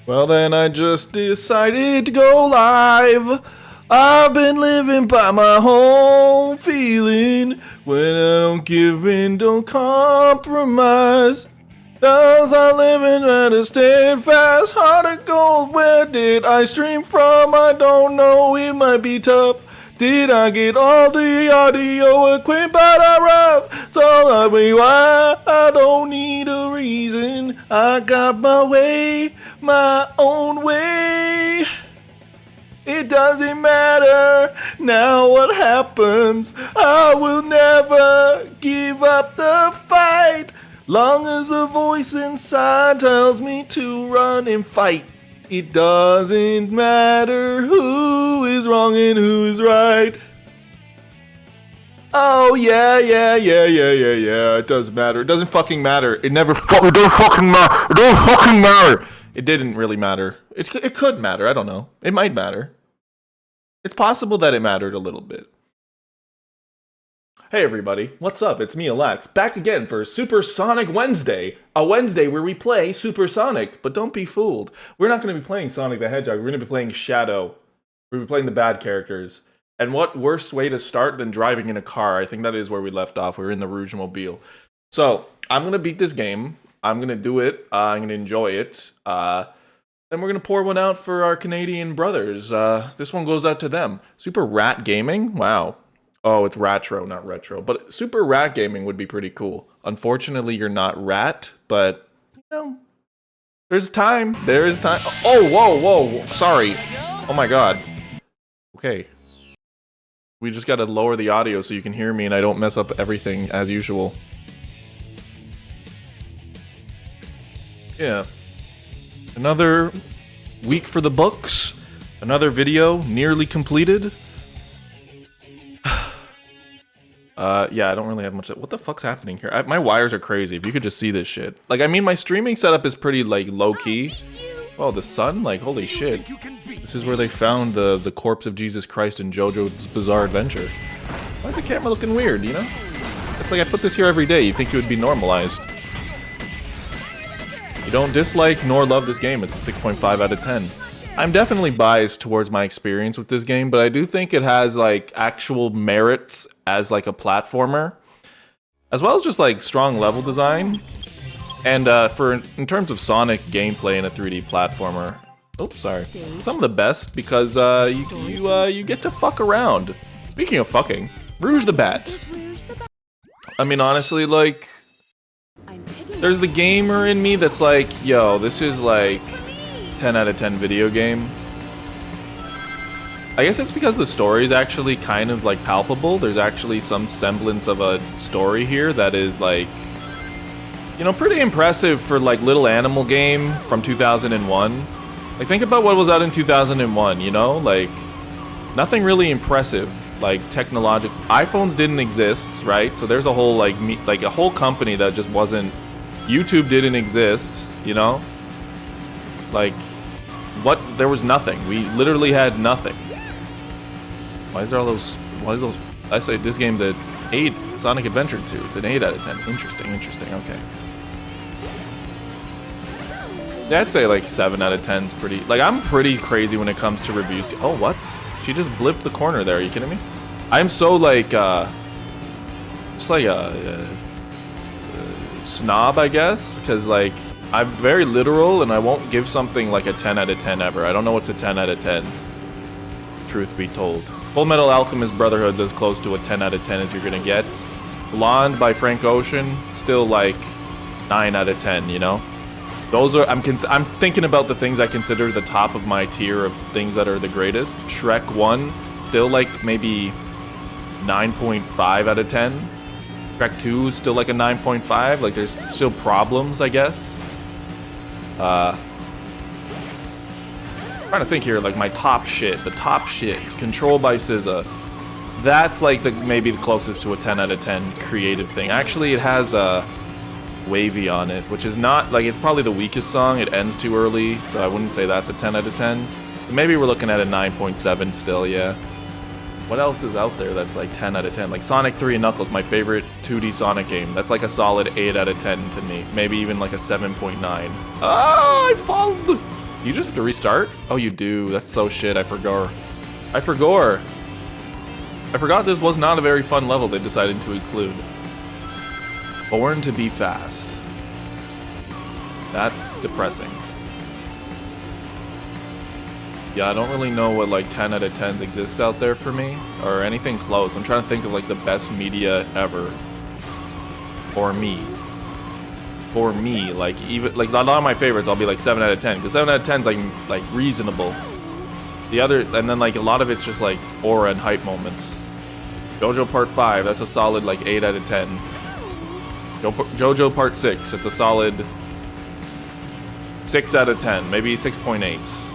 Well, then I just decided to go live. I've been living by my home feeling. When I don't give in, don't compromise. Cause I live in a steadfast heart of gold. Where did I stream from? I don't know, it might be tough. Did I get all the audio equipment I rap? So I mean, why? I don't need a reason. I got my way, my own way. It doesn't matter now what happens. I will never give up the fight. Long as the voice inside tells me to run and fight. It doesn't matter who is wrong and who is right. Oh yeah, it does matter. It doesn't fucking matter. It never it don't fucking matter. It don't fucking matter. It didn't really matter. It could matter, I don't know. It might matter. It's possible that it mattered a little bit. Hey everybody, what's up? It's me, Alex, back again for Super Sonic Wednesday. A Wednesday where we play Super Sonic, but don't be fooled. We're not going to be playing Sonic the Hedgehog, we're going to be playing Shadow. We're going to be playing the bad characters. And what worse way to start than driving in a car? I think that is where we left off. We were in the Rouge Mobile. So, I'm going to beat this game. I'm going to do it. I'm going to enjoy it. Then we're going to pour one out for our Canadian brothers. This one goes out to them. Super Rat Gaming? Wow. Oh, it's Ratro, not Retro. But Super Rat Gaming would be pretty cool. Unfortunately, you're not Rat, but, you know, there's time. There is time. Oh, whoa. Sorry. Oh my god. Okay. We just gotta lower the audio so you can hear me and I don't mess up everything as usual. Yeah. Another week for the books. Another video nearly completed. Yeah, I don't really have much. What the fuck's happening here? My wires are crazy. If you could just see this shit. Like, I mean, my streaming setup is pretty, like, low-key. Oh, the sun? Like, holy shit. This is where they found the corpse of Jesus Christ in JoJo's Bizarre Adventure. Why is the camera looking weird, you know? It's like I put this here every day. You think it would be normalized. You don't dislike nor love this game. It's a 6.5 out of 10. I'm definitely biased towards my experience with this game, but I do think it has, like, actual merits as, like, a platformer, as well as just, like, strong level design. And in terms of Sonic gameplay in a 3D platformer, oops, sorry, some of the best because you get to fuck around. Speaking of fucking, Rouge the Bat. I mean, honestly, like, there's the gamer in me that's like, yo, this is like 10 out of 10 video game. I guess it's because the story is actually kind of like palpable. There's actually some semblance of a story here that is like, you know, pretty impressive for like little animal game from 2001. Like, think about what was out in 2001, you know? Like, nothing really impressive, like technological. iPhones didn't exist, right? So there's a whole like a whole company that just wasn't. YouTube didn't exist, you know? Like, what? There was nothing. We literally had nothing. Why is there all those? Why is those? I say this game the 8 Sonic Adventure 2. It's an 8 out of 10. Interesting. Okay. Yeah, I'd say like 7 out of 10 is pretty. Like, I'm pretty crazy when it comes to reviews. Oh, what? She just blipped the corner there. Are you kidding me? I'm so like, just like a snob, I guess, because like I'm very literal and I won't give something like a 10 out of 10 ever. I don't know what's a 10 out of 10. Truth be told. Full Metal Alchemist Brotherhood's as close to a 10 out of 10 as you're gonna get. Blonde by Frank Ocean, still like 9 out of 10, you know? Those are, I'm thinking about the things I consider the top of my tier of things that are the greatest. Shrek 1, still like maybe 9.5 out of 10. Shrek 2 is still like a 9.5. Like, there's still problems, I guess. I'm trying to think here, like my top shit. The top shit. Control by SZA. That's like maybe the closest to a 10 out of 10 creative thing. Actually, it has a Wavy on it, which is not, like, it's probably the weakest song. It ends too early, so I wouldn't say that's a 10 out of 10. Maybe we're looking at a 9.7 still, yeah. What else is out there that's like 10 out of 10? Like Sonic 3 and Knuckles, my favorite 2D Sonic game. That's like a solid 8 out of 10 to me. Maybe even like a 7.9. Ah, I followed! You just have to restart? Oh, you do. That's so shit. I forgot. I forgot this was not a very fun level they decided to include. Born to be fast. That's depressing. Yeah, I don't really know what like 10 out of 10s exist out there for me, or anything close. I'm trying to think of like the best media ever. For me, like even like a lot of my favorites, I'll be like 7 out of 10 because 7 out of 10 is like reasonable. The other, and then like a lot of it's just like aura and hype moments. JoJo Part 5, that's a solid like 8 out of 10. JoJo Part 6, it's a solid 6 out of 10, maybe 6.8.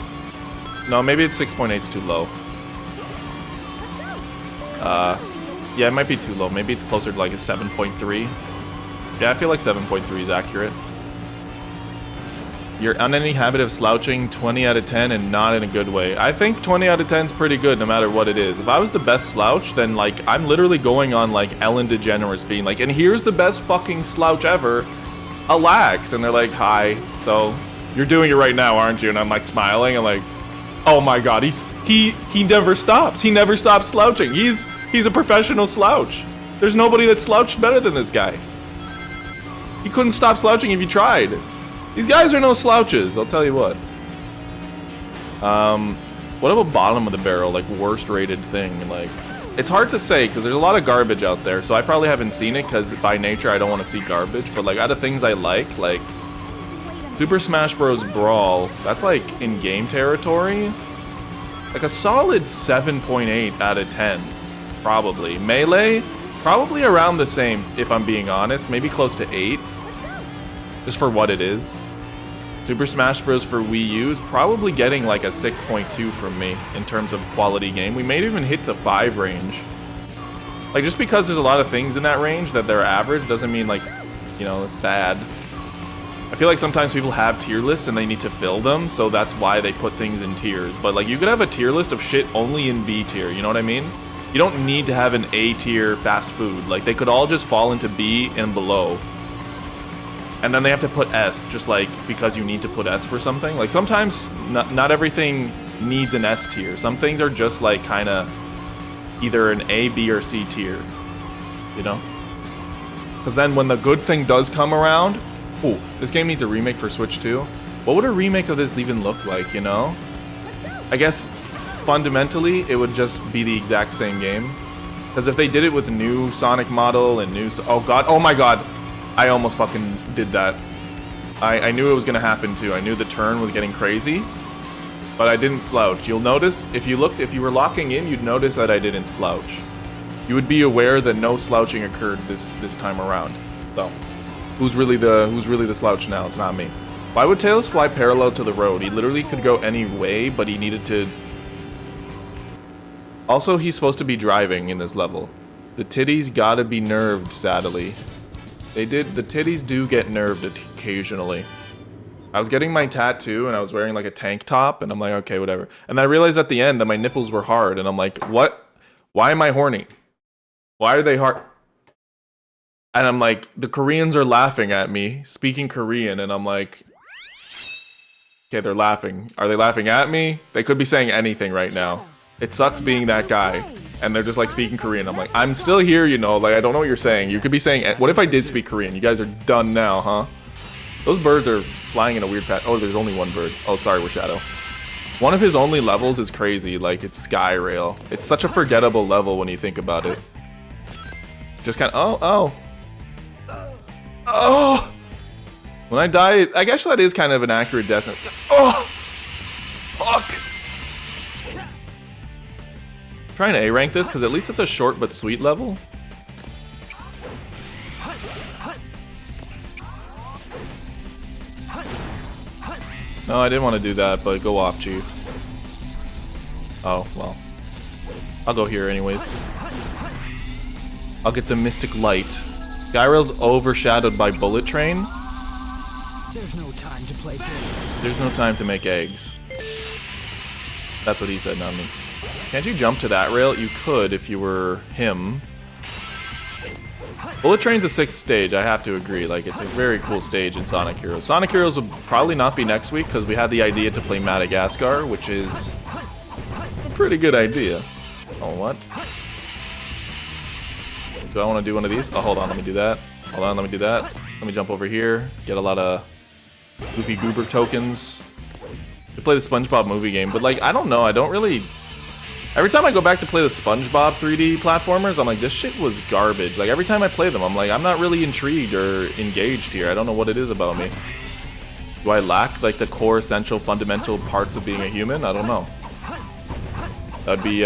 No, maybe it's 6.8 is too low. Yeah, it might be too low. Maybe it's closer to like a 7.3. Yeah, I feel like 7.3 is accurate. You're on any habit of slouching, 20 out of 10, and not in a good way. I think 20 out of 10 is pretty good no matter what it is. If I was the best slouch, then like I'm literally going on like Ellen DeGeneres being like, and here's the best fucking slouch ever, Alax. And they're like, hi, so you're doing it right now, aren't you? And I'm like smiling. I'm like, oh my god, he never stops. He never stops slouching. He's a professional slouch. There's nobody that slouched better than this guy. He couldn't stop slouching if you tried. These guys are no slouches, I'll tell you what. What about bottom of the barrel, like worst rated thing? Like, it's hard to say because there's a lot of garbage out there, so I probably haven't seen it because by nature I don't want to see garbage. But like out of things I like Super Smash Bros. Brawl, that's like in-game territory. Like a solid 7.8 out of 10, probably. Melee, probably around the same, if I'm being honest. Maybe close to 8, just for what it is. Super Smash Bros. For Wii U is probably getting like a 6.2 from me in terms of quality game. We may even hit the 5 range. Like, just because there's a lot of things in that range that they're average doesn't mean like, you know, it's bad. I feel like sometimes people have tier lists and they need to fill them, so that's why they put things in tiers. But like, you could have a tier list of shit only in B tier, you know what I mean? You don't need to have an A tier fast food. Like, they could all just fall into B and below. And then they have to put S, just like, because you need to put S for something. Like, sometimes not everything needs an S tier. Some things are just like, kinda either an A, B, or C tier, you know? Because then when the good thing does come around, ooh, this game needs a remake for Switch too. What would a remake of this even look like, you know? I guess fundamentally it would just be the exact same game. Because if they did it with a new Sonic model and new... Oh god, oh my god! I almost fucking did that. I knew it was gonna happen too. I knew the turn was getting crazy. But I didn't slouch. You'll notice, if you were locking in, you'd notice that I didn't slouch. You would be aware that no slouching occurred this time around. So... Who's really the slouch now? It's not me. Why would Tails fly parallel to the road? He literally could go any way, but he needed to... Also, he's supposed to be driving in this level. The titties gotta be nerved, sadly. The titties do get nerved occasionally. I was getting my tattoo, and I was wearing like a tank top, and I'm like, okay, whatever. And I realized at the end that my nipples were hard, and I'm like, what? Why am I horny? Why are they hard? And I'm like, the Koreans are laughing at me, speaking Korean, and I'm like, okay, they're laughing. Are they laughing at me? They could be saying anything right now. It sucks being that guy. And they're just like speaking Korean. I'm like, I'm still here, you know, like I don't know what you're saying. You could be saying, what if I did speak Korean? You guys are done now, huh? Those birds are flying in a weird pattern. Oh, there's only one bird. Oh, sorry, we're Shadow. One of his only levels is crazy, like it's Sky Rail. It's such a forgettable level when you think about it. Just kind of, oh. When I die, I guess that is kind of an accurate death. Oh! Fuck! Trying to A-rank this, because at least it's a short but sweet level. No, I didn't want to do that, but go off, Chief. Oh, well. I'll go here anyways. I'll get the Mystic Light. Skyrail's overshadowed by Bullet Train. There's no time to play games. There's no time to make eggs. That's what he said, not me. Can't you jump to that rail? You could if you were him. Bullet Train's a 6th stage, I have to agree. Like, it's a very cool stage in Sonic Heroes. Sonic Heroes will probably not be next week because we had the idea to play Madagascar, which is a pretty good idea. Oh, what? Do I want to do one of these? Oh, hold on, let me do that. Hold on, let me do that. Let me jump over here, get a lot of Goofy Goober tokens. To play the SpongeBob movie game, but like, I don't know, I don't really... Every time I go back to play the SpongeBob 3D platformers, I'm like, this shit was garbage. Like, every time I play them, I'm like, I'm not really intrigued or engaged here. I don't know what it is about me. Do I lack, like, the core, essential, fundamental parts of being a human? I don't know. That'd be,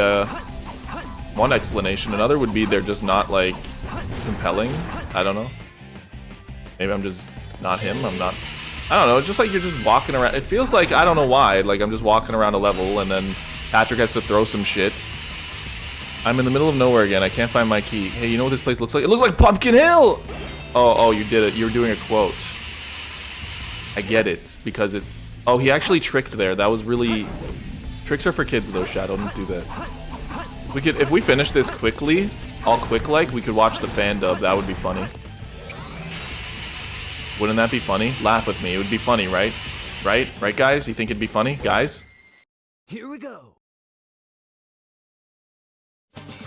one explanation. Another would be they're just not, like, compelling. I don't know. Maybe I'm just not him. I'm not... I don't know. It's just like you're just walking around. It feels like, I don't know why, like I'm just walking around a level and then Patrick has to throw some shit. I'm in the middle of nowhere again. I can't find my key. Hey, you know what this place looks like? It looks like Pumpkin Hill! Oh, you did it. You were doing a quote. I get it. Because it... Oh, he actually tricked there. That was really... Tricks are for kids though, Shadow. Don't do that. We could... If we finish this quickly, all quick-like, we could watch the fan dub. That would be funny. Wouldn't that be funny? Laugh with me. It would be funny, right? Right? Right, guys? You think it'd be funny? Guys? Here we go.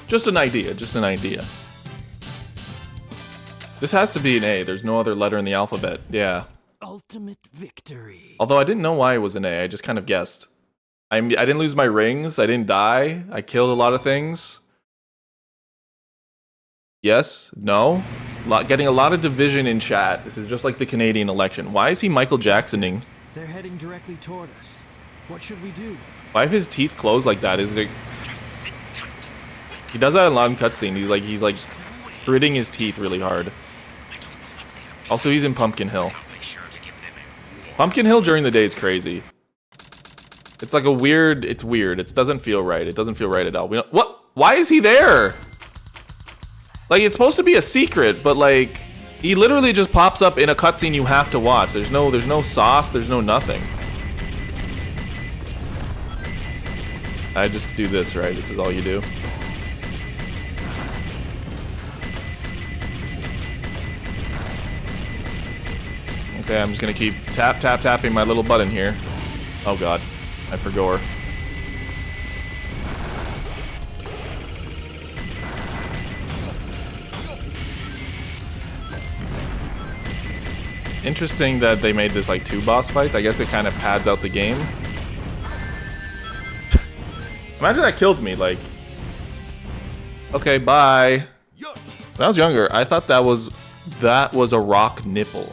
Just an idea. Just an idea. This has to be an A. There's no other letter in the alphabet. Yeah. Ultimate victory. Although I didn't know why it was an A. I just kind of guessed. I didn't lose my rings. I didn't die. I killed a lot of things. Yes? No? Getting a lot of division in chat. This is just like the Canadian election. Why is he Michael Jacksoning? They're heading directly toward us. What should we do? Why have his teeth closed like that? Is it... He does that in a lot in cutscene. He's like gritting his teeth really hard. Also, he's in Pumpkin Hill. Pumpkin Hill during the day is crazy. It's like a weird... It's weird. It doesn't feel right. It doesn't feel right at all. What? Why is he there? Like, it's supposed to be a secret, but like, he literally just pops up in a cutscene you have to watch. There's no sauce, there's no nothing. I just do this, right? This is all you do. Okay, I'm just gonna keep tapping my little button here. Oh god, I forgot. Interesting that they made this like 2 boss fights. I guess it kind of pads out the game. Imagine that killed me, like... Okay, bye. When I was younger, I thought that was a rock nipple.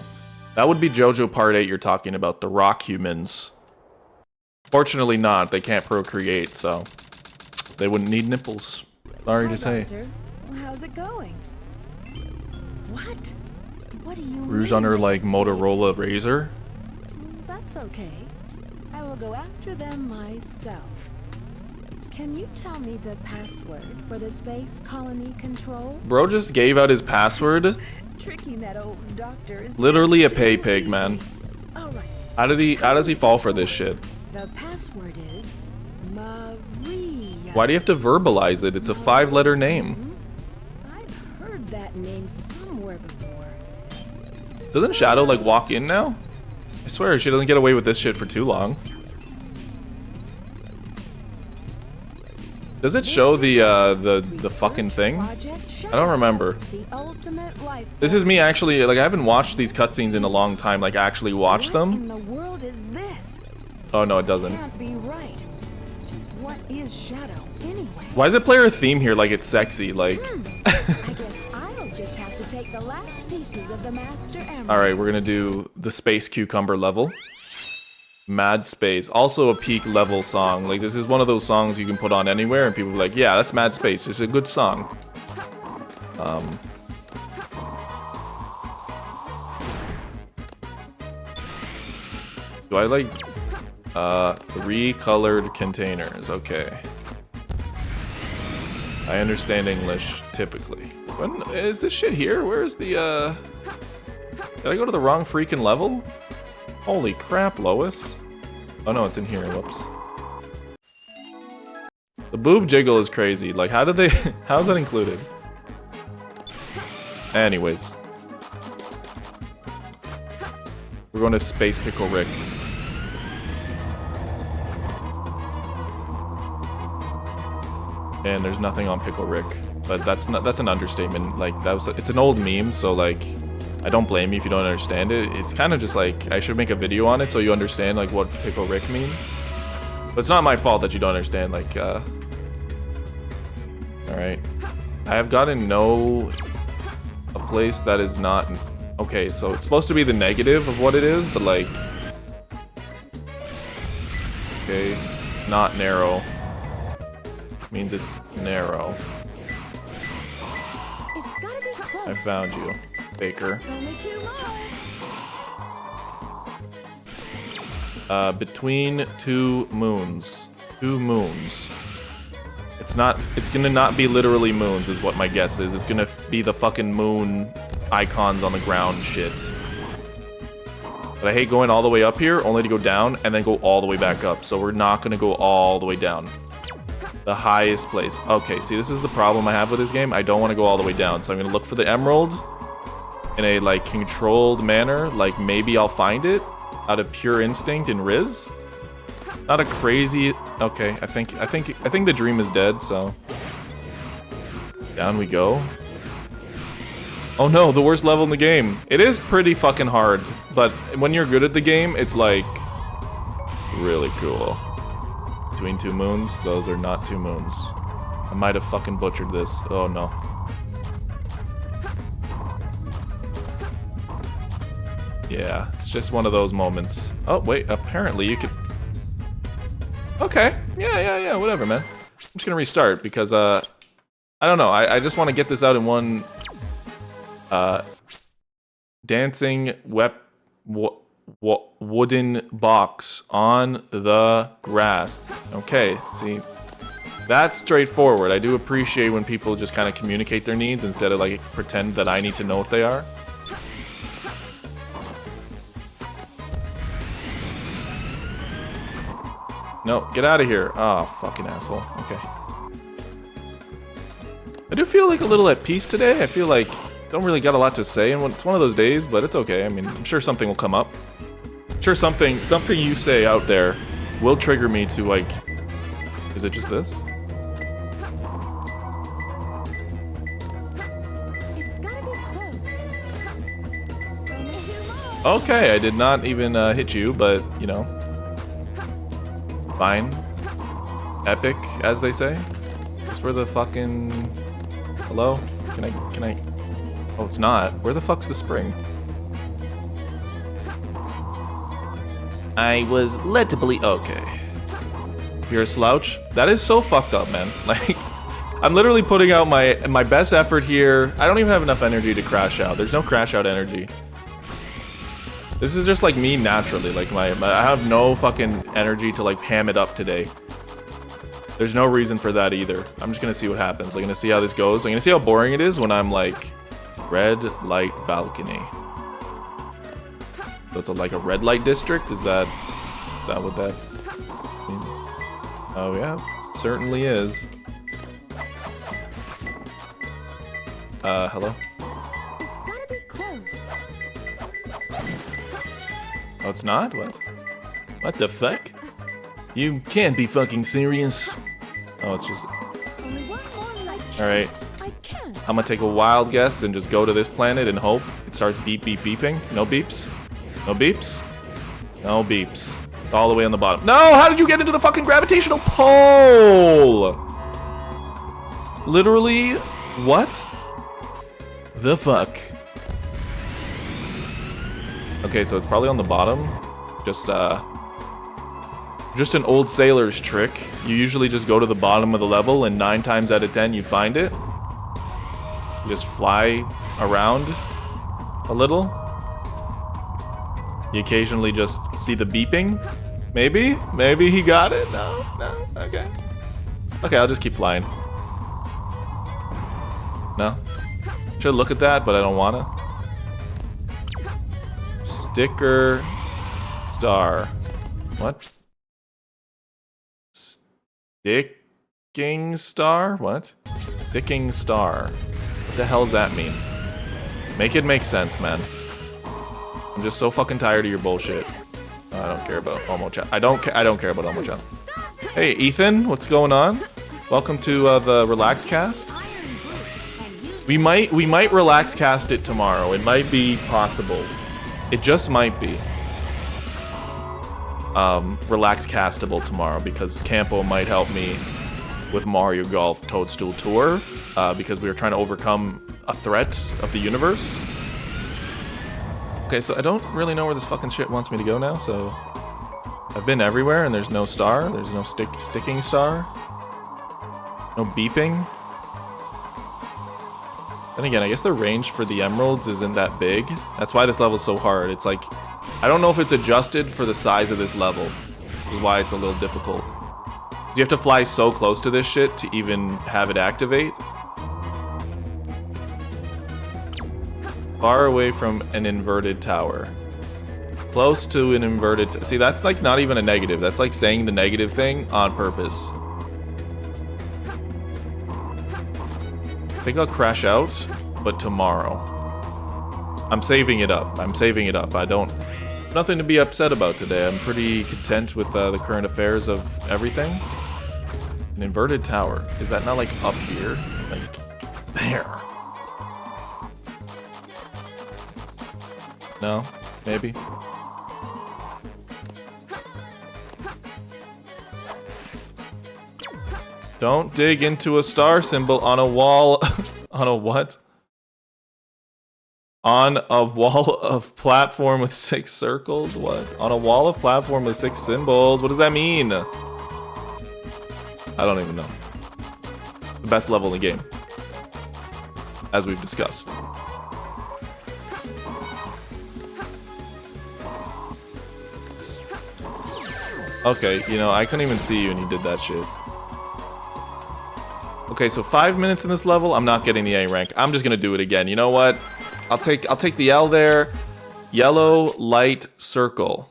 That would be JoJo Part 8 you're talking about, the rock humans. Fortunately not, they can't procreate, so... They wouldn't need nipples. Sorry to say. Doctor. Well, how's it going? What? What do you Rouge on her, like, Motorola Razor? That's okay. I will go after them myself. Can you tell me the password for the space colony control? Bro just gave out his password. Tricking that old doctor is Literally a pay pig, man. All right. How does he fall for this shit? The password is Maria. Why do you have to verbalize it? It's a 5-letter name. I've heard that name somewhere before. Doesn't Shadow like walk in now? I swear she doesn't get away with this shit for too long. Does it show the fucking thing? I don't remember. This is me actually, like, I haven't watched these cutscenes in a long time, like actually watch them. Oh no, it doesn't. Why does it play her theme here like it's sexy? Like Alright, we're gonna do the Space Cucumber level. Mad Space. Also a peak level song. Like, this is one of those songs you can put on anywhere and people be like, yeah, that's Mad Space. It's a good song. Do I like 3 colored containers? Okay. I understand English typically. When is this shit here? Where's the Did I go to the wrong freaking level? Holy crap, Lois. Oh no, it's in here. Whoops. The boob jiggle is crazy. Like, how did they... How is that included? Anyways. We're going to Space Pickle Rick. And there's nothing on Pickle Rick. But that's an understatement. Like, it's an old meme, so like, I don't blame you if you don't understand it. It's kind of just like, I should make a video on it so you understand like what Pickle Rick means. But it's not my fault that you don't understand, like, alright. I have gotten a place that is not... Okay, so it's supposed to be the negative of what it is, but like... Okay, not narrow. Means it's narrow. It's gotta be close. I found you, Baker. Only 2 more. Between 2 moons. 2 moons. It's gonna not be literally moons, is what my guess is. It's gonna be the fucking moon icons on the ground shit. But I hate going all the way up here, only to go down, and then go all the way back up. So we're not gonna go all the way down. The highest place. Okay, see, this is the problem I have with this game. I don't want to go all the way down, so I'm gonna look for the emerald in a, like, controlled manner. Like, maybe I'll find it out of pure instinct and Riz. Not a crazy... Okay, I think the dream is dead, so... Down we go. Oh no, the worst level in the game. It is pretty fucking hard, but when you're good at the game, it's like... really cool. Between 2 moons, those are not 2 moons. I might have fucking butchered this. Oh no. Yeah, it's just one of those moments. Oh wait, apparently you could... Okay, yeah, whatever, man. I'm just gonna restart because, I don't know, I just want to get this out in one, dancing wooden box on the grass. Okay, see, that's straightforward. I do appreciate when people just kind of communicate their needs instead of, like, pretend that I need to know what they are. No, get out of here. Oh, fucking asshole. Okay. I do feel like a little at peace today. I feel like don't really got a lot to say, and it's one of those days, but it's okay. I mean, I'm sure something will come up. I'm sure something you say out there will trigger me to, like... Is it just this? It's gotta be close. Only 2 more. Okay, I did not even hit you, but, you know... Fine. Epic, as they say. Is where the fucking... Hello? Can I... Oh, it's not. Where the fuck's the spring? I was led to believe... Okay. You're a slouch? That is so fucked up, man. Like, I'm literally putting out my best effort here. I don't even have enough energy to crash out. There's no crash out energy. This is just like me naturally. Like, I have no fucking energy to, like, ham it up today. There's no reason for that either. I'm just gonna see what happens. I'm gonna see how this goes. I'm gonna see how boring it is when I'm like, red light balcony. So it's like a red light district? Is that what that means? Oh yeah, it certainly is. Hello? It's gotta be close. Oh, it's not? What? What the fuck? You can't be fucking serious. Oh, it's just... Only 1 more light. Alright. I can't. I'm gonna take a wild guess and just go to this planet and hope it starts beep beep beeping. No beeps? No beeps? No beeps. All the way on the bottom. No! How did you get into the fucking gravitational pole? Literally, what the fuck? Okay, so it's probably on the bottom. Just an old sailor's trick. You usually just go to the bottom of the level, and 9 times out of 10 you find it. You just fly around a little. You occasionally just see the beeping. Maybe? Maybe he got it? No? No? Okay. Okay, I'll just keep flying. No? Should look at that, but I don't wanna. Sticker star. What? Sticking star? What? Sticking star. What the hell does that mean? Make it make sense, man. I'm just so fucking tired of your bullshit. I don't care about Omo-chan. I don't care about Omo-chan. Hey, Ethan, what's going on? Welcome to the RelaxCast. We might relax cast it tomorrow. It might be possible. It just might be. Relax castable tomorrow because Campo might help me with Mario Golf Toadstool Tour because we were trying to overcome a threat of the universe. Okay, so I don't really know where this fucking shit wants me to go now, so I've been everywhere and there's no star. There's no sticking star. No beeping. Then again, I guess the range for the emeralds isn't that big. That's why this level's so hard. It's like, I don't know if it's adjusted for the size of this level. Which is why it's a little difficult. You have to fly so close to this shit to even have it activate. Far away from an inverted tower. Close to an inverted... See, that's like not even a negative. That's like saying the negative thing on purpose. I think I'll crash out, but tomorrow. I'm saving it up. I'm saving it up. I don't... Nothing to be upset about today. I'm pretty content with the current affairs of everything. An inverted tower. Is that not like up here? Like, there. No? Maybe? Don't dig into a star symbol on a wall. On a what? On a wall of platform with 6 circles? What? On a wall of platform with 6 symbols? What does that mean? I don't even know. The best level in the game. As we've discussed. Okay, you know, I couldn't even see you when you did that shit. Okay, so 5 minutes in this level, I'm not getting the A rank. I'm just gonna do it again. You know what? I'll take the L there. Yellow light circle.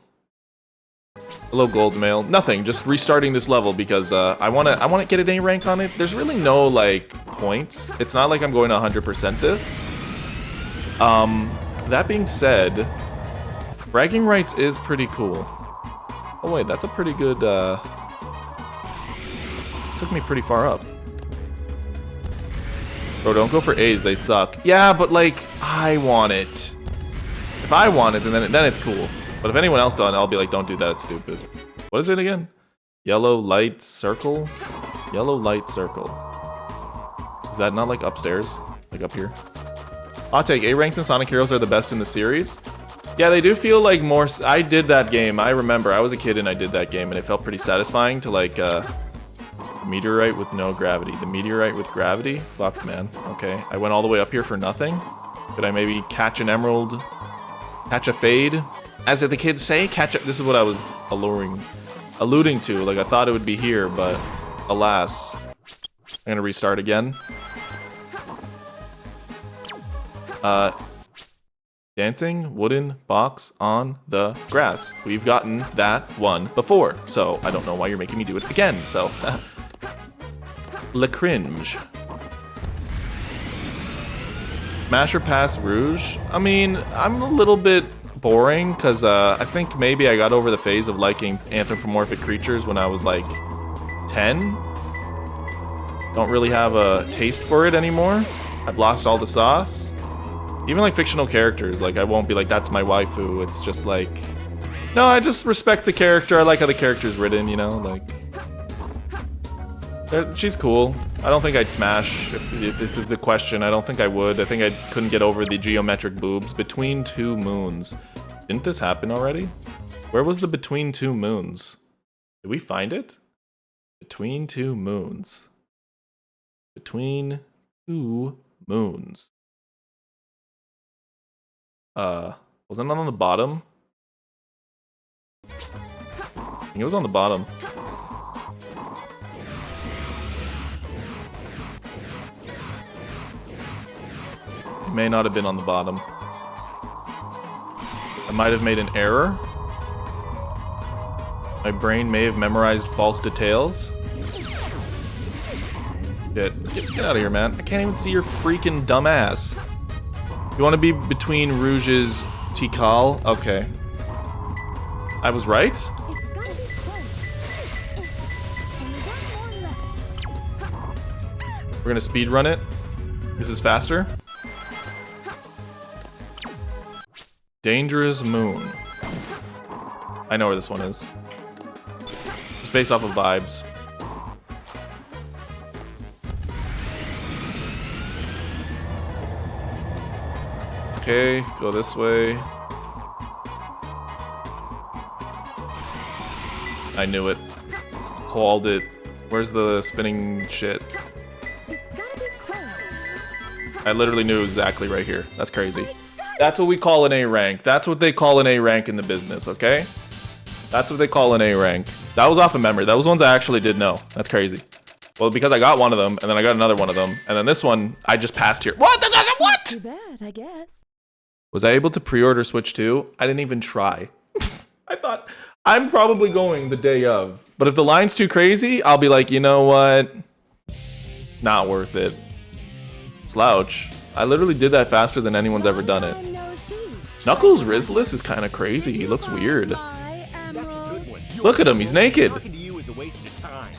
Hello, gold mail. Nothing. Just restarting this level because I wanna get an A rank on it. There's really no like points. It's not like I'm going to 100% this. That being said, bragging rights is pretty cool. Oh wait, that's a pretty good. Took me pretty far up. Bro, don't go for A's, they suck. Yeah, but like, I want it. If I want it, then it's cool. But if anyone else does, I'll be like, don't do that, it's stupid. What is it again? Yellow light circle? Yellow light circle. Is that not like upstairs? Like up here? Hot take, A ranks and Sonic Heroes are the best in the series. Yeah, they do feel like more... I did that game, I remember. I was a kid and I did that game and it felt pretty satisfying to like, meteorite with no gravity. The meteorite with gravity? Fuck, man. Okay. I went all the way up here for nothing. Could I maybe catch an emerald? Catch a fade? As the kids say, catch a... This is what I was alluding to. Like, I thought it would be here, but alas. I'm gonna restart again. Dancing wooden box on the grass. We've gotten that one before, so I don't know why you're making me do it again, so... Le cringe. Mash or pass Rouge? I mean, I'm a little bit boring because I think maybe I got over the phase of liking anthropomorphic creatures when I was like 10. Don't really have a taste for it anymore. I've lost all the sauce. Even like fictional characters, like I won't be like, that's my waifu. It's just like, no, I just respect the character. I like how the character's written, you know, like. She's cool. I don't think I'd smash if this is the question. I don't think I would. I think I couldn't get over the geometric boobs. Between two moons. Didn't this happen already? Where was the between two moons? Did we find it? Between two moons. Between two moons. Wasn't it on the bottom? I think it was on the bottom. It may not have been on the bottom. I might have made an error. My brain may have memorized false details. Get out of here, man. I can't even see your freaking dumb ass. You want to be between Rouge's Tikal? Okay. I was right? It's gotta be close. Only one more left. We're gonna speed run it. This is faster. Dangerous Moon. I know where this one is. It's based off of vibes. Okay, go this way. I knew it. Called it. Where's the spinning shit? It's gotta be close. I literally knew exactly right here. That's crazy. That's what we call an A rank. That's what they call an A rank in the business, okay? That's what they call an A rank. That was off of memory. That was ones I actually did know. That's crazy. Well, because I got one of them, and then I got another one of them, and then this one, I just passed here. What? What? Too bad, I guess. Was I able to pre-order Switch 2? I didn't even try. I thought, I'm probably going the day of. But if the line's too crazy, I'll be like, you know what? Not worth it. Slouch. I literally did that faster than anyone's ever done it. No see. Knuckles Rizless is kind of crazy. He looks weird. My emerald. Look at him, he's naked. Talking to you is a waste of time.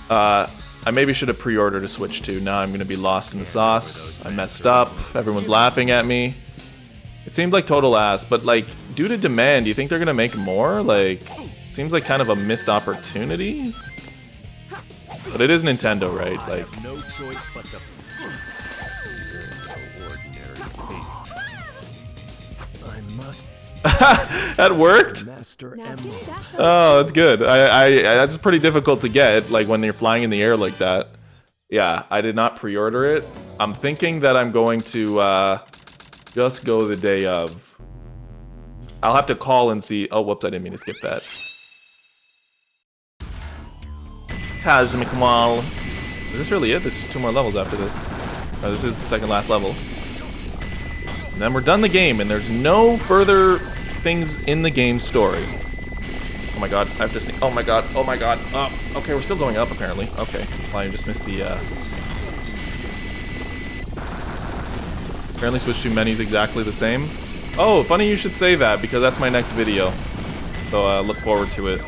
I maybe should have pre-ordered a Switch 2. Now I'm gonna be lost in the sauce. I messed up. Everyone's laughing at me. It seemed like total ass, but like, due to demand, do you think they're gonna make more? Like, it seems like kind of a missed opportunity. But it is Nintendo, right? Like, No choice but to. Ordinary thief. I must that worked. master Now emerald. give that to Oh, that's good. That's pretty difficult to get, like when you're flying in the air like that. Yeah, I did not pre-order it. I'm thinking that I'm going to just go the day of. I'll have to call and see. Oh, whoops, I didn't mean to skip that. Cosmic Wall. Is this really it? This is 2 more levels after this. Oh, this is the second last level. And then we're done the game, and there's no further things in the game story. Oh my god, I have to sneak. Oh my god, oh my god. Oh, okay, we're still going up apparently. Okay, well, I just missed the, Apparently Switch 2 menu's exactly the same. Oh, funny you should say that, because that's my next video. So, look forward to it.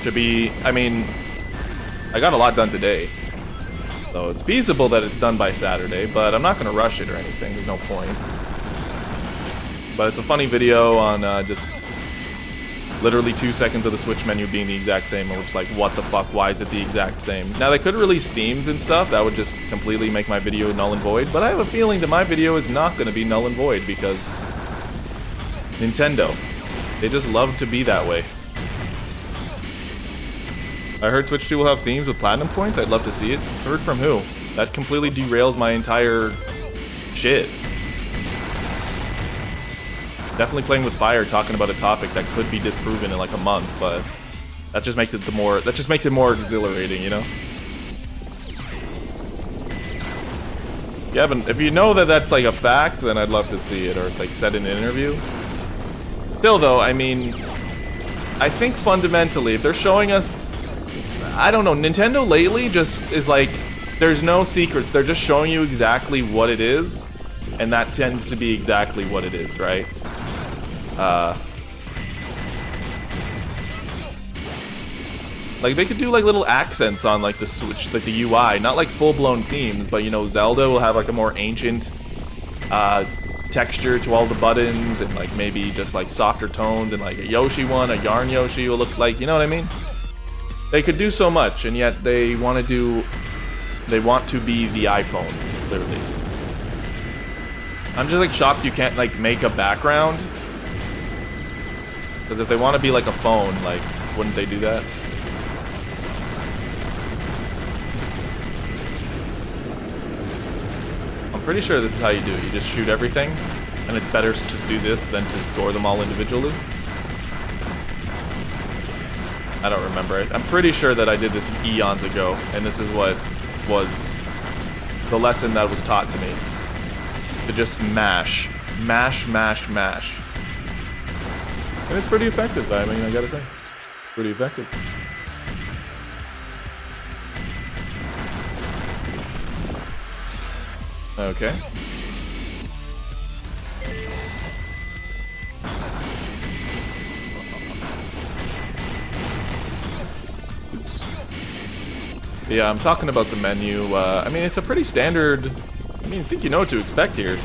Should be, I mean, I got a lot done today. So it's feasible that it's done by Saturday, but I'm not gonna rush it or anything, there's no point. But it's a funny video on just literally 2 seconds of the Switch menu being the exact same, and we're just like, what the fuck, why is it the exact same? Now they could release themes and stuff, that would just completely make my video null and void, but I have a feeling that my video is not gonna be null and void because Nintendo, they just love to be that way. I heard Switch 2 will have themes with platinum points. I'd love to see it. Heard from who? That completely derails my entire shit. Definitely playing with fire, talking about a topic that could be disproven in like a month, but that just makes it more exhilarating, you know? If you know that that's like a fact, then I'd love to see it, or like said in an interview. Still though, I mean, I think fundamentally, if they're showing us, I don't know, Nintendo lately just is like, there's no secrets, they're just showing you exactly what it is, and that tends to be exactly what it is, right? Like they could do like little accents on like the Switch, like the UI, not like full-blown themes, but you know, Zelda will have like a more ancient texture to all the buttons, and like maybe just like softer tones, and like a Yoshi one, a Yarn Yoshi will look like, you know what I mean? They could do so much, and yet they want to be the iPhone, literally. I'm just like shocked you can't like make a background. Because if they want to be like a phone, like, wouldn't they do that? I'm pretty sure this is how you do it. You just shoot everything, and it's better to just do this than to score them all individually. I don't remember it. I'm pretty sure that I did this eons ago, and this is what was the lesson that was taught to me. To just mash. Mash, mash, mash. And it's pretty effective, I mean, I gotta say. Pretty effective. Okay. Yeah, I'm talking about the menu. I mean, it's a pretty standard... I mean, I think you know what to expect here.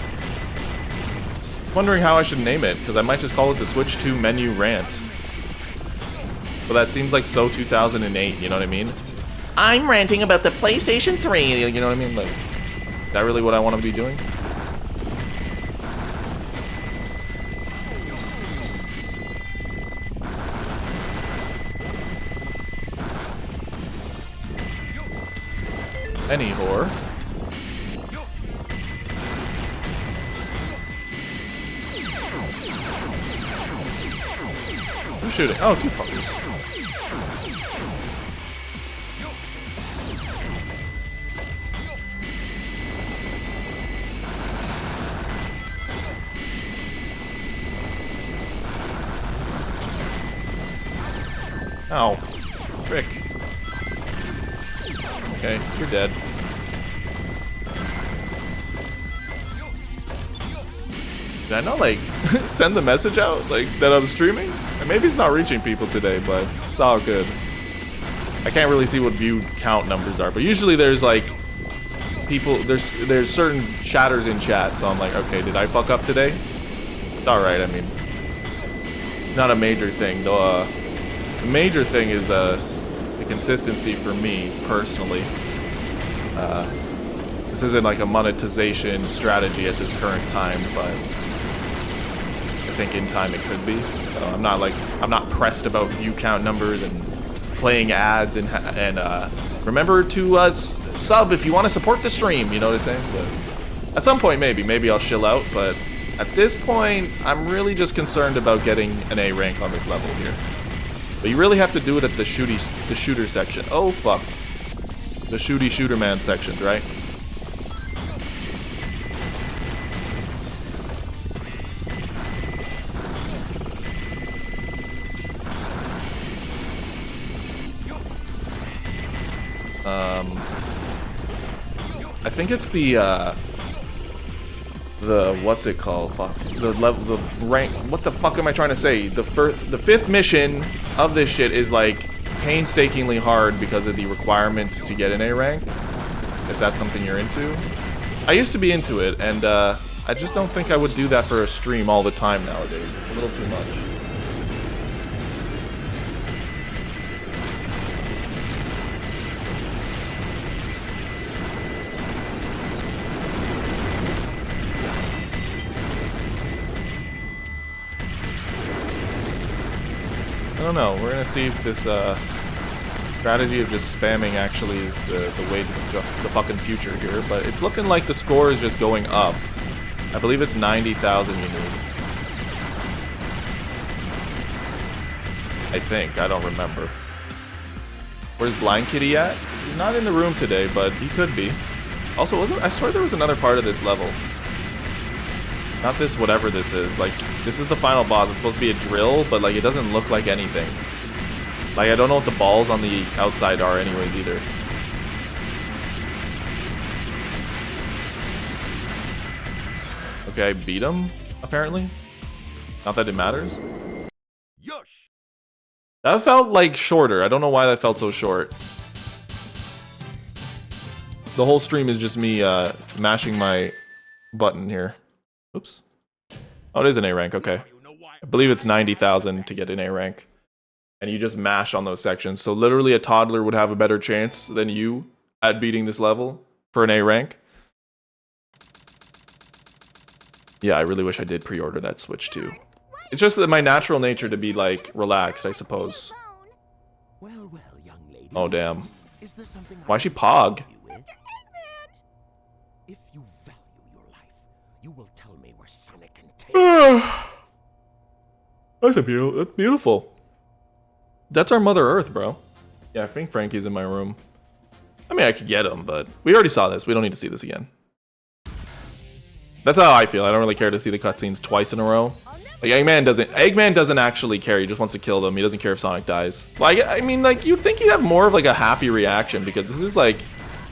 Wondering how I should name it, because I might just call it the Switch 2 menu rant. But that seems like so 2008, you know what I mean? I'm ranting about the PlayStation 3, you know what I mean? Like, is that really what I want to be doing? Any whore. Who's shooting? Oh, two fuckers. Ow. Trick. Okay, you're dead. Did I not, like, send the message out, like, that I'm streaming? And maybe it's not reaching people today, but it's all good. I can't really see what view count numbers are, but usually there's, like, people, there's certain chatters in chat, so I'm like, okay, did I fuck up today? It's alright, I mean, not a major thing, though. The major thing is, the consistency for me, personally. This isn't like a monetization strategy at this current time, but I think in time it could be. So I'm not pressed about view count numbers and playing ads and remember to sub if you want to support the stream, you know what I'm saying? But at some point maybe I'll chill out, but at this point I'm really just concerned about getting an A rank on this level here. But you really have to do it at the shooter section. Oh fuck. The shooter man sections, right? I think it's the what's it called? Fuck. The level, the rank. What the fuck am I trying to say? The fifth mission of this shit is like painstakingly hard because of the requirement to get an A rank. If that's something you're into. I used to be into it, and I just don't think I would do that for a stream all the time nowadays. It's a little too much. I don't know. We're gonna see if this strategy of just spamming actually is the way to the fucking future here. But it's looking like the score is just going up. I believe it's 90,000 you need. I think. I don't remember. Where's Blind Kitty at? He's not in the room today, but he could be. Also, I swear there was another part of this level. Not this, whatever this is. Like, this is the final boss. It's supposed to be a drill, but, like, it doesn't look like anything. Like, I don't know what the balls on the outside are anyways, either. Okay, I beat him, apparently. Not that it matters. That felt, like, shorter. I don't know why that felt so short. The whole stream is just me, mashing my button here. Oops. Oh, it is an A rank, okay. I believe it's 90,000 to get an A rank. And you just mash on those sections. So literally a toddler would have a better chance than you at beating this level for an A rank. Yeah, I really wish I did pre-order that Switch too. It's just that my natural nature to be like relaxed, I suppose. Well, young lady. Oh damn. Is there something Why is she Pog? If you value your life, you will tell me where Sonic and Tails. That's beautiful. That's our Mother Earth, bro. Yeah, I think Frankie's in my room. I mean, I could get him, but we already saw this. We don't need to see this again. That's how I feel. I don't really care to see the cutscenes twice in a row. Like, Eggman doesn't actually care. He just wants to kill them. He doesn't care if Sonic dies. Like, I mean, like, you'd think he'd have more of, like, a happy reaction, because this is, like,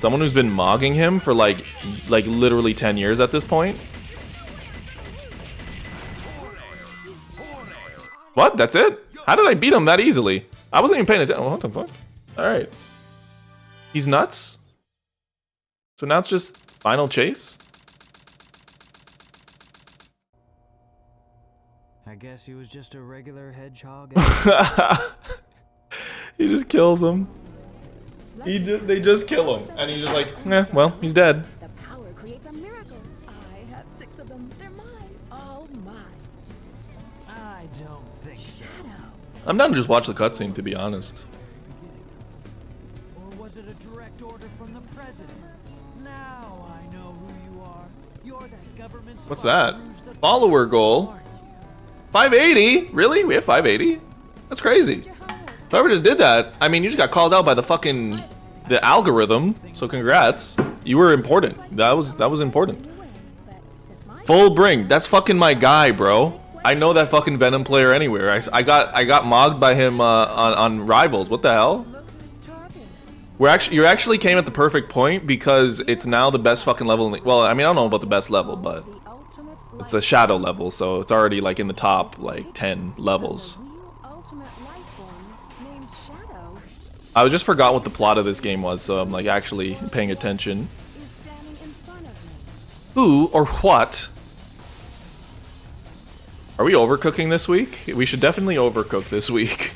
someone who's been mogging him for, like literally 10 years at this point. What? That's it? How did I beat him that easily? I wasn't even paying attention. What the fuck? Alright. He's nuts? So now it's just final chase? I guess he was just a regular hedgehog. He just kills him. They just kill him. And he's just like, eh, well, he's dead. The power creates a miracle. I have 6 of them. They're mine. All mine. I don't think so. Shadow. I'm down to just watch the cutscene, to be honest. Or was it a direct order from the president? Now I know who you are. You're that government. What's that? Follower goal. 580? Really? We have 580? That's crazy. Whoever just did that, I mean, you just got called out by the algorithm. So congrats. You were important. That was important. Full bring. That's fucking my guy, bro. I know that fucking Venom player anywhere. I got mogged by him on Rivals. What the hell? You actually came at the perfect point because it's now the best fucking level. Well, I mean, I don't know about the best level, but it's a shadow level, so it's already like in the top like 10 levels. I just forgot what the plot of this game was, so I'm like actually paying attention. Who or what? Are we overcooking this week? We should definitely overcook this week.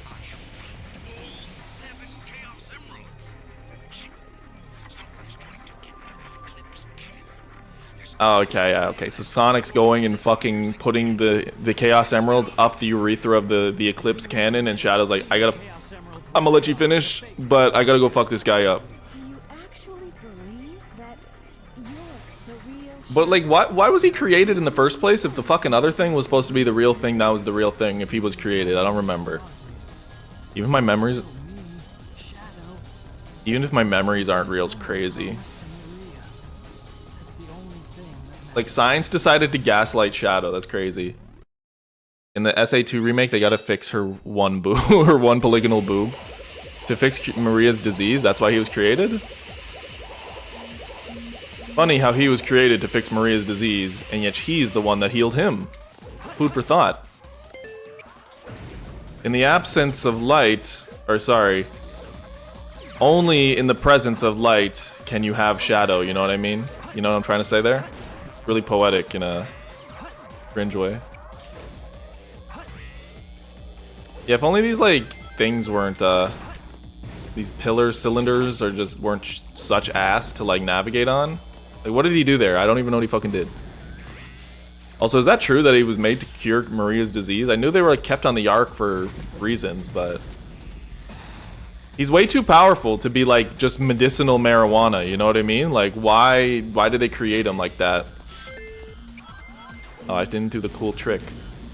Oh, okay, yeah, okay. So Sonic's going and fucking putting the Chaos Emerald up the urethra of the Eclipse cannon, and Shadow's like, I'm gonna let you finish, but I gotta go fuck this guy up. Do you actually believe that you're the real But like, why was he created in the first place if the fucking other thing was supposed to be the real thing? That was the real thing if he was created. I don't remember. Even if my memories aren't real, it's crazy. Like, science decided to gaslight Shadow. That's crazy. In the SA2 remake, they gotta fix her one boob, her one polygonal boob. To fix Maria's disease, that's why he was created? Funny how he was created to fix Maria's disease, and yet he's the one that healed him. Food for thought. In the absence of light, or sorry, only in the presence of light can you have shadow, you know what I mean? You know what I'm trying to say there? Really poetic in a cringe way. Yeah, if only these, like, things weren't, these pillar cylinders weren't such ass to, like, navigate on. Like, what did he do there? I don't even know what he fucking did. Also, is that true that he was made to cure Maria's disease? I knew they were, like, kept on the Ark for reasons, but... He's way too powerful to be, like, just medicinal marijuana, you know what I mean? Like, why did they create him like that? Oh, I didn't do the cool trick.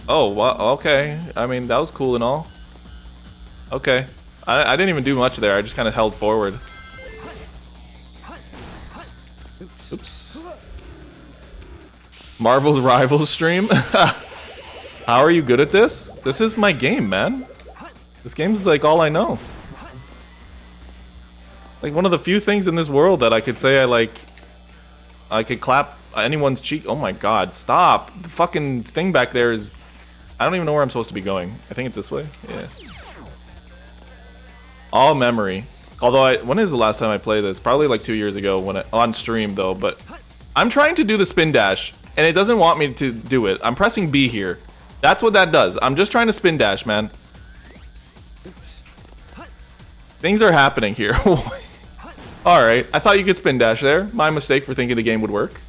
Oh, well, okay. I mean, that was cool and all. Okay. I didn't even do much there. I just kind of held forward. Oops. Marvel's Rivals stream? How are you good at this? This is my game, man. This game's like all I know. Like one of the few things in this world that I could say I could clap anyone's cheek. Oh my god, stop. The fucking thing back there is... I don't even know where I'm supposed to be going. I think it's this way. Yeah. All memory. Although when is the last time I played this? Probably like 2 years ago when on stream though, but I'm trying to do the spin dash and it doesn't want me to do it. I'm pressing B here. That's what that does. I'm just trying to spin dash, man. Things are happening here. Alright, I thought you could spin dash there. My mistake for thinking the game would work.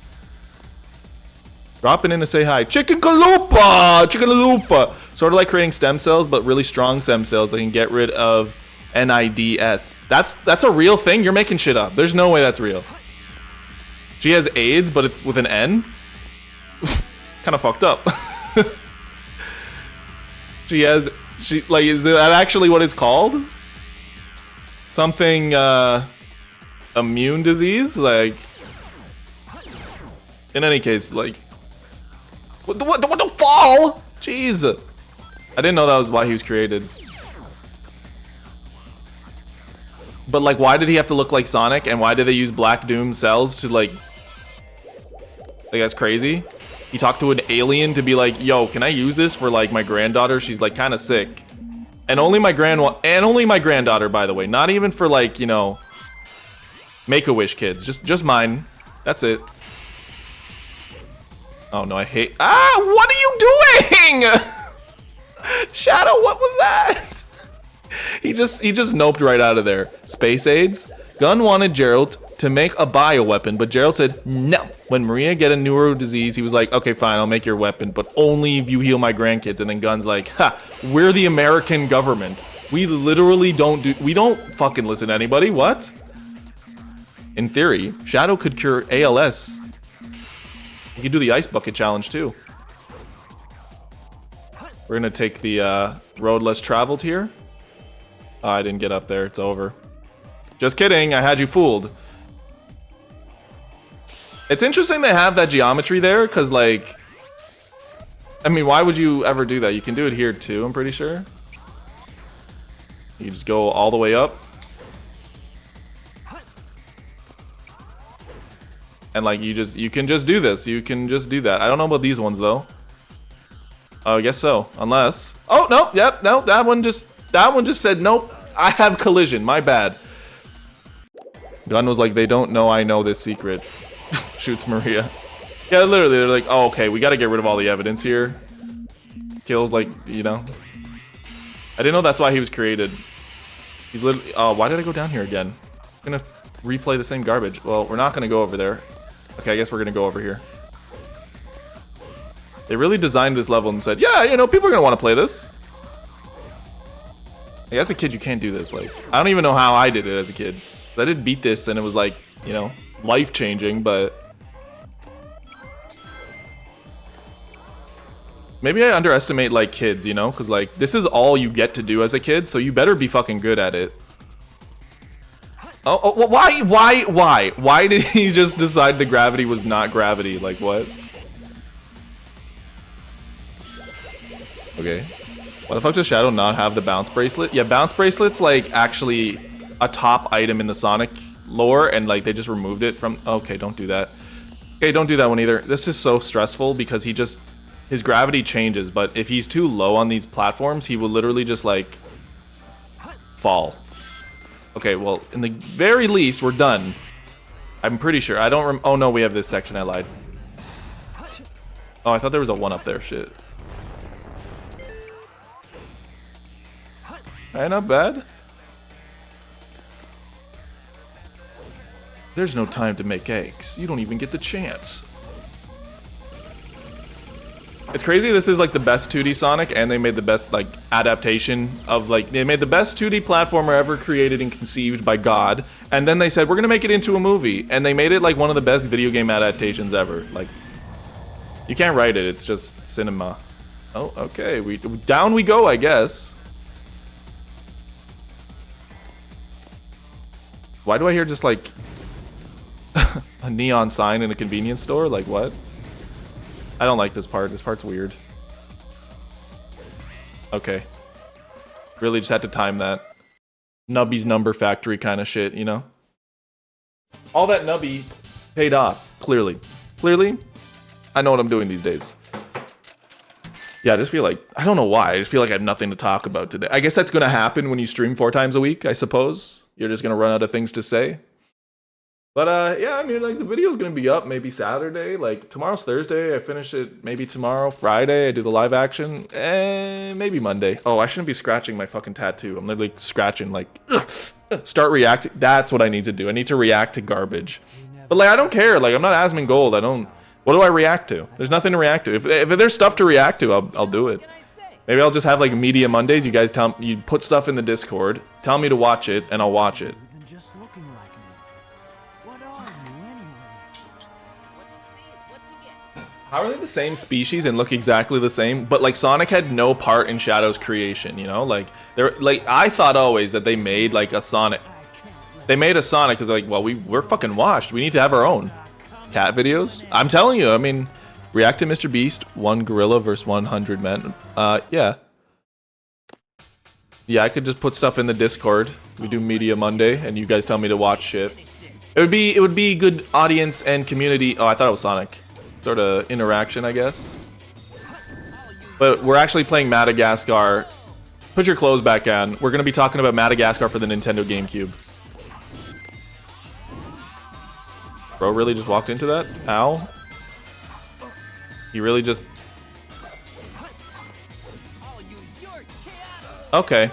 Dropping in to say hi. Chicken Chalupa! Chicken Chalupa! Sort of like creating stem cells, but really strong stem cells that can get rid of NIDS. That's a real thing? You're making shit up. There's no way that's real. She has AIDS, but it's with an N? Kind of fucked up. Like, is that actually what it's called? Something, immune disease? Like, in any case, like, what the fall? Jeez. I didn't know that was why he was created. But, like, why did he have to look like Sonic? And why did they use Black Doom cells to, like, that's crazy. He talked to an alien to be like, yo, can I use this for, like, my granddaughter? She's, like, kind of sick. And only my granddaughter, by the way. Not even for, like, you know, Make-A-Wish, kids. Just mine. That's it. Oh no, I hate. Ah, what are you doing? Shadow, what was that? He just noped right out of there. Space AIDS. Gunn wanted Gerald to make a bioweapon, but Gerald said no. When Maria get a neuro disease, he was like, okay, fine, I'll make your weapon, but only if you heal my grandkids. And then Gunn's like, ha, we're the American government. We literally we don't fucking listen to anybody. What? In theory, Shadow could cure ALS. He could do the ice bucket challenge too. We're gonna take the road less traveled here. Oh, I didn't get up there. It's over. Just kidding. I had you fooled. It's interesting they have that geometry there, because, like... I mean, why would you ever do that? You can do it here, too, I'm pretty sure. You just go all the way up. And, like, you can just do this. You can just do that. I don't know about these ones, though. Oh, I guess so. Unless... Oh, no. Yep, no. That one just said, nope. I have collision. My bad. Gunn was like, they don't know I know this secret. Shoots Maria. Yeah, literally, they're like, oh, okay, we gotta get rid of all the evidence here. Kills, like, you know. I didn't know that's why he was created. He's literally... Oh, why did I go down here again? I'm gonna replay the same garbage. Well, we're not gonna go over there. Okay, I guess we're gonna go over here. They really designed this level and said, yeah, you know, people are gonna want to play this. Like, as a kid, you can't do this. Like, I don't even know how I did it as a kid. I did beat this, and it was like, you know, life-changing, but... Maybe I underestimate, like, kids, you know? Because, like, this is all you get to do as a kid, so you better be fucking good at it. Oh, why? Why did he just decide the gravity was not gravity? Like, what? Okay. Why the fuck does Shadow not have the bounce bracelet? Yeah, bounce bracelet's, like, actually a top item in the Sonic lore, and, like, they just removed it from... Okay, don't do that. Okay, don't do that one either. This is so stressful because he just... His gravity changes, but if he's too low on these platforms, he will literally just, like, fall. Okay, well, in the very least, we're done. I'm pretty sure. I don't oh, no, we have this section. I lied. Oh, I thought there was a one up there. Shit. Alright, not bad. There's no time to make eggs. You don't even get the chance. It's crazy, this is like the best 2D Sonic, and they made the best, like, adaptation of, like, they made the best 2D platformer ever created and conceived by God, and then they said, we're gonna make it into a movie, and they made it, like, one of the best video game adaptations ever. Like, you can't write it, it's just cinema. Oh, okay, down we go, I guess. Why do I hear just, like, a neon sign in a convenience store? Like, what? I don't like this part. This part's weird. Okay. Really just had to time that. Nubby's number factory kind of shit, you know? All that Nubby paid off, clearly. Clearly, I know what I'm doing these days. Yeah, I just feel like... I don't know why. I just feel like I have nothing to talk about today. I guess that's going to happen when you stream 4 times a week, I suppose. You're just going to run out of things to say. But, yeah, I mean, like, the video's gonna be up maybe Saturday. Like, tomorrow's Thursday. I finish it maybe tomorrow. Friday, I do the live action. Maybe Monday. Oh, I shouldn't be scratching my fucking tattoo. I'm literally scratching, like, start reacting. That's what I need to do. I need to react to garbage. But, like, I don't care. Like, I'm not Asmongold. I don't... What do I react to? There's nothing to react to. If there's stuff to react to, I'll do it. Maybe I'll just have, like, Media Mondays. You guys you put stuff in the Discord. Tell me to watch it, and I'll watch it. How are they the same species and look exactly the same? But like Sonic had no part in Shadow's creation, you know? Like I thought always that they made like a Sonic. They made a Sonic because like, well, we're fucking washed. We need to have our own cat videos. I'm telling you. I mean, react to Mr. Beast, 1 gorilla versus 100 men. Yeah. Yeah, I could just put stuff in the Discord. We do Media Monday, and you guys tell me to watch shit. It would be good audience and community. Oh, I thought it was Sonic. Sort of interaction, I guess. But we're actually playing Madagascar. Put your clothes back on. We're going to be talking about Madagascar for the Nintendo GameCube. Bro really just walked into that? Ow. He really just... Okay.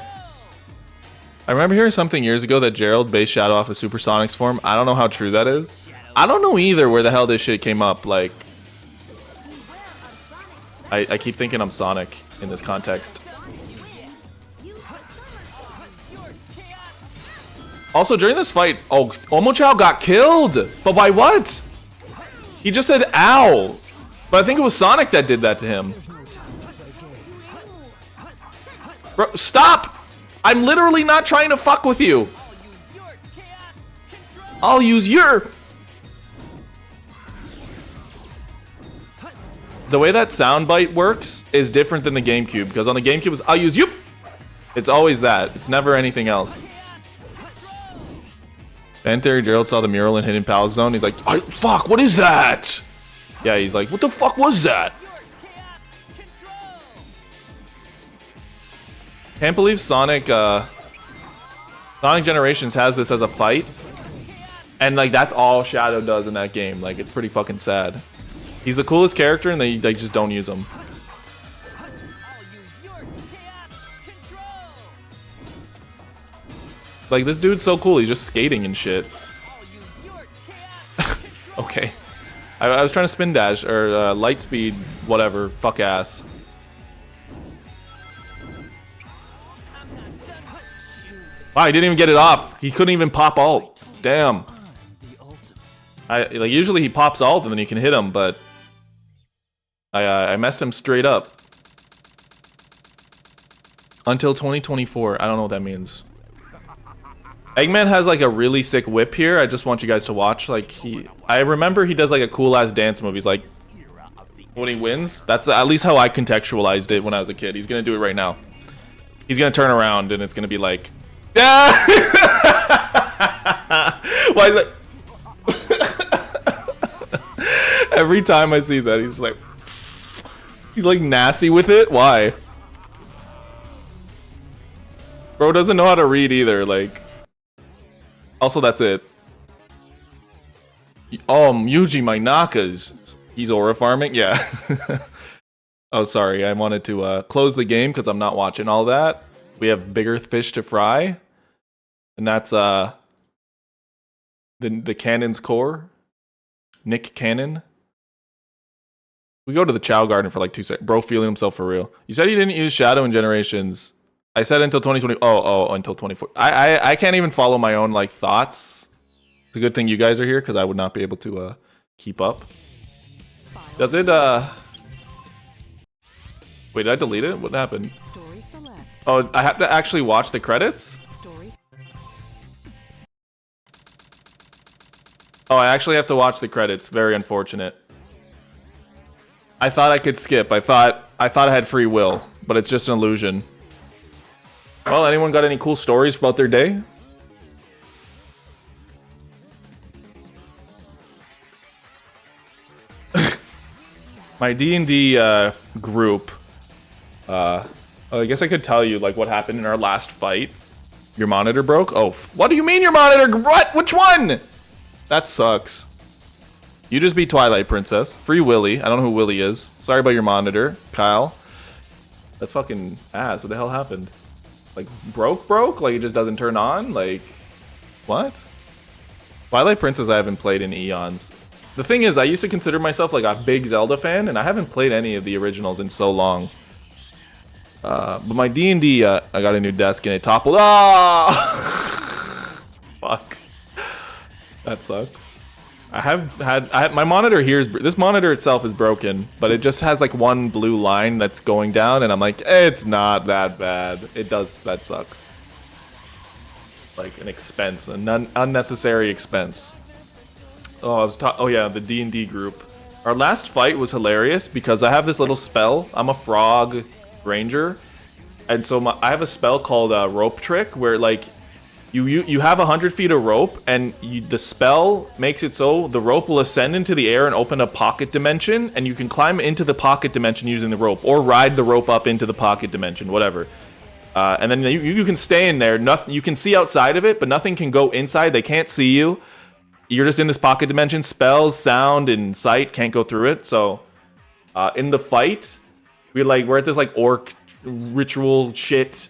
I remember hearing something years ago that Gerald based Shadow off of Supersonic's form. I don't know how true that is. I don't know either where the hell this shit came up. Like, I keep thinking I'm Sonic in this context. Also, during this fight, oh, Omochao got killed! But by what? He just said, ow! But I think it was Sonic that did that to him. Bro, stop! I'm literally not trying to fuck with you. I'll use your... The way that soundbite works is different than the GameCube, because on the GameCube it's, I'll use you. It's always that. It's never anything else. Fan Theory Gerald saw the mural in Hidden Palace Zone. He's like, fuck, what is that? Yeah, he's like, what the fuck was that? Can't believe Sonic Generations has this as a fight. And like that's all Shadow does in that game. Like it's pretty fucking sad. He's the coolest character and they just don't use him. Like this dude's so cool, he's just skating and shit. Okay. I was trying to spin dash or light speed, whatever, fuck ass. Wow, he didn't even get it off. He couldn't even pop alt. Damn. Like usually he pops alt and then you can hit him, but I messed him straight up. Until 2024. I don't know what that means. Eggman has like a really sick whip here. I just want you guys to watch. Like I remember he does like a cool ass dance move. He's like, when he wins, that's at least how I contextualized it when I was a kid. He's gonna do it right now. He's gonna turn around and it's gonna be like, yeah. Why is that? Every time I see that, he's like nasty with it. Why? Bro doesn't know how to read either. Like. Also, that's it. Oh, Yuji, my Nakas. He's aura farming? Yeah. Oh, sorry. I wanted to close the game because I'm not watching all that. We have bigger fish to fry. And that's the Cannon's core. Nick Cannon. We go to the Chow Garden for like 2 seconds. Bro feeling himself for real. You said you didn't use Shadow in Generations. I said until 2020. Oh, until 24. I can't even follow my own like thoughts. It's a good thing you guys are here because I would not be able to keep up. Does it Wait, did I delete it? What happened? Oh, I have to actually watch the credits? Oh, I actually have to watch the credits. Very unfortunate. I thought I could skip. I thought I had free will, but it's just an illusion. Well, anyone got any cool stories about their day? My D&D group. I guess I could tell you like what happened in our last fight. Your monitor broke? Oh, what do you mean your monitor? What? Which one? That sucks. You just beat Twilight Princess. Free Willy. I don't know who Willy is. Sorry about your monitor, Kyle. That's fucking ass. What the hell happened? Like, broke? Like, it just doesn't turn on? Like, what? Twilight Princess I haven't played in eons. The thing is, I used to consider myself, like, a big Zelda fan, and I haven't played any of the originals in so long. But my D&D, I got a new desk, and it toppled. Ah! Fuck. That sucks. My monitor here is, this monitor itself is broken, but it just has like one blue line that's going down, and I'm like, it's not that bad. It does, that sucks. Like an expense, an unnecessary expense. Oh, oh yeah, the D&D group. Our last fight was hilarious because I have this little spell. I'm a frog ranger, and so I have a spell called Rope Trick, where like you have 100 feet of rope, and the spell makes it so the rope will ascend into the air and open a pocket dimension, and you can climb into the pocket dimension using the rope, or ride the rope up into the pocket dimension, whatever. And then you can stay in there. Nothing, you can see outside of it, but nothing can go inside. They can't see you. you're just in this pocket dimension. Spells, sound, and sight can't go through it. So in the fight, we're at this like orc ritual shit,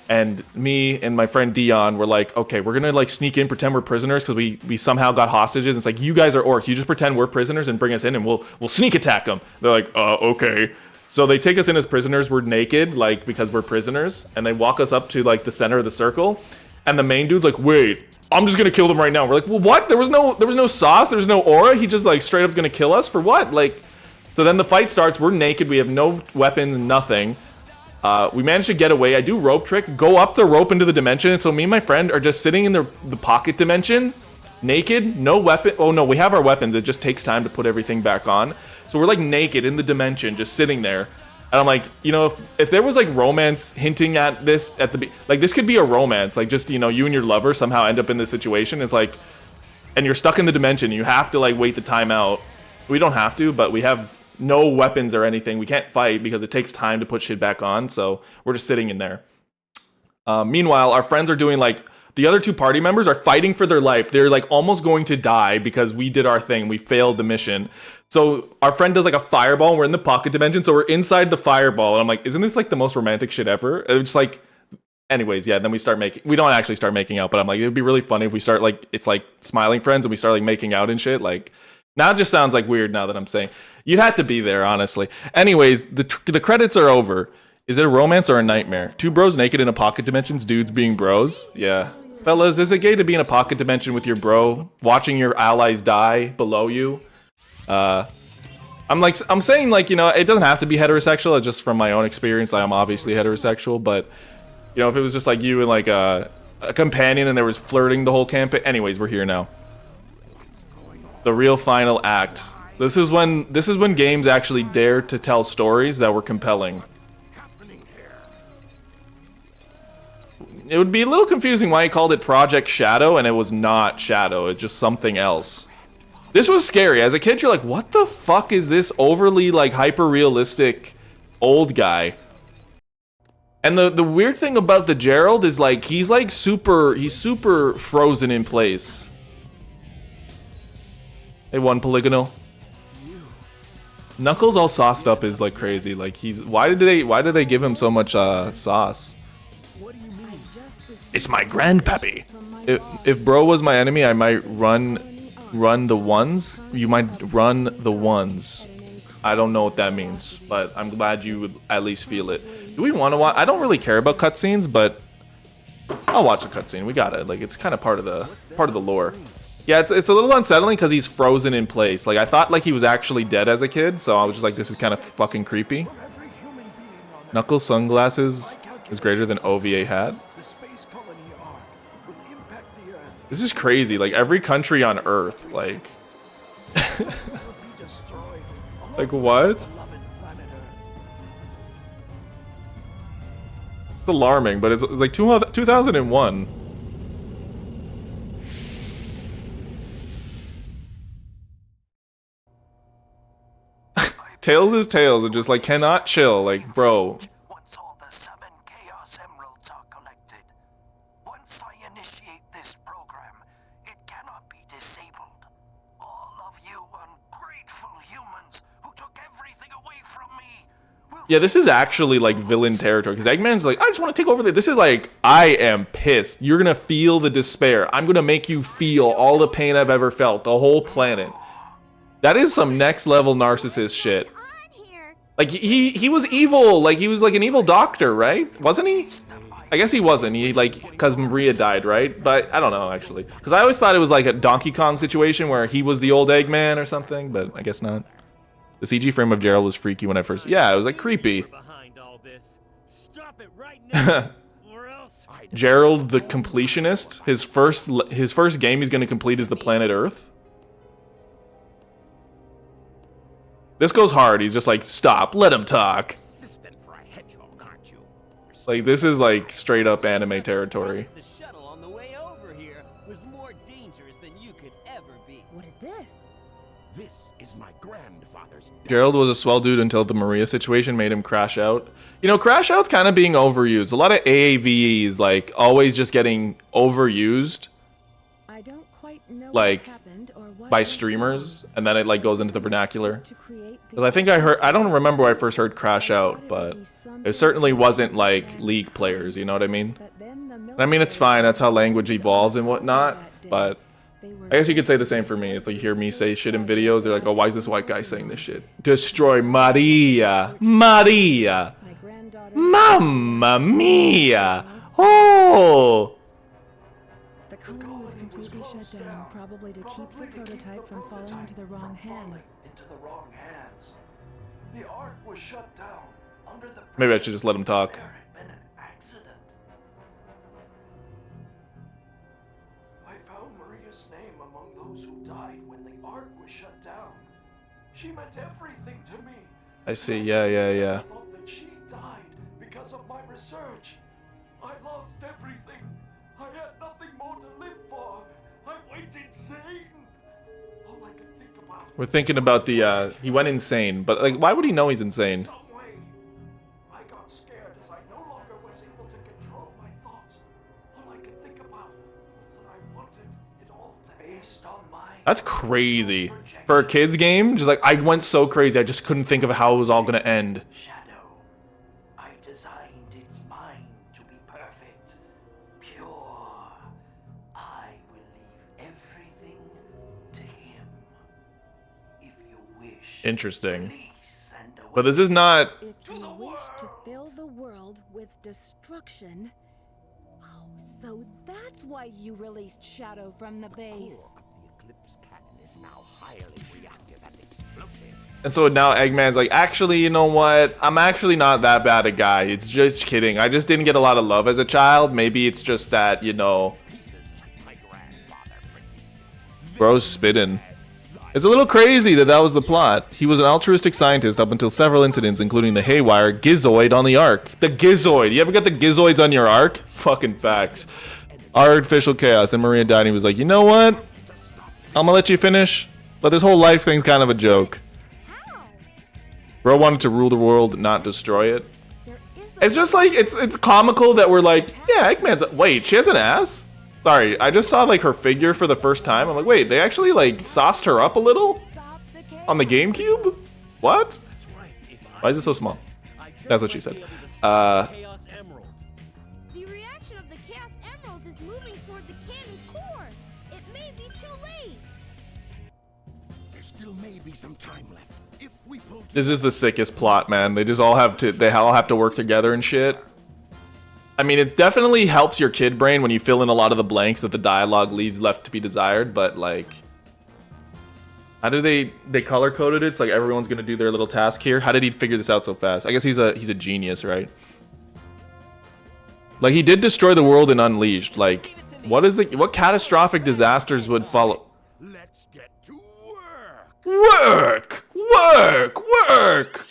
and me and my friend Dion were like, okay, we're gonna like sneak in, pretend we're prisoners because we somehow got hostages. It's like, you guys are orcs. You just pretend we're prisoners and bring us in, and we'll sneak attack them. They're like, okay. So they take us in as prisoners. We're naked, like, because we're prisoners, and they walk us up to like the center of the circle. And the main dude's like, wait, I'm just gonna kill them right now. We're like, well, what? There was no sauce. There was no aura. He just like straight up's gonna kill us for what? Like, so then the fight starts. We're naked. We have no weapons, nothing. We managed to get away. I do rope trick, go up the rope into the dimension. And so me and my friend are just sitting in the pocket dimension, naked, no weapon. Oh no, we have our weapons. It just takes time to put everything back on. So we're like naked in the dimension, just sitting there. And I'm like, you know, if there was like romance hinting at this at the like, this could be a romance, like just, you know, you and your lover somehow end up in this situation. It's like, and you're stuck in the dimension. You have to like wait the time out. We don't have to, but we have no weapons or anything. We can't fight because it takes time to put shit back on. So we're just sitting in there. Meanwhile, our friends are doing like, the other two party members are fighting for their life. They're like almost going to die because we did our thing. We failed the mission. So our friend does like a fireball, and we're in the pocket dimension, so we're inside the fireball, and I'm like, isn't this like the most romantic shit ever? It's like, anyways, yeah, then we don't actually start making out, but I'm like, it'd be really funny if we start like, it's like smiling friends, and we start like making out and shit. Like, now it just sounds like weird now that I'm saying. You had to be there, honestly. Anyways, the credits are over. Is it a romance or a nightmare? Two bros naked in a pocket dimensions, dudes being bros? Yeah. Fellas, is it gay to be in a pocket dimension with your bro, watching your allies die below you? I'm saying, like, you know, it doesn't have to be heterosexual. It's just from my own experience. I am obviously heterosexual, but, you know, if it was just like you and like a companion and there was flirting the whole campaign. Anyways, we're here now. The real final act. This is when games actually dare to tell stories that were compelling. It would be a little confusing why he called it Project Shadow and it was not Shadow. It's just something else. This was scary. As a kid, you're like, what the fuck is this overly, like, hyper-realistic old guy? And the weird thing about the Gerald is, like, he's super frozen in place. Hey, one polygonal. Knuckles all sauced up is, like, crazy. Like, why did they give him so much, sauce? It's my grandpappy. If bro was my enemy, I might run the ones. You might run the ones. I don't know what that means, but I'm glad you would at least feel it. Do we want to watch? I don't really care about cutscenes, but I'll watch a cutscene. We got it. Like, it's kind of part of the lore. Yeah, it's a little unsettling because he's frozen in place. Like, I thought like he was actually dead as a kid, so I was just like, this is kind of fucking creepy. Knuckles sunglasses is greater than OVA hat. This is crazy. Like, every country on Earth, like... like, what? It's alarming, but it's like 2001. Tails is Tails, and just, like, cannot chill. Like, bro... Once all the 7 Chaos Emeralds are collected, once I initiate this program, it cannot be disabled. All of you ungrateful humans who took everything away from me will... Yeah, this is actually, like, villain territory, because Eggman's like, I just want to take over this is like, I am pissed. You're gonna feel the despair. I'm gonna make you feel all the pain I've ever felt, the whole planet. That is some next level narcissist shit. Like, he was evil. Like, he was like an evil doctor, right? Wasn't he? I guess he wasn't. He, like, because Maria died, right? But I don't know, actually. Because I always thought it was like a Donkey Kong situation where he was the old Eggman or something, but I guess not. The CG frame of Gerald was freaky when I first... Yeah, it was, like, creepy. Gerald the completionist. His first game he's going to complete is the planet Earth. This goes hard. He's just like, stop, let him talk. Like, this is like straight up anime territory. The shuttle on the way over here was more dangerous than you could ever be. What is this? This is my grandfather's... Gerald was a swell dude until the Maria situation made him crash out. You know, crash out's kind of being overused. A lot of AAVEs, like, always just getting overused. I don't quite like by streamers, and then it like goes into the vernacular. Because I think I don't remember where I first heard Crash Out, but it certainly wasn't like League players, you know what I mean? I mean, it's fine, that's how language evolves and whatnot, but I guess you could say the same for me. If you hear me say shit in videos, they're like, oh, why is this white guy saying this shit? Destroy Maria! Maria! Mamma mia! Oh! The colony was completely shut down, probably to keep the prototype from falling into the wrong hands. Into the wrong hands. The Ark was shut down under the. Maybe I should just let him talk. There had been an accident. I found Maria's name among those who died when the Ark was shut down. She meant everything to me. I see, yeah. I thought that she died because of my research. I lost everything. I had nothing more to live for. I went insane. All I could think about. We're thinking about the, he went insane, but like, why would he know he's insane? Some way. I got scared as I no longer was able to control my thoughts. All I could think about was that I wanted it all to be based on my. That's crazy. For a kid's game, just like, I went so crazy, I just couldn't think of how it was all gonna end. Shadow. I designed its mind to be perfect, pure. I will leave everything to him. If you wish. Interesting. Release and But this is not... If you wish to fill the world with destruction... Oh, so that's why you released Shadow from the base. And so now Eggman's like, actually, you know what? I'm actually not that bad a guy. It's just kidding. I just didn't get a lot of love as a child. Maybe it's just that, you know... Bro's spitting. It's a little crazy that that was the plot. He was an altruistic scientist up until several incidents, including the haywire Gizoid on the Ark. The Gizoid! You ever got the Gizoids on your Ark? Fucking facts. Artificial chaos. And Maria died and he was like, you know what? I'm gonna let you finish, but this whole life thing's kind of a joke. Bro wanted to rule the world, not destroy it. It's just like, it's comical that we're like, yeah, Eggman's... Wait, she has an ass? Sorry, I just saw like her figure for the first time. I'm like, wait, they actually like sauced her up a little? On the GameCube? What? Why is it so small? That's what she said. The reaction of the Chaos Emeralds is moving toward the cannon core. It may be too late. There still may be some time left. If we pull This is the sickest plot, man. They all have to work together and shit. I mean, it definitely helps your kid brain when you fill in a lot of the blanks that the dialogue leaves left to be desired, but like, how do they color coded it? It's like everyone's gonna do their little task here. How did he figure this out so fast? I guess he's a genius, right? Like, he did destroy the world in Unleashed. Like, what catastrophic disasters would follow? let's get to work. Work!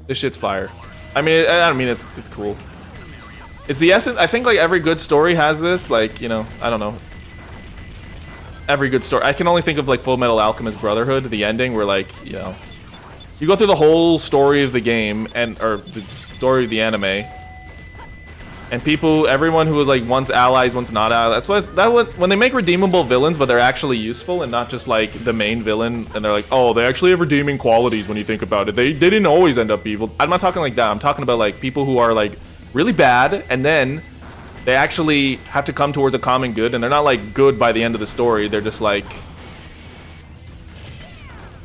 This shit's fire. I mean, it's cool. It's the essence. I think like every good story has this. Like, you know, I don't know. Every good story. I can only think of like Full Metal Alchemist Brotherhood, the ending where like, you know, you go through the whole story of the game or the story of the anime, and everyone who was like once allies, once not allies. When they make redeemable villains, but they're actually useful and not just like the main villain, and they're like, oh, they actually have redeeming qualities when you think about it. They didn't always end up evil. I'm not talking like that. I'm talking about like people who are like really bad, and then they actually have to come towards a common good, and they're not like good by the end of the story. They're just like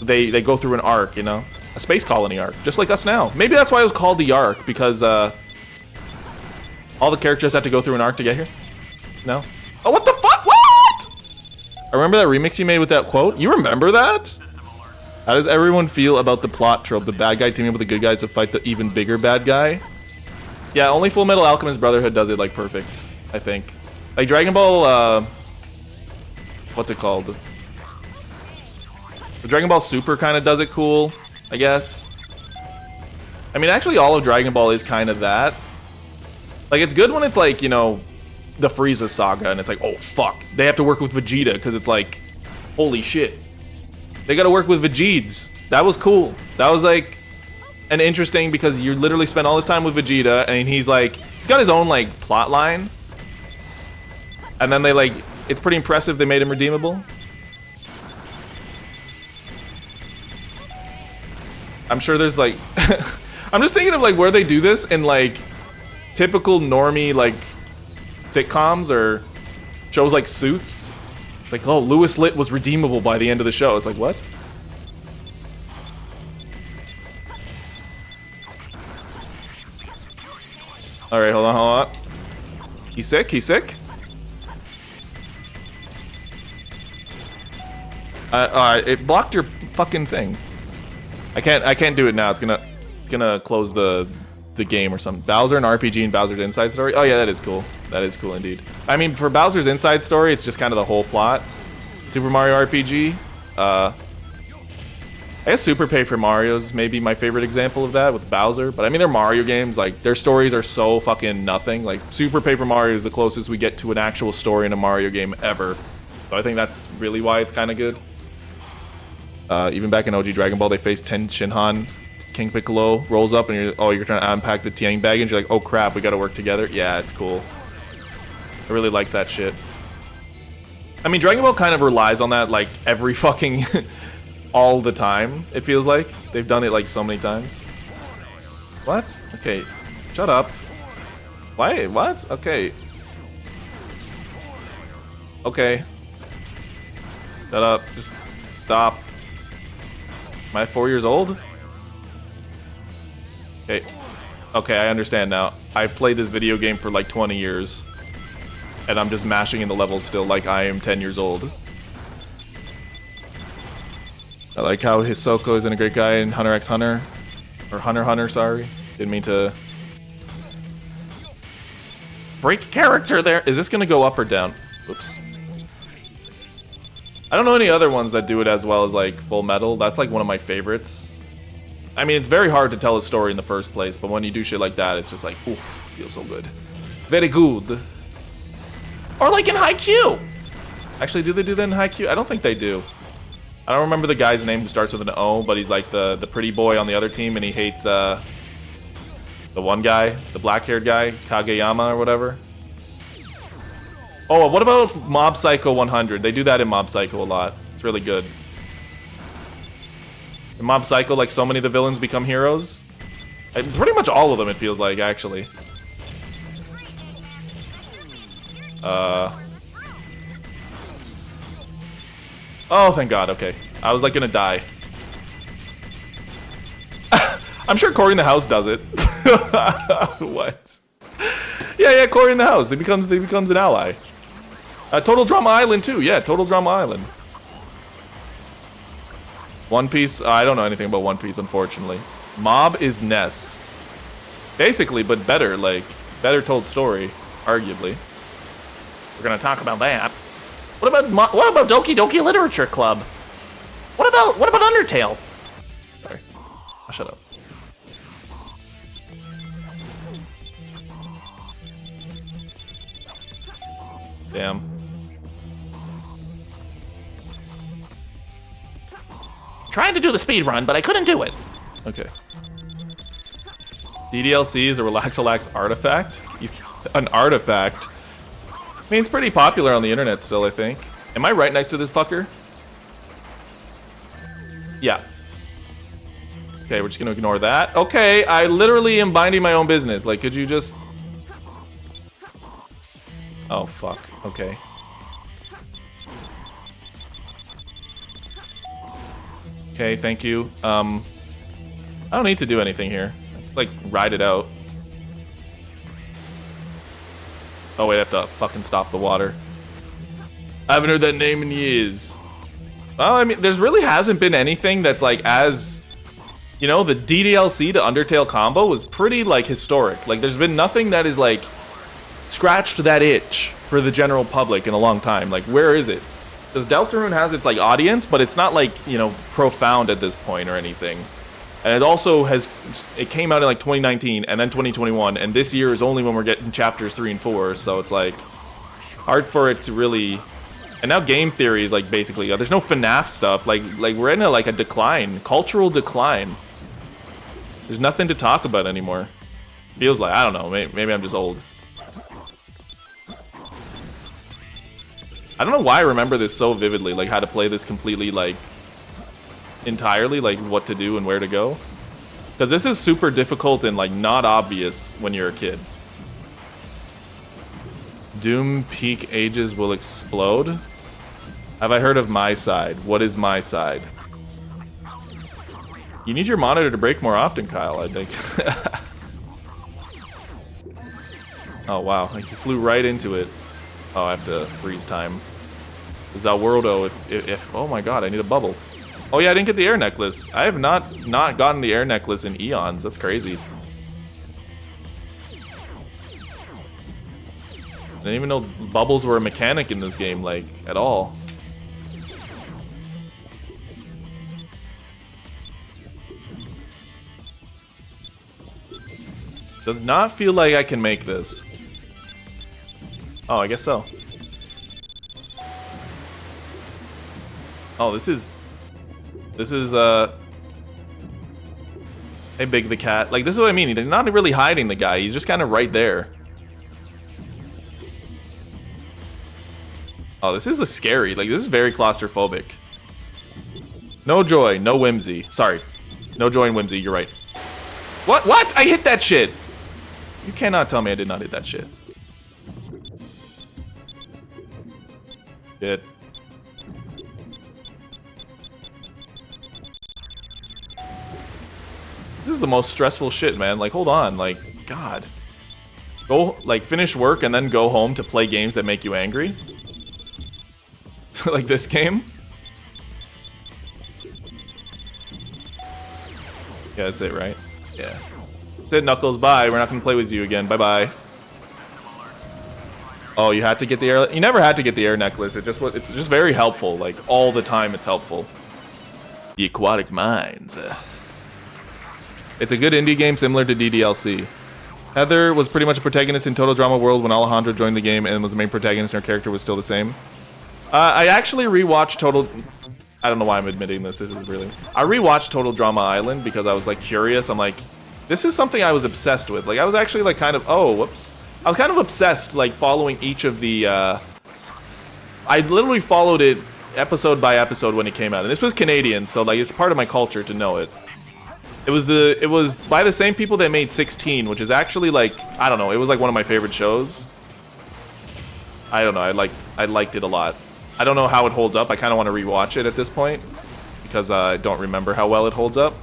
they go through an arc, you know, a space colony arc, just like us now. Maybe that's why it was called the Arc, because all the characters have to go through an arc to get here? No? Oh, what the fuck? What? I remember that remix you made with that quote? You remember that? How does everyone feel about the plot trope? The bad guy teaming up with the good guys to fight the even bigger bad guy? Yeah, only Full Metal Alchemist Brotherhood does it, like, perfect, I think. Like, Dragon Ball, what's it called? The Dragon Ball Super kind of does it cool, I guess. I mean, actually, all of Dragon Ball is kind of that. Like, it's good when it's like, you know, the Frieza saga, and it's like, oh, fuck. They have to work with Vegeta, because it's like, holy shit. They gotta work with Vegeds. That was cool. That was, like, an interesting, because you literally spent all this time with Vegeta, and he's, like, he's got his own, like, plot line. And then they like, it's pretty impressive they made him redeemable. I'm sure there's like, I'm just thinking of like where they do this in like typical normie like sitcoms or shows like Suits. It's like, oh, Louis Litt was redeemable by the end of the show. It's like, what? Alright, hold on. He's sick? He's sick? Alright, it blocked your fucking thing. I can't do it now. It's gonna close the game or something. Bowser and RPG and Bowser's Inside Story. Oh yeah, that is cool. That is cool indeed. I mean, for Bowser's Inside Story, it's just kind of the whole plot. Super Mario RPG. I guess Super Paper Mario's maybe my favorite example of that with Bowser. But I mean, they're Mario games. Like, their stories are so fucking nothing. Like, Super Paper Mario is the closest we get to an actual story in a Mario game ever. So I think that's really why it's kind of good. Even back in OG Dragon Ball, they faced Ten Shinhan. King Piccolo rolls up and you're trying to unpack the Tiang bag and you're like, oh crap, we gotta work together. Yeah, it's cool. I really like that shit. I mean, Dragon Ball kind of relies on that like every fucking all the time, it feels like. They've done it like so many times. What? Okay. Shut up. Why? What? Okay. Okay. Shut up. Just stop. Am I 4 years old? Okay. Okay, I understand now. I played this video game for like 20 years. And I'm just mashing in the levels still like I am 10 years old. I like how Hisoka isn't a great guy in Hunter x Hunter. Or Hunter x Hunter, sorry. Didn't mean to... break character there! Is this gonna go up or down? Whoops. I don't know any other ones that do it as well as like Full Metal. That's like one of my favorites. I mean, it's very hard to tell a story in the first place, but when you do shit like that, it's just like, oof, feels so good. Very good. Or like in Haikyuu! Actually, do they do that in Haikyuu? I don't think they do. I don't remember the guy's name who starts with an O, but he's like the pretty boy on the other team, and he hates the one guy, the black-haired guy, Kageyama or whatever. Oh, what about Mob Psycho 100? They do that in Mob Psycho a lot. It's really good. In Mob Psycho, like, so many of the villains become heroes. Pretty much all of them, it feels like, actually. Oh, thank God, okay. I was, like, gonna die. I'm sure Cory in the House does it. What? Yeah, Cory in the House. He becomes an ally. Total Drama Island, too. Yeah, Total Drama Island. One Piece, I don't know anything about One Piece, unfortunately. Mob is Ness. Basically, but better, like, better told story, arguably. We're gonna talk about that. What about Doki Doki Literature Club? What about Undertale? Sorry. I'll shut up. Damn. Trying to do the speed run, but I couldn't do it. Okay. DDLC is a RelaxAlax artifact? An artifact? I mean, it's pretty popular on the internet still, I think. Am I right next to this fucker? Yeah. Okay, we're just gonna ignore that. Okay, I literally am minding my own business. Like, could you just... Oh, fuck. Okay. Okay, thank you. I don't need to do anything here. Like, ride it out. Oh, wait, I have to fucking stop the water. I haven't heard that name in years. Well, I mean, there really hasn't been anything that's, like, as... You know, the DDLC to Undertale combo was pretty, like, historic. Like, there's been nothing that is, like, scratched that itch for the general public in a long time. Like, where is it? Because Deltarune has its, like, audience, but it's not, like, you know, profound at this point or anything. And it also has... It came out in, like, 2019 and then 2021, and this year is only when we're getting chapters 3 and 4, so it's, like, hard for it to really... And now game theory is, like, basically... There's no FNAF stuff. Like we're in, a decline. Cultural decline. There's nothing to talk about anymore. Feels like... I don't know. Maybe I'm just old. I don't know why I remember this so vividly, like how to play this completely, like, entirely, like what to do and where to go. Because this is super difficult and, like, not obvious when you're a kid. Doom peak ages will explode. Have I heard of my side? What is my side? You need your monitor to break more often, Kyle, I think. Oh, wow. Like, you flew right into it. Oh, I have to freeze time. Zalwordo, if... Oh my god, I need a bubble. Oh yeah, I didn't get the air necklace. I have not gotten the air necklace in eons. That's crazy. I didn't even know bubbles were a mechanic in this game, like, at all. Does not feel like I can make this. Oh, I guess so. Oh, this is, hey, Big the Cat. Like, this is what I mean. They're not really hiding the guy. He's just kind of right there. Oh, this is a scary. Like, this is very claustrophobic. No joy, no whimsy. Sorry. No joy and whimsy, you're right. What? What? I hit that shit! You cannot tell me I did not hit that shit. Shit. This is the most stressful shit, man. Like, hold on. Like, God. Go, like, finish work and then go home to play games that make you angry? Like this game? Yeah, that's it, right? Yeah. That's it, Knuckles. Bye. We're not gonna play with you again. Bye-bye. Oh, you had to get the air... You never had to get the air necklace. It just was... It's just very helpful. Like, all the time it's helpful. The Aquatic Mines. It's a good indie game similar to DDLC. Heather was pretty much a protagonist in Total Drama World when Alejandro joined the game and was the main protagonist and her character was still the same. I actually rewatched Total... I don't know why I'm admitting this. This is really... I rewatched Total Drama Island because I was, like, curious. I'm like, this is something I was obsessed with. Like, I was actually, like, kind of... Oh, whoops. I was kind of obsessed, like, following each of the... I literally followed it episode by episode when it came out. And this was Canadian, so, like, it's part of my culture to know it. It was by the same people that made 16, which is actually, like... I don't know. It was, like, one of my favorite shows. I don't know. I liked it a lot. I don't know how it holds up. I kind of want to rewatch it at this point because I don't remember how well it holds up.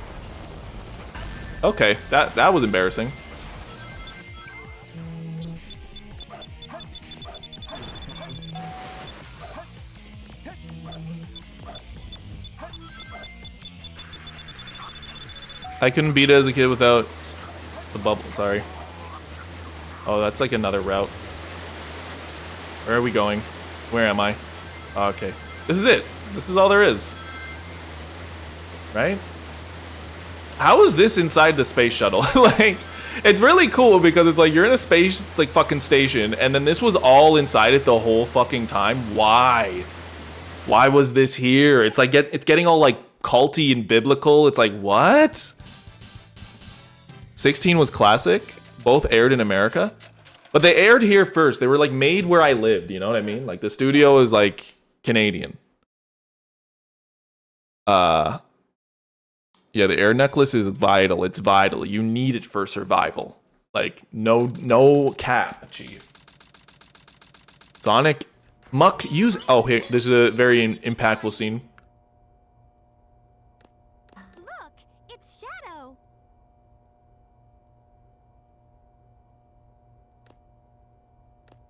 Okay, that was embarrassing. I couldn't beat it as a kid without the bubble. Sorry. Oh, that's like another route. Where are we going? Where am I? Okay. This is it. This is all there is. Right? How is this inside the space shuttle? Like, it's really cool because it's like you're in a space, like, fucking station, and then this was all inside it the whole fucking time. Why? Why was this here? It's like, it's getting all, like, culty and biblical. It's like, what? 16 was classic. Both aired in America. But they aired here first. They were, like, made where I lived. You know what I mean? Like, the studio is, like... Canadian. Yeah, the air necklace is vital. It's vital. You need it for survival. Like, no cap, Chief. Sonic, Muck, use... Oh, here, this is a very impactful scene. Look, it's Shadow.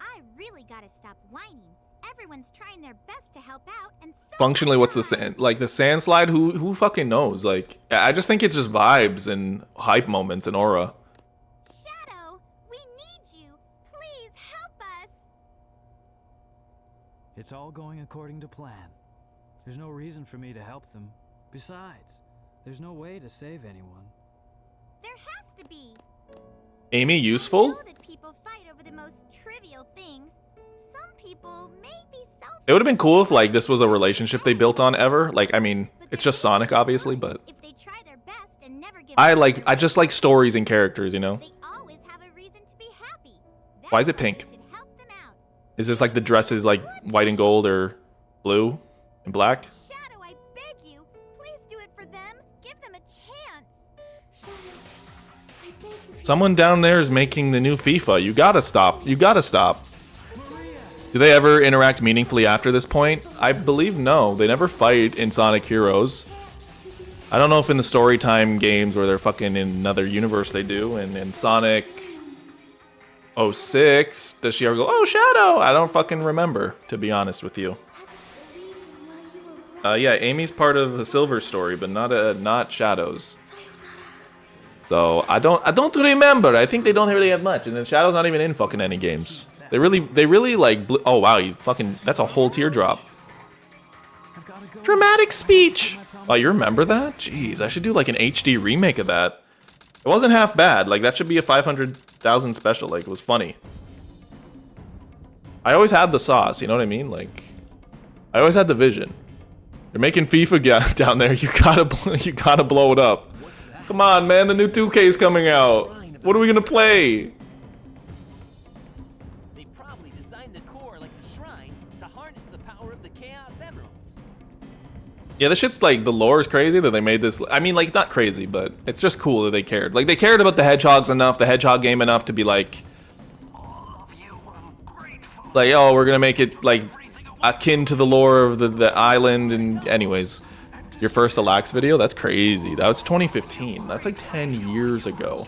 I really gotta stop whining. Everyone's trying their best to help out, and so functionally, what's the sand? Like the sand slide? Who fucking knows? Like, I just think it's just vibes and hype moments and aura. Shadow, we need you. Please help us. It's all going according to plan. There's no reason for me to help them. Besides, there's no way to save anyone. There has to be. Amy, I useful? know that people fight over the most trivial things. Some people may be selfish. It would have been cool if, like, this was a relationship they built on ever. Like, I mean, it's just Sonic, obviously, but If they try their best and never give I just like stories and characters, you know? They always have a reason to be happy. Why is it That's why pink? we should help them out. Is this like the dresses like white and gold or blue and black? Shadow, I beg you, please do it for them. Give them a chance. Shadow, I beg you. Someone down there is making the new FIFA. You gotta stop. You gotta stop. Do they ever interact meaningfully after this point? I believe no. They never fight in Sonic Heroes. I don't know if in the story time games where they're fucking in another universe they do. And in Sonic 06, does she ever go, oh, Shadow? I don't fucking remember, to be honest with you. Yeah, Amy's part of the Silver story, but not Shadow's. So I don't remember. I think they don't really have much, and then Shadow's not even in fucking any games. They really like. Oh wow, you fucking. That's a whole teardrop. Dramatic speech. Oh, you remember that? Jeez, I should do like an HD remake of that. It wasn't half bad. Like that should be a 500,000 special. Like it was funny. I always had the sauce. You know what I mean? Like I always had the vision. You're making FIFA down there. You gotta blow it up. Come on, man. The new 2K is coming out. What are we gonna play? They probably designed the core like the shrine to harness the power of the Chaos Emeralds. Yeah, this shit's like, the lore is crazy that they made this. I mean, like, it's not crazy, but it's just cool that they cared. Like, they cared about the hedgehogs enough, the hedgehog game enough to be like, oh, we're gonna make it, like, akin to the lore of the island. And anyways, your first Alax video? That's crazy. That was 2015. That's like 10 years ago.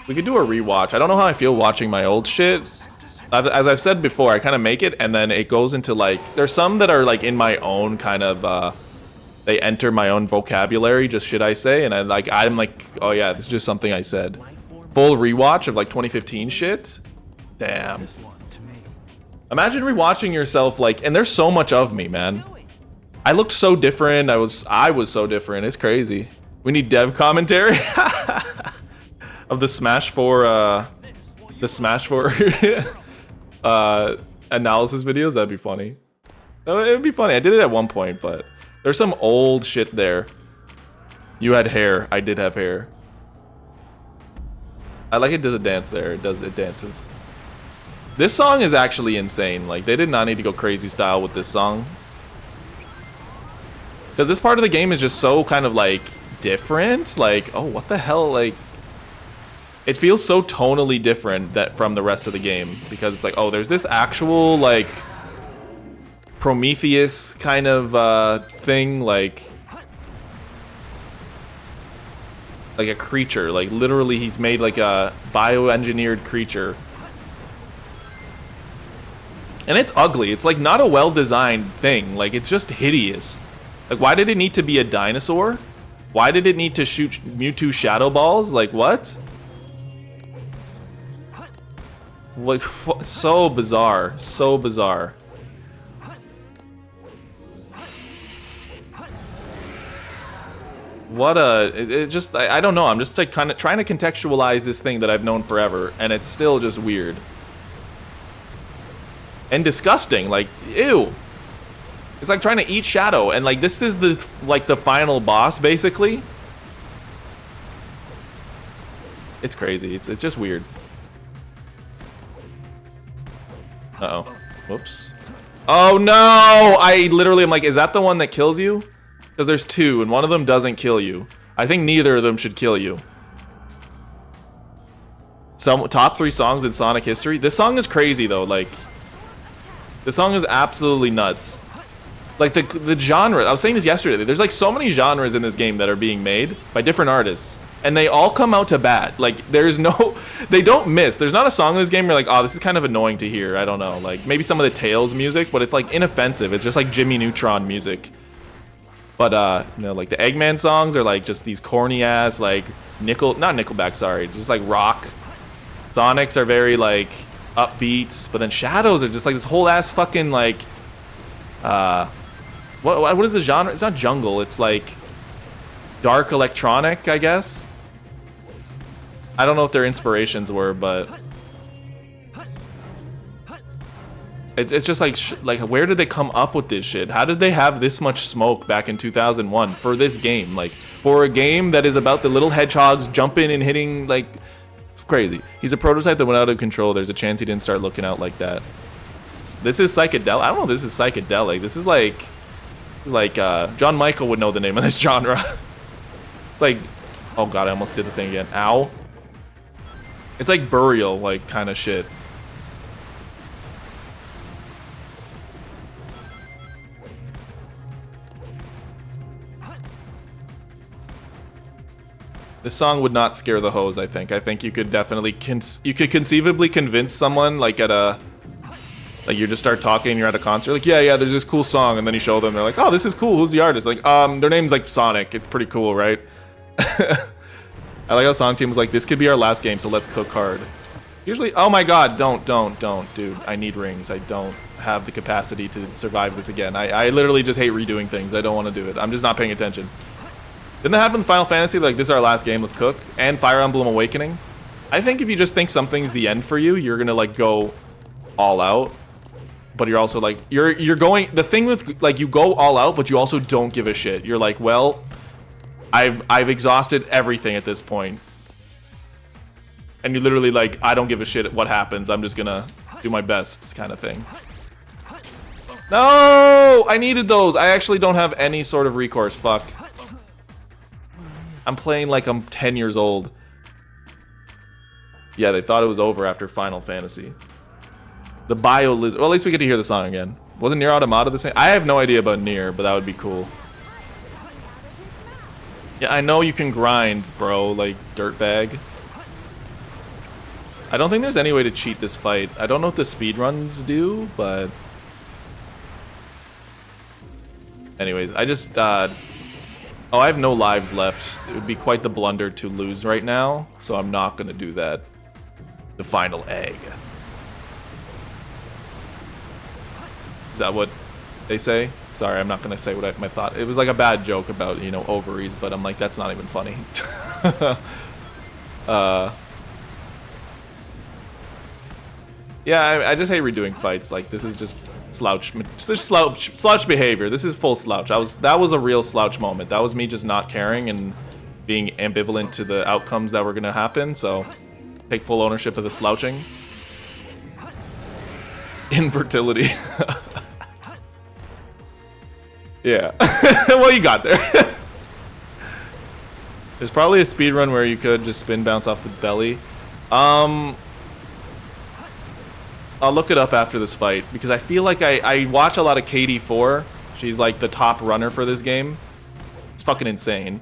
We could do a rewatch. I don't know how I feel watching my old shit. As I've said before, I kind of make it, and then it goes into, like, there's some that are, like, in my own kind of, they enter my own vocabulary, just shit I say, and I'm like, oh yeah, this is just something I said. Full rewatch of, like, 2015 shit? Damn. Imagine rewatching yourself, like, and there's so much of me, man. I looked so different, I was so different, it's crazy. We need dev commentary? Of the Smash 4, analysis videos, that'd be funny. It would be funny. I did it at one point, but there's some old shit there. You had hair. I did have hair. I like it does a dance there. It dances. This song is actually insane. Like, they did not need to go crazy style with this song. Because this part of the game is just so kind of, like, different. Like, oh, what the hell? Like, it feels so tonally different from the rest of the game. Because it's like, oh, there's this actual, like, Prometheus kind of thing. Like a creature. Like, literally, he's made, like, a bioengineered creature. And it's ugly. It's, like, not a well-designed thing. Like, it's just hideous. Like, why did it need to be a dinosaur? Why did it need to shoot Mewtwo Shadow Balls? Like, what? Like, so bizarre. So bizarre. What it just, I don't know. I'm just, like, kind of trying to contextualize this thing that I've known forever, and it's still just weird. And disgusting. Like, ew. It's like trying to eat Shadow, and, like, this is the, like, the final boss, basically. It's crazy. It's just weird. Uh-oh. Whoops. Oh, no! I literally am like, is that the one that kills you? Because there's two, and one of them doesn't kill you. I think neither of them should kill you. Some top 3 songs in Sonic history. This song is crazy, though. Like, this song is absolutely nuts. Like, the genre, I was saying this yesterday, there's, like, so many genres in this game that are being made by different artists, and they all come out to bat. Like, there's no, they don't miss. There's not a song in this game where you're like, oh, this is kind of annoying to hear. I don't know. Like, maybe some of the Tails music, but it's, like, inoffensive. It's just, like, Jimmy Neutron music. But, you know, like, the Eggman songs are, like, just these corny-ass, like, not Nickelback, sorry, just, like, rock. Sonics are very, like, upbeat, but then Shadows are just, like, this whole-ass fucking, like, what is the genre? It's not jungle. It's like dark electronic, I guess. I don't know what their inspirations were, but it's just like where did they come up with this shit? How did they have this much smoke back in 2001 for this game? Like, for a game that is about the little hedgehogs jumping and hitting, like, crazy. He's a prototype that went out of control. There's a chance he didn't start looking out like that. This is psychedelic. I don't know if this is psychedelic. This is like John Michael would know the name of this genre. It's like, oh god, I almost did the thing again. Ow. It's like burial, like, kind of shit. This song would not scare the hose, I think. I think you could definitely you could conceivably convince someone, like, at a... Like, you just start talking, you're at a concert, like, yeah, there's this cool song, and then you show them, they're like, oh, this is cool, who's the artist? Like, their name's, like, Sonic, it's pretty cool, right? I like how Song Team was like, this could be our last game, so let's cook hard. Usually, oh my god, don't, dude, I need rings, I don't have the capacity to survive this again. I literally just hate redoing things, I don't want to do it, I'm just not paying attention. Didn't that happen in Final Fantasy? Like, this is our last game, let's cook? And Fire Emblem Awakening? I think if you just think something's the end for you, you're gonna, like, go all out. But you're also, like, you're going... The thing with, like, you go all out, but you also don't give a shit. You're like, well, I've exhausted everything at this point. And you're literally like, I don't give a shit what happens, I'm just gonna do my best, kind of thing. No! I needed those! I actually don't have any sort of recourse, fuck. I'm playing like I'm 10 years old. Yeah, they thought it was over after Final Fantasy. The Bio Lizard. Well, at least we get to hear the song again. Wasn't Nier Automata the same? I have no idea about Nier, but that would be cool. Yeah, I know you can grind, bro, like dirtbag. I don't think there's any way to cheat this fight. I don't know what the speedruns do, but... Anyways, I just, Oh, I have no lives left. It would be quite the blunder to lose right now, so I'm not gonna do that. The final egg. Is that what they say? Sorry, I'm not gonna say what my thought. It was like a bad joke about, you know, ovaries, but I'm like, that's not even funny. Yeah, I just hate redoing fights. Like, this is just slouch behavior. This is full slouch. That was a real slouch moment. That was me just not caring and being ambivalent to the outcomes that were gonna happen. So, take full ownership of the slouching. Infertility. Yeah. Well, you got there. There's probably a speedrun where you could just spin bounce off the belly. I'll look it up after this fight, because I feel like I watch a lot of KD4. She's like the top runner for this game. It's fucking insane.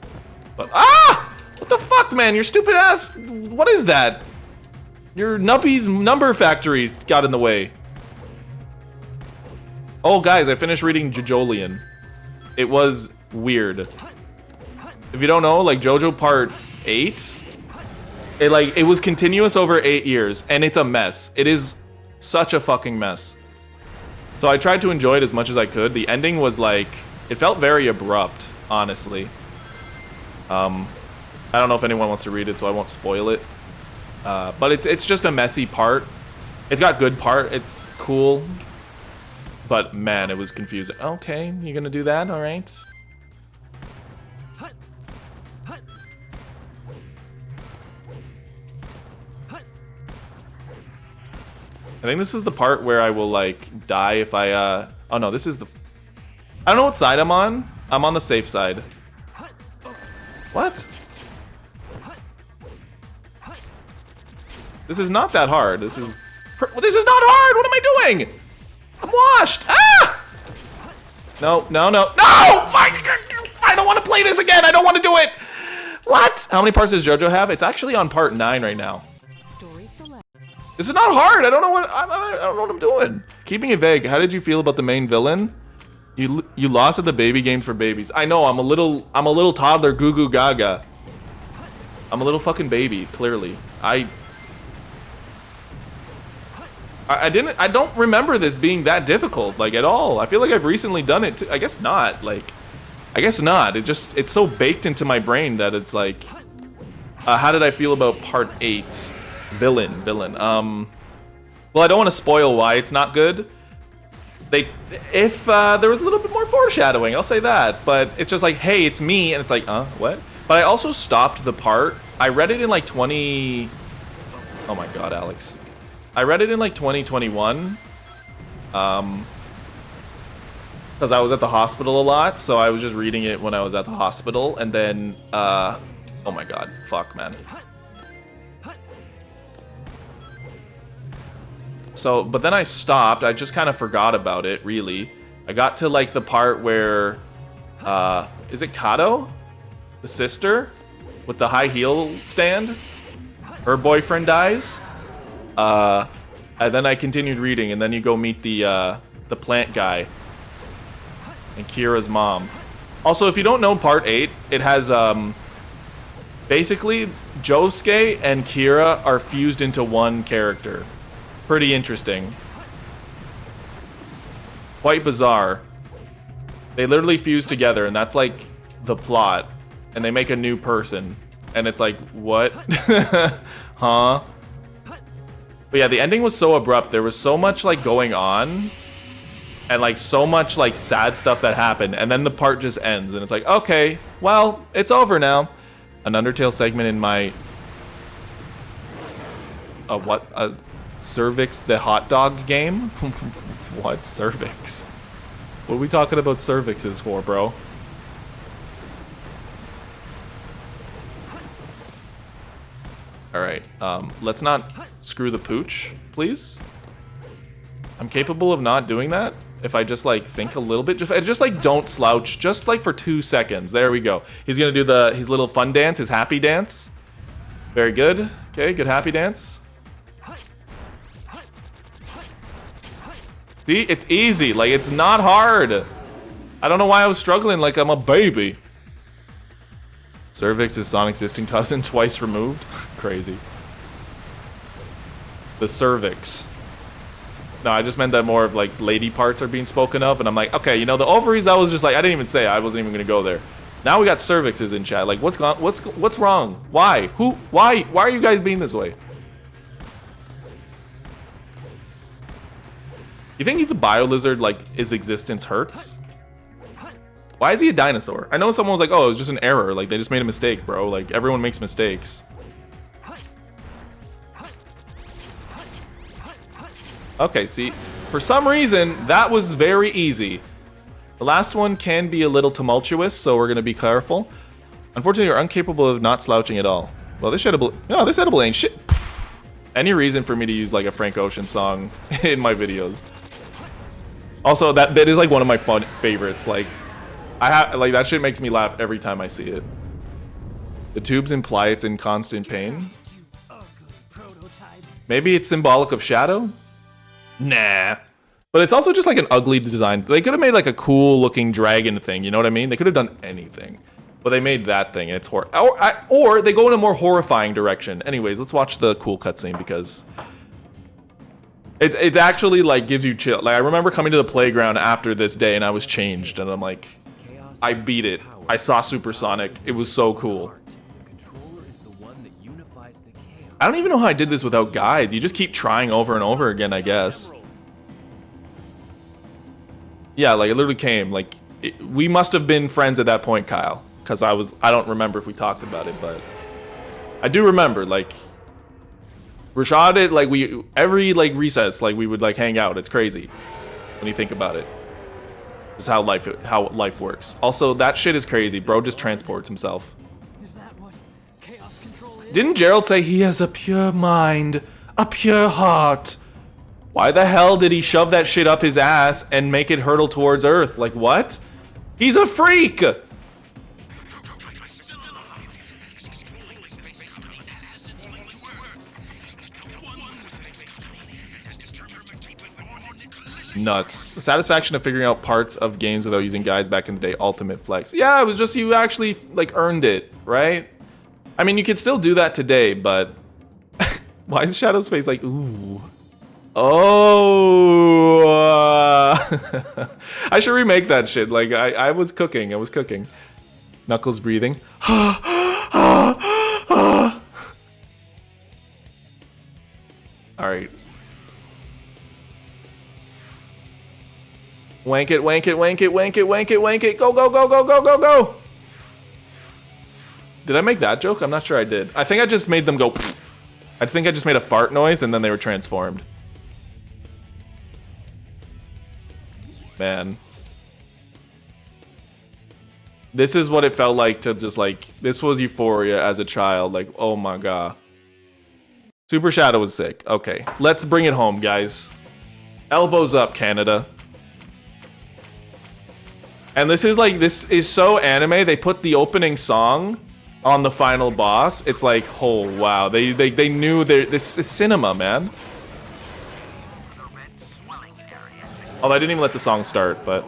But, ah! What the fuck, man? Your stupid ass... What is that? Your Nuppy's number factory got in the way. Oh, guys, I finished reading JoJolion. It was weird. If you don't know, like, JoJo Part 8, it was continuous over 8 years, and it's a mess. It is such a fucking mess. So I tried to enjoy it as much as I could. The ending was like, it felt very abrupt, honestly. I don't know if anyone wants to read it, so I won't spoil it. But it's just a messy part. It's got good part. It's cool. But man, it was confusing. Okay, you're gonna do that? All right. I think this is the part where I will, like, die if I, Oh, no, this is the... I don't know what side I'm on. I'm on the safe side. What? This is not that hard. This is... This is not hard! What am I doing? I'm washed! Ah! No, no, no. No! Fine! I don't want to play this again! I don't want to do it! What? How many parts does JoJo have? It's actually on part 9 right now. This is not hard. I don't know what I don't know what I'm doing. Keeping it vague. How did you feel about the main villain? You lost at the baby games for babies. I know. I'm a little toddler. Goo goo gaga. I'm a little fucking baby. Clearly. I don't remember this being that difficult, like, at all. I feel like I've recently done it too. I guess not. Like, I guess not. It's so baked into my brain that it's like. How did I feel about part 8? Villain. Well, I don't want to spoil why it's not good. If there was a little bit more foreshadowing, I'll say that. But it's just like, hey, it's me, and it's like, what? But I also stopped the part. I read it in like 20... Oh my god, Alex. I read it in like 2021. Because I was at the hospital a lot, so I was just reading it when I was at the hospital, and then, oh my god, fuck, man. So, but then I stopped, I just kind of forgot about it, really. I got to, like, the part where, is it Kato? The sister? With the high heel stand? Her boyfriend dies? And then I continued reading, and then you go meet the plant guy. And Kira's mom. Also, if you don't know Part 8, it has, basically, Josuke and Kira are fused into one character. Pretty interesting. Quite bizarre. They literally fuse together, and that's, like, the plot. And they make a new person. And it's like, what? Huh? But yeah, the ending was so abrupt. There was so much, like, going on. And, like, so much, like, sad stuff that happened. And then the part just ends. And it's like, okay, well, it's over now. An Undertale segment in my... what? Cervix the hot dog game? What? Cervix? What are we talking about cervixes for, bro? Alright, let's not screw the pooch, please. I'm capable of not doing that. If I just, like, think a little bit. Just like, don't slouch. Just, like, for 2 seconds. There we go. He's gonna do his little fun dance, his happy dance. Very good. Okay, good happy dance. See, it's easy. Like, it's not hard. I don't know why I was struggling like I'm a baby. Cervix is Sonic's distant cousin, twice removed. Crazy. The cervix. No, I just meant that more of, like, lady parts are being spoken of, and I'm like, okay, you know, the ovaries, I was just like, I didn't even say, I wasn't even gonna go there. Now we got cervixes in chat. Like, what's wrong? Why? Who? Why are you guys being this way? You think the bio-lizard, like, his existence hurts? Why is he a dinosaur? I know someone was like, oh, it was just an error. Like, they just made a mistake, bro. Like, everyone makes mistakes. Okay, see, for some reason, that was very easy. The last one can be a little tumultuous, so we're gonna be careful. Unfortunately, you're incapable of not slouching at all. Well, this edible... No, this edible ain't shit. Pfft. Any reason for me to use, like, a Frank Ocean song in my videos. Also, that bit is, like, one of my fun favorites. Like, like, that shit makes me laugh every time I see it. The tubes imply it's in constant pain. Maybe it's symbolic of shadow? Nah. But it's also just like an ugly design. They could have made like a cool looking dragon thing, you know what I mean? They could have done anything. But they made that thing and it's or they go in a more horrifying direction. Anyways, let's watch the cool cutscene because it actually like gives you chill. Like I remember coming to the playground after this day and I was changed and I'm like, I beat it. I saw Supersonic. It was so cool. I don't even know how I did this without guides. You just keep trying over and over again, I guess. Yeah, like it literally came. Like we must have been friends at that point, Kyle, because I don't remember if we talked about it, but I do remember like Rashad. Like every like recess, like we would like hang out. It's crazy when you think about it. Just how life works. Also, that shit is crazy. Bro just transports himself. Didn't Gerald say he has a pure mind, a pure heart? Why the hell did he shove that shit up his ass and make it hurtle towards Earth? Like, what? He's a freak! Nuts. The satisfaction of figuring out parts of games without using guides back in the day, ultimate flex. Yeah, it was just you actually, like, earned it, right? I mean, you could still do that today, but why is Shadow's face like, ooh? Oh, I should remake that shit. Like, I was cooking. Knuckles breathing. All right. Wank it, wank it, wank it, wank it, wank it, wank it. Go, go, go, go, go, go, go. Did I make that joke? I'm not sure I did. I think I just made them go. I think I just made a fart noise and then they were transformed. Man. This is what it felt like to just like, this was euphoria as a child. Like, oh my god. Super Shadow was sick. Okay, let's bring it home, guys. Elbows up, Canada. And this is like, this is so anime. They put the opening song on the final boss. It's like, oh wow, they knew this is cinema, man. Although I didn't even let the song start, but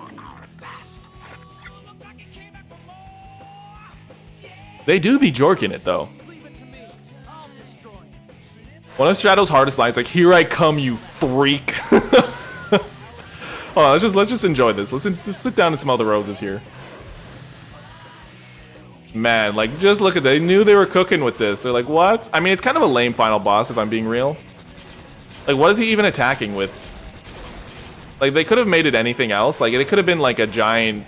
they do be jorking it though. One of Shadow's hardest lines, like, "Here I come, you freak." Oh, let's just enjoy this. Just sit down and smell the roses here. Man, like, just look at that. They knew they were cooking with this. They're like, what? I mean, it's kind of a lame final boss, if I'm being real. Like, what is he even attacking with? Like, they could have made it anything else. Like, it could have been, like, a giant...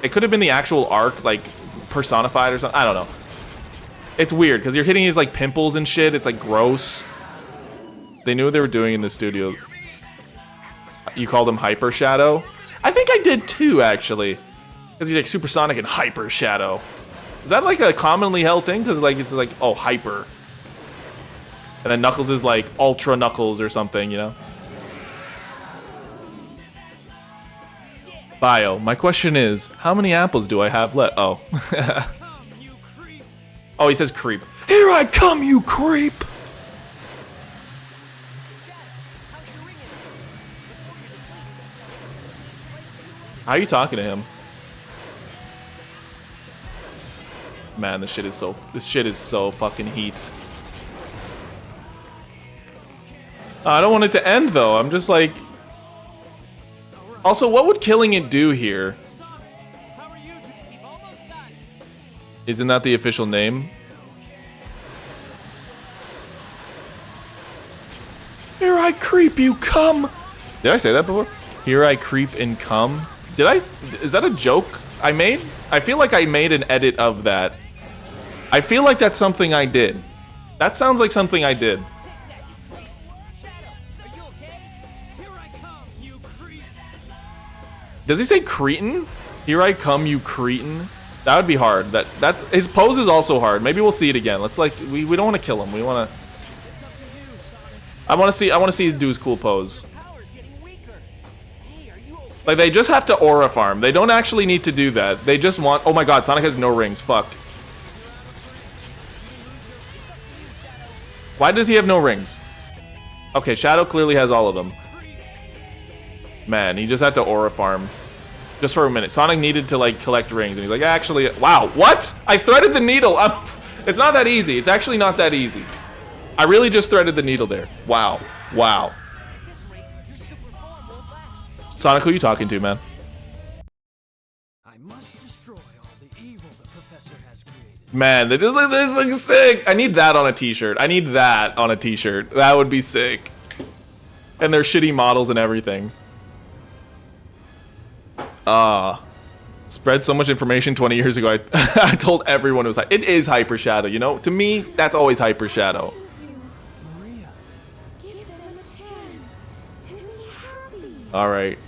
It could have been the actual arc, like, personified or something. I don't know. It's weird, because you're hitting his, like, pimples and shit. It's, like, gross. They knew what they were doing in the studio. You called him Hyper Shadow? I think I did, too, actually. Because he's, like, supersonic and Hyper Shadow. Is that like a commonly held thing? Because like it's like, oh, hyper. And then Knuckles is like Ultra Knuckles or something, you know? Bio, my question is, how many apples do I have left? Oh. Oh, he says creep. Here I come, you creep! How are you talking to him? Man, this shit is so fucking heat. I don't want it to end though. I'm just like, also, what would killing it do here? Isn't that the official name? Here I creep, you come. Did I say that before? Here I creep and come. Did I? Is that a joke I made? I feel like I made an edit of that. I feel like that's something I did. That sounds like something I did. Does he say cretin? Here I come, you cretin. That would be hard. That's his pose is also hard. Maybe we'll see it again. Let's like we don't want to kill him. We want to. I want to see him do his cool pose. Like they just have to aura farm. They don't actually need to do that. They just want. Oh my god, Sonic has no rings. Fuck. Why does he have no rings? Okay, Shadow clearly has all of them. Man, he just had to aura farm. Just for a minute. Sonic needed to, like, collect rings. And he's like, actually... Wow, what? I threaded the needle. It's not that easy. It's actually not that easy. I really just threaded the needle there. Wow. Wow. Sonic, who are you talking to, man? Man, this looks sick. I need that on a t-shirt. I need that on a t-shirt. That would be sick. And they're shitty models and everything. Spread so much information 20 years ago. I told everyone it is Hyper Shadow, you know? To me, that's always Hyper Shadow. Maria, give them a chance to be happy. All right.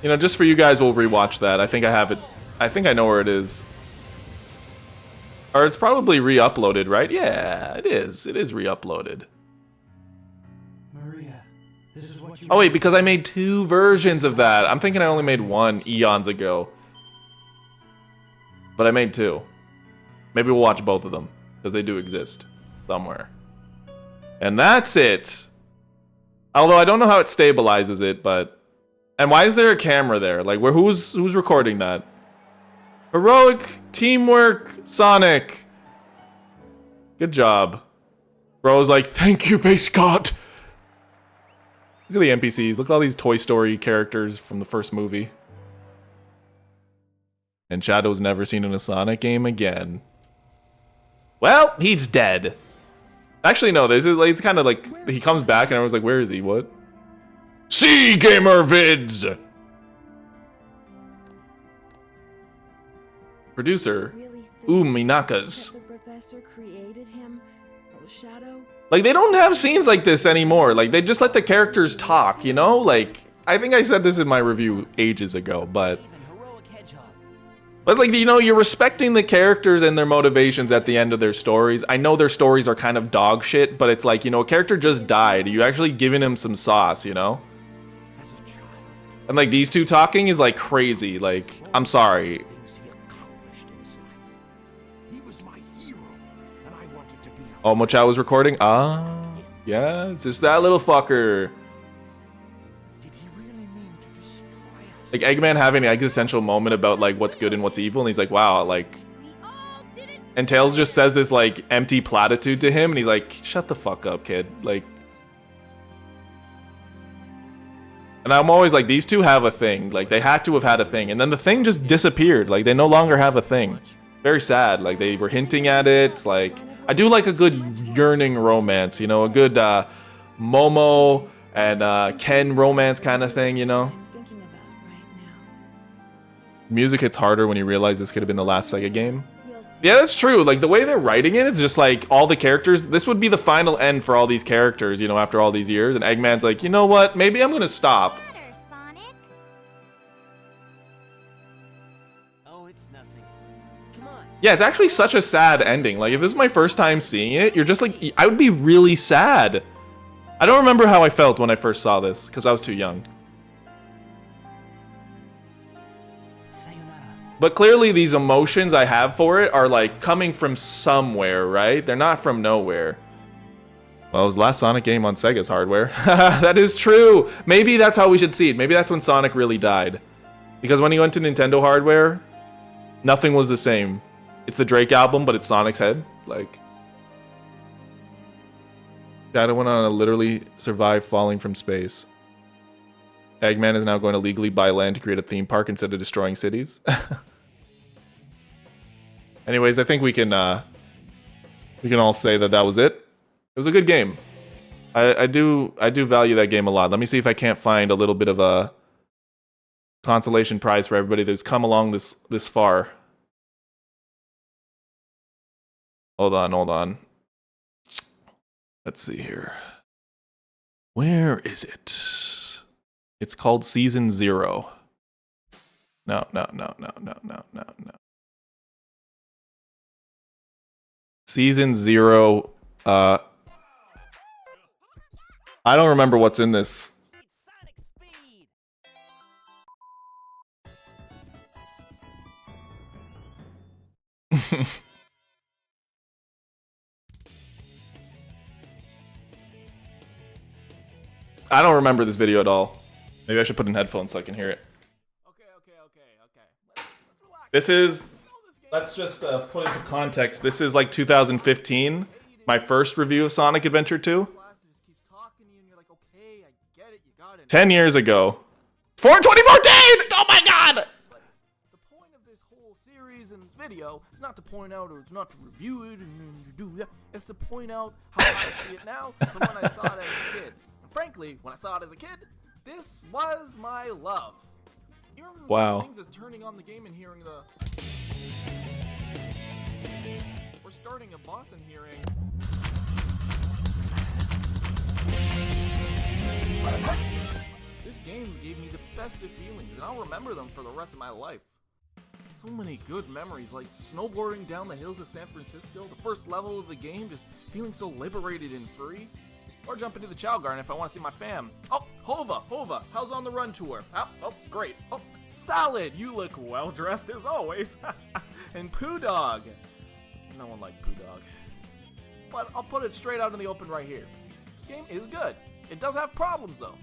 You know, just for you guys, we'll rewatch that. I think I have it. I think I know where it is. Or it's probably re-uploaded, right? Yeah, it is. It is re-uploaded. Maria, this is what you Oh wait, because I made 2 versions of that. I'm thinking I only made 1 eons ago. But I made 2. Maybe we'll watch both of them, because they do exist somewhere. And that's it. Although I don't know how it stabilizes it, but... And why is there a camera there? Like, who's recording that? Heroic teamwork, Sonic. Good job. Bro's like, thank you, Base God. Look at the NPCs. Look at all these Toy Story characters from the first movie. And Shadow's never seen in a Sonic game again. Well, he's dead. Actually, no, it's kind of like, he comes back and everyone's like, where is he? What? See, Gamer Vids! Producer. Really think Ooh, Minakas. that the professor created him? Oh, Shadow? Like, they don't have scenes like this anymore. Like, they just let the characters talk, you know? Like, I think I said this in my review ages ago, but... Even heroic hedgehog. But it's like, you know, you're respecting the characters and their motivations at the end of their stories. I know their stories are kind of dog shit, but it's like, you know, a character just died. You actually giving him some sauce, you know? As a child, And like, these two talking is like crazy. Like, I'm sorry. things he accomplished in his life. He was my hero, and I wanted to be a Oh, Mochao was recording? Ah, yeah, it's just that little fucker. Did he really mean to destroy us? Like, Eggman having an existential moment about like what's good and what's evil, and he's like, wow, like... We all did it. And Tails just says this like empty platitude to him, and he's like, shut the fuck up, kid. Like... And I'm always like, these two have a thing. Like, they had to have had a thing. And then the thing just disappeared. Like, they no longer have a thing. Very sad. Like, they were hinting at it. Like, I do like a good yearning romance, you know? A good Momo and Ken romance kind of thing, you know? I'm thinking about right now. Music hits harder when you realize this could have been the last Sega game. We'll see. Yeah, that's true. Like, the way they're writing it, it's just like all the characters. This would be the final end for all these characters, you know, after all these years. And Eggman's like, you know what? Maybe I'm going to stop. Matter, Sonic. oh, it's nothing. Come on. Yeah, it's actually such a sad ending. Like, if this is my first time seeing it, you're just like, I would be really sad. I don't remember how I felt when I first saw this, because I was too young. Sayonara. But clearly these emotions I have for it are, like, coming from somewhere, right? They're not from nowhere. Well, it was the last Sonic game on Sega's hardware. That is true! Maybe that's how we should see it. Maybe that's when Sonic really died. Because when he went to Nintendo hardware, nothing was the same. It's the Drake album, but it's Sonic's head. Like... Shadow went on to literally survive falling from space. Eggman is now going to legally buy land to create a theme park instead of destroying cities. Anyways, I think we can all say that that was it. It was a good game. I do value that game a lot. Let me see if I can't find a little bit of a consolation prize for everybody that's come along this far. Hold on. Let's see here. Where is it? It's called Season 0. No. Season 0. I don't remember what's in this. Sonic speed. I don't remember this video at all. Maybe I should put in headphones so I can hear it. Okay. Let's relax. This is... Let's just put into context. This is like 2015. My first review of Sonic Adventure 2. Class just keeps talking to you and you're like, okay, I get it, you got it. 10 years ago. 2014! Oh my god! The point of this whole series and this video is not to point out or it's not to review it and to do that. It's to point out how I see it now from when I saw it as a kid. And frankly, when I saw it as a kid, this was my love. You remember Wow. things as turning on the game and hearing the... We're starting a boss and hearing... This game gave me the best of feelings, and I'll remember them for the rest of my life. So many good memories, like snowboarding down the hills of San Francisco, the first level of the game, just feeling so liberated and free. Or jump into the Chow Garden if I want to see my fam. Oh, Hova, how's On the Run tour? Oh, great. Oh, Salad, you look well dressed as always. And Poo Dog. No one liked Poo Dog. But I'll put it straight out in the open right here. This game is good. It does have problems though.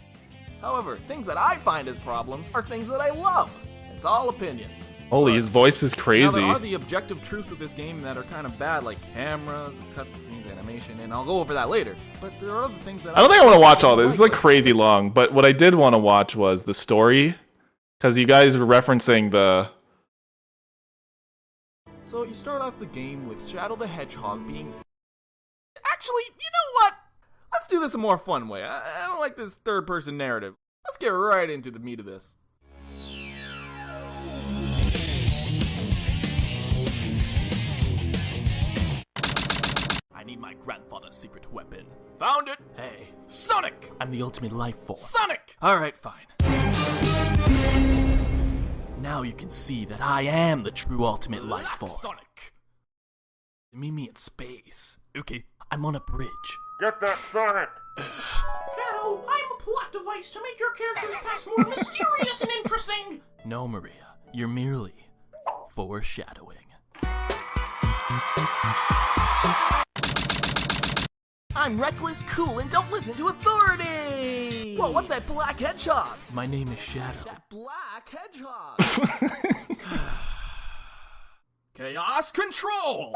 However, things that I find as problems are things that I love. It's all opinion. Holy, his voice is Now, crazy. there are the objective truths of this game that are kind of bad, like cameras, the cutscenes, animation, and I'll go over that later. But there are other things that I don't think I want to watch all this. This is like like crazy long. But what I did want to watch was the story. Because you guys were referencing the... So you start off the game with Shadow the Hedgehog being... Actually, you know what? Let's do this a more fun way. I don't like this third-person narrative. Let's get right into the meat of this. need my grandfather's secret weapon. Found it! Hey, Sonic! I'm the ultimate life form. Sonic! Alright, fine. Now you can see that I am the true ultimate life form. Sonic! Meet me in space. Okay, I'm on a bridge. Get that Sonic! Shadow, I'm a plot device to make your character's past more mysterious and interesting! No, Maria, you're merely foreshadowing. I'm reckless, cool, and don't listen to authority! Whoa, what's that black hedgehog? My name is Shadow. That black hedgehog! Chaos control!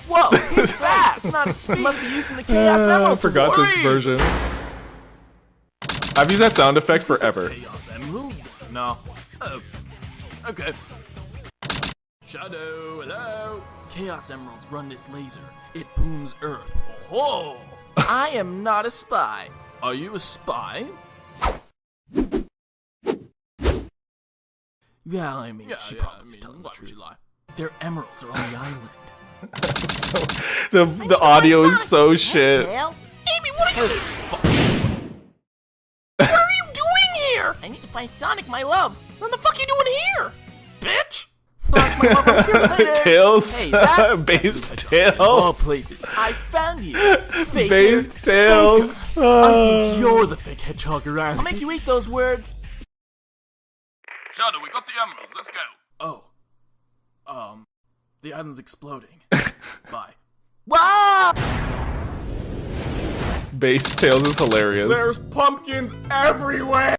Whoa, he's fast! Not a speed. Must be using the Chaos Emerald. I forgot this version. I've used that sound effect forever. Chaos Emerald? No. Oh. Okay. Shadow, hello. Chaos Emeralds run this laser. It booms Earth. Oh! I am not a spy. Are you a spy? Yeah, I mean, she probably telling the truth. Their emeralds are on the island. So the audio is so shit. Amy, what are you What are you doing here? I need to find Sonic, my love. What the fuck are you doing here? Bitch! Fuck, my love, I'm here later. Tails? Hey, that's Based Tails? Oh, places. I found you. Fake Based Tails. I think you're the fake hedgehog around. I'll make you eat those words. Shadow, we got the emeralds. Let's go. Oh. The island's exploding. Bye. Wow! Based Tails is hilarious. There's pumpkins everywhere!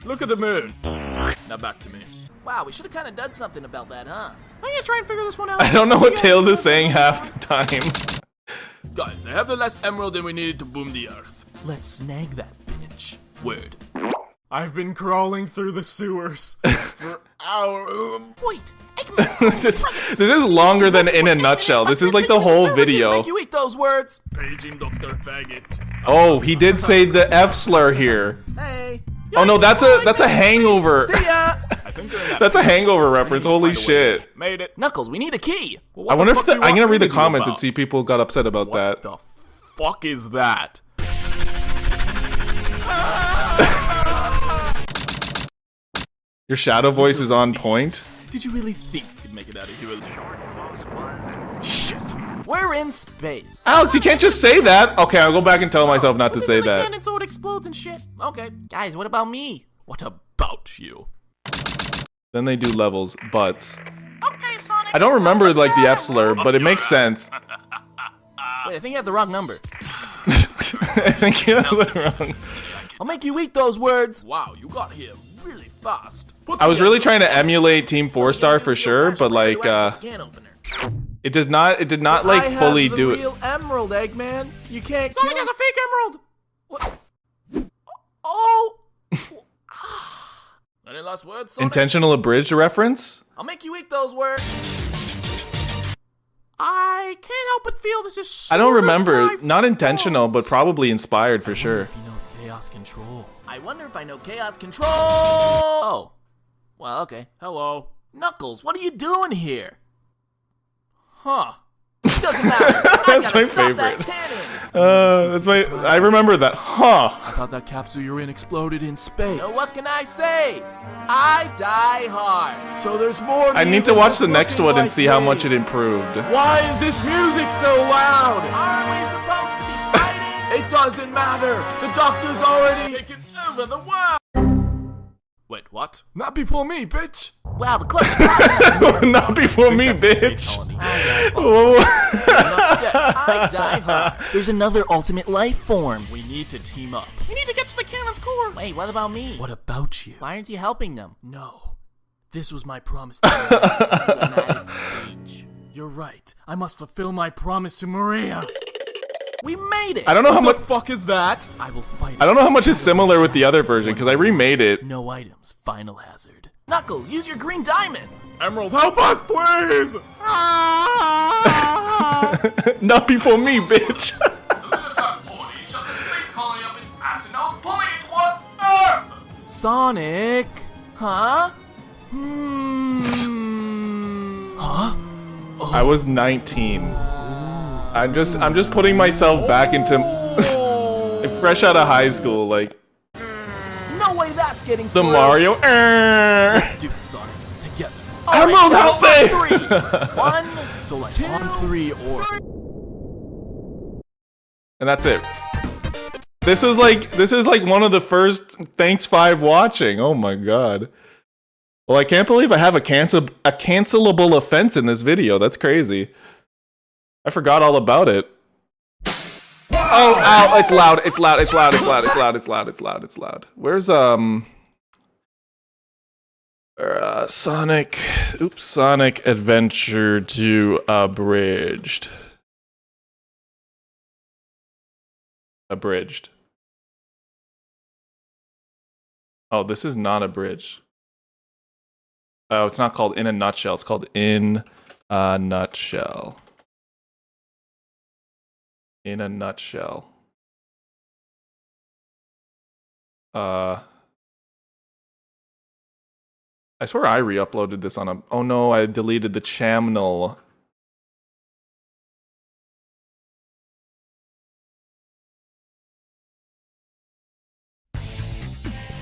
Look at the moon. Now back to me. Wow, we should have kind of done something about that, huh? I'm gonna try and figure this one out. I don't know what Tails is saying half the time. Guys, I have the last emerald and we needed to boom the earth. Let's snag that bitch. Word. I've been crawling through the sewers for hours. Wait, this is longer than In a Nutshell. This is like the whole video. Make you eat those words. Paging Dr. Faggot. Oh, he did say the F slur here. Hey. Oh no, that's a Hangover. See ya. I think That's a Hangover reference. Holy shit. Made it. Knuckles, we need a key. Well, I wonder if I'm gonna read the comments and see people got upset about that. What the fuck is that? Your shadow voice is on point. Did you really think you could make it out of here? Shit. We're in space. Alex, you can't just say that. Okay, I'll go back and tell myself not to say that. Cannon so it explodes and shit. Okay. Guys, what about me? What about you? Then they do levels, butts. Okay, Sonic. I don't remember like the F slur, but it makes sense. Wait, I think you have the wrong number. I think you have it wrong. I'll make you eat those words. Wow, you got here really fast. I was really trying to emulate Team 4-Star for sure, but like it did not like fully do it. Real emerald, Eggman. You can't Sonic kill has a fake emerald. What? Oh. Any last words, Sonic? Intentional abridged reference? I'll make you eat those words. I can't help but feel this is I don't sort of remember. my Not intentional, fault. but probably inspired for sure. He knows chaos control. I wonder if I know chaos control. Oh. Well, okay. Hello. Knuckles, what are you doing here? Huh. It doesn't matter. That's my favorite. That's my. I remember that. Huh. I thought that capsule you're in exploded in space. So what can I say? I die hard. So there's more. I need to watch the next one and see how much it improved. Why is this music so loud? Aren't we supposed to be fighting? It doesn't matter. The doctor's already taken over the world. Wait, what? Not before me, bitch. Wow, the clock. Not before me, bitch. I die hard. There's another ultimate life form. We need to team up. We need to get to the cannon's core. Wait, what about me? What about you? Why aren't you helping them? No. This was my promise to you. You're right. I must fulfill my promise to Maria. We made it! I don't know how much. What the fuck is that? I will fight. I don't know how much is similar with the other version because I remade it. No items. Final hazard. Knuckles, use your green diamond. Emerald, help us, please! Not before me, bitch. Sonic? Huh? Huh? Oh. I was 19. I'm just putting myself back into fresh out of high school, like No way that's getting the through. Mario. Let's do it, Sonic. Together. Emerald, help me! 3. 1, So like on 3 or... And that's it. This is like one of the first Thanks 5 watching. Oh my god. Well, I can't believe I have a cancelable offense in this video. That's crazy. I forgot all about it. Oh, ow, it's loud. It's loud. It's loud. It's loud. It's loud. It's loud. It's loud. It's loud. Where's Sonic? Oops, Sonic Adventure 2 Abridged. Abridged. Oh, this is not abridged. Oh, it's not called In a Nutshell. It's called In a Nutshell. In a Nutshell. I swear I re-uploaded this on a... Oh no, I deleted the channel.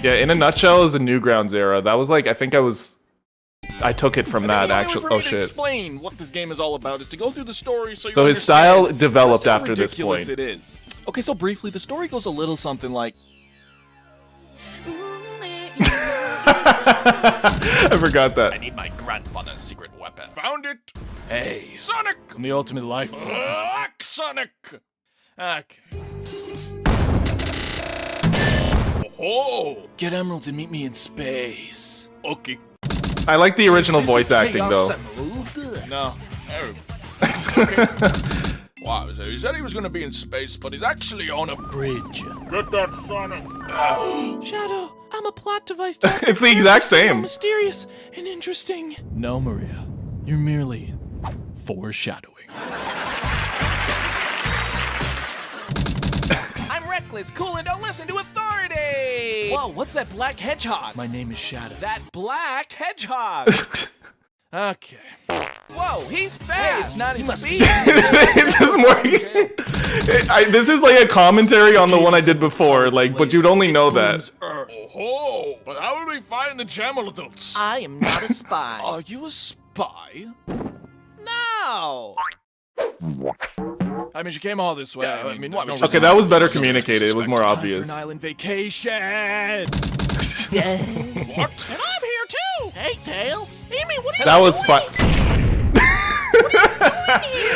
Yeah, In a Nutshell is a Newgrounds era. That was like, I think I took it from that actually. Oh shit. Explain what this game is all about is to go through the story so you So his understand style developed just how after this ridiculous point. it is. Okay, so briefly, the story goes a little something like... I forgot that. I need my grandfather's secret weapon. Found it! Hey, Sonic! I'm the ultimate life form. Sonic! Okay. Oh! Get emeralds and meet me in space. Okay. I like the original voice acting though. No. Okay. Wow, so he said he was gonna be in space, but he's actually on a bridge. Get that, Sonic! Shadow, I'm a plot device. It's the exact same. Mysterious and interesting. No, Maria. You're merely foreshadowing. I'm reckless, cool, and don't listen to authority. Whoa, what's that black hedgehog? My name is Shadow. That black hedgehog! Okay. Whoa, he's fast. Hey, it's not his speed. It's just more. This is like a commentary on the one I did before, like, but you'd only know that. Oh, but how will we find the Jamalatoons? I am not a spy. Are you a spy? No. I mean, you came all this way. I mean, what? Okay, that was better communicated. It was more obvious. An island vacation. What? What? And I'm here too. Hey, Tail. Amy, what are you That was doing? fun.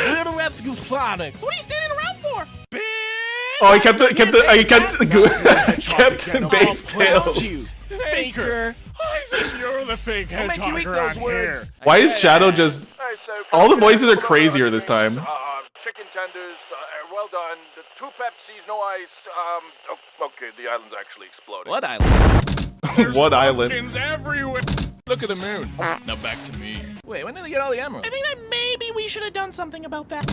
We're the rescue Sonic. So what are you standing around for? Oh, I kept base tails. Faker. I think you're the fake I'll make you eat those words. Why is Shadow just? All the voices are crazier this time. Chicken tenders, well done. 2 Pepsis, no ice. Okay, the island's actually exploding. What island? What island? Pumpkins everywhere. Look at the moon. Now back to me. Wait, when did they get all the emeralds? I think that maybe we should have done something about that.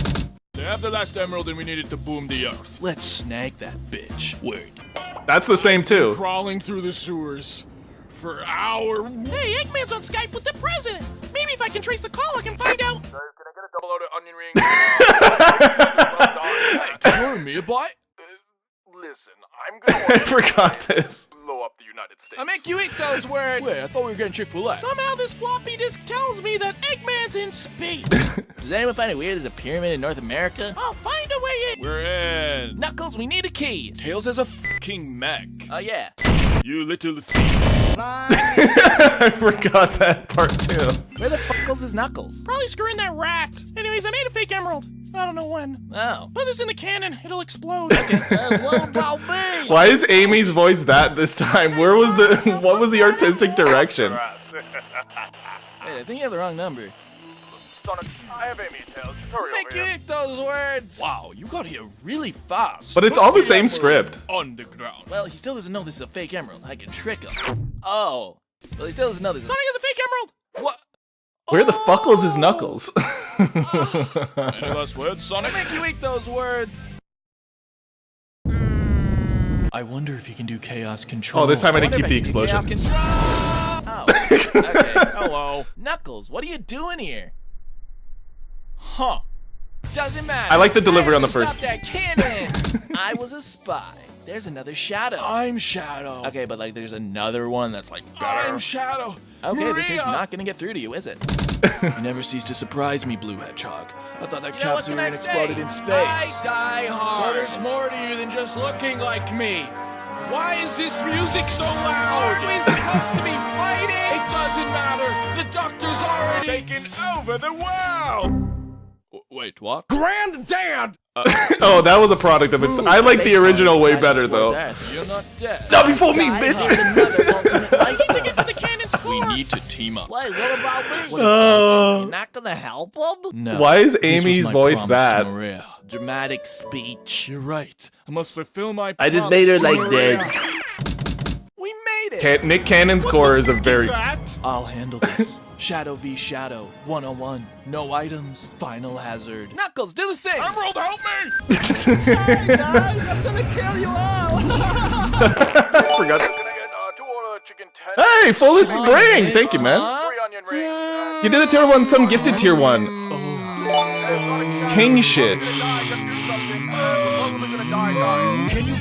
They have the last emerald and we needed to boom the earth. Let's snag that bitch. Wait. That's the same too. Crawling through the sewers for hours. Hey, Eggman's on Skype with the president. Maybe if I can trace the call, I can find out. Can I get a double-loaded onion ring? Hey, can you order me a bite? Listen, I'm gonna I forgot this. blow up the United States. I'll make you eat those words. Wait, I thought we were getting Chick-fil-A. Somehow this floppy disk tells me that Eggman's in space. Does anyone find it weird there's a pyramid in North America? I'll find a way in. We're in. Knuckles, we need a key. Tails has a fucking mech. Oh, yeah. You little thief. I forgot that part too. Where the fuck is Knuckles? Probably screwing that rat. Anyways, I made a fake emerald. I don't know when. Oh. Put this in the cannon. It'll explode. Okay. What about me? Why is Amy's voice that this time? Where was the? What was the artistic direction? Wait, I think you have the wrong number. Sonic, I have Amy and Tails. Just hurry Make over you here. eat those words. Wow, you got here really fast. But it's all the same script. Underground. Well, he still doesn't know this is a fake emerald. I can trick him. Oh. Well, he still doesn't know this. Sonic has a fake emerald. What? Where the fuckles is Knuckles? Any last words, Sonic? Make you eat those words. I wonder if he can do chaos control. Oh, this time I didn't Wonder keep if the I can do explosion. chaos control. Oh. Okay. Hello. Knuckles, what are you doing here? Huh. Doesn't matter. I like the delivery I on the had to first. Stop that cannon. I was a spy. There's another Shadow. I'm Shadow. Okay, but like there's another one that's like better. I'm Shadow. Okay, this is Maria! not gonna get through to you, is it? You never cease to surprise me, Blue Hedgehog. I thought that capsule even exploded in space. I die hard. So there's more to you than just looking like me. Why is this music so loud? Aren't we supposed to be fighting? It doesn't matter. The doctor's already taken over the world. Wait, what? Granddad! Oh, that was a product of its. I like the original way better though. You're not dead. Not before me, Die bitch. hard. Another alternate life form. To get to the cannon's core. We need to team up. Wait, what about me? Oh. You're not gonna help him? No. Why is this was Amy's my voice promise that? to Maria. Dramatic speech. You're right. I must fulfill my I just promise made her to like Maria. dead. We made it. Nick Cannon's core is a very. I'll handle this. Shadow v Shadow, 101. No items. Final hazard. Knuckles, do the thing. Emerald, help me! Guys, I'm gonna kill you all. Forgot. Can I get 2 order chicken tenders? Hey, fullest Sonic. brain. Thank you, man. 3 onion rings. You did a tier 1, some gifted tier 1. King shit. Can you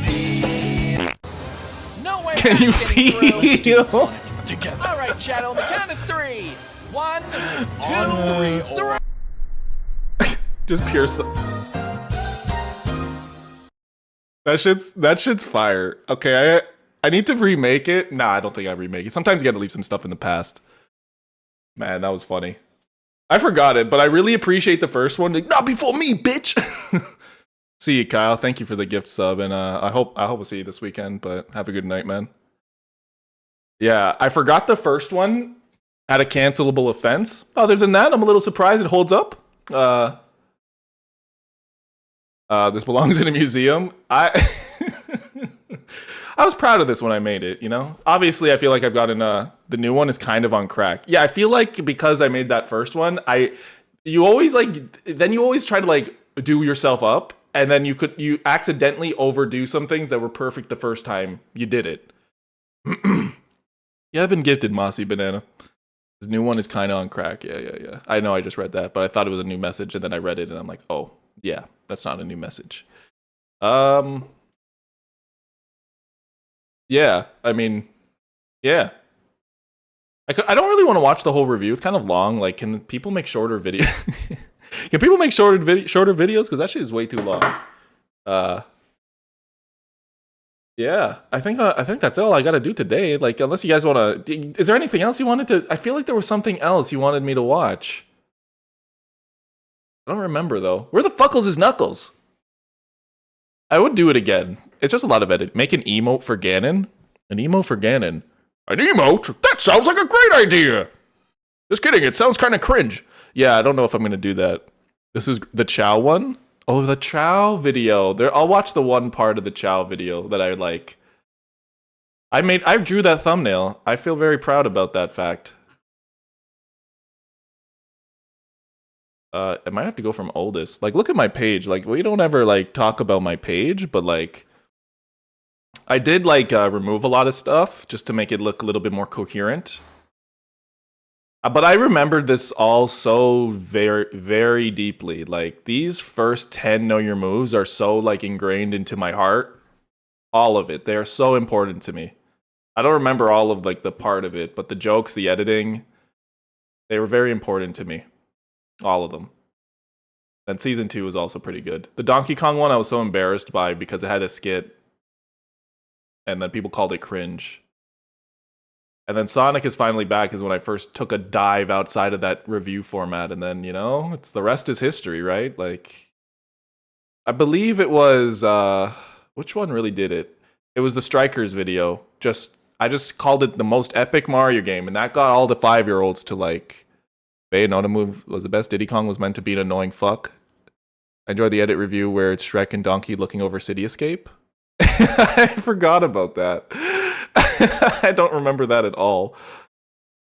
No way. Can you feel? Together. All right, Shadow, on the count of 3. 1, 2, 3. Just pure. That shit's fire. Okay, I need to remake it. Nah, I don't think I remake it. Sometimes you gotta leave some stuff in the past. Man, that was funny. I forgot it, but I really appreciate the first one. Like, not before me, bitch. See you, Kyle. Thank you for the gift sub, and I hope we'll see you this weekend. But have a good night, man. Yeah, I forgot the first one had a cancelable offense. Other than that, I'm a little surprised it holds up. This belongs in a museum. I was proud of this when I made it, you know? Obviously, I feel like I've gotten the new one is kind of on crack. Yeah, I feel like because I made that first one, you always try to like do yourself up, and then you accidentally overdo some things that were perfect the first time you did it. Yeah, I've been gifted Mossy Banana. His new one is kind of on crack. Yeah. I know I just read that, but I thought it was a new message, and then I read it, and I'm like, oh, yeah, that's not a new message. Yeah, I mean, yeah. I don't really want to watch the whole review. It's kind of long. Like, can people make shorter videos? Can people make shorter videos? Because that shit is way too long. Yeah, I think that's all I gotta do today. Like, unless you guys want to, is there anything else you wanted to? I feel like there was something else you wanted me to watch. I don't remember though. Where the fuckles is Knuckles? I would do it again. It's just a lot of edit. Make an emote for Ganon. An emote for Ganon. An emote? That sounds like a great idea. Just kidding. It sounds kind of cringe. Yeah, I don't know if I'm gonna do that. This is the Chow one. Oh, the Chow video. I'll watch the one part of the Chow video that I like. I drew that thumbnail. I feel very proud about that fact. I might have to go from oldest. Like, look at my page. Like, we don't ever like talk about my page, but like, I did like remove a lot of stuff just to make it look a little bit more coherent. But I remembered this all so very, very deeply. Like, these first 10 Know Your Moves are so, like, ingrained into my heart. All of it. They are so important to me. I don't remember all of, like, the part of it, but the jokes, the editing, they were very important to me. All of them. And Season 2 was also pretty good. The Donkey Kong one I was so embarrassed by because it had a skit. And then people called it cringe. And then Sonic is finally back is when I first took a dive outside of that review format. And then, you know, the rest is history, right? Like, I believe it was, which one really did it? It was the Strikers video. I just called it the most epic Mario game. And that got all the 5-year-olds to like, Bayonetta move was the best. Diddy Kong was meant to be an annoying fuck. I enjoyed the edit review where it's Shrek and Donkey looking over City Escape. I forgot about that. I don't remember that at all.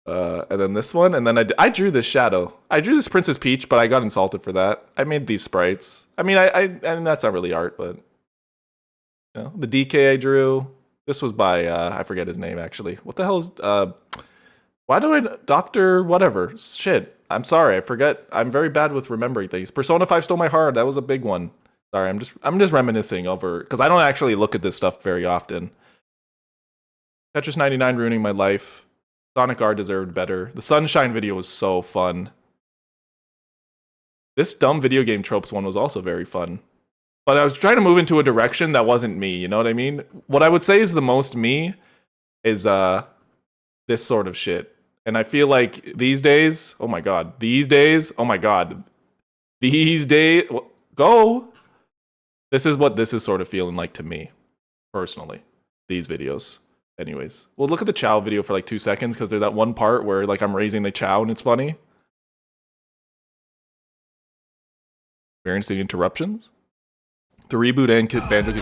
And then this one, and then I drew this Shadow. I drew this Princess Peach, but I got insulted for that. I made these sprites. I mean, and that's not really art, but you know, the DK I drew. This was by I forget his name actually. What the hell is Why do I Doctor whatever? Shit. I'm sorry. I forget. I'm very bad with remembering things. Persona 5 stole my heart. That was a big one. Sorry, I'm just reminiscing over because I don't actually look at this stuff very often. Tetris 99 ruining my life. Sonic R deserved better. The Sunshine video was so fun. This dumb video game tropes one was also very fun. But I was trying to move into a direction that wasn't me, you know what I mean? What I would say is the most me is this sort of shit. And I feel like these days, oh my god, these days, go. This is what this is sort of feeling like to me, personally. These videos. Anyways, we'll look at the Chow video for like 2 seconds because there's that one part where like I'm raising the Chow and it's funny. Experiencing interruptions. The reboot and Banjo.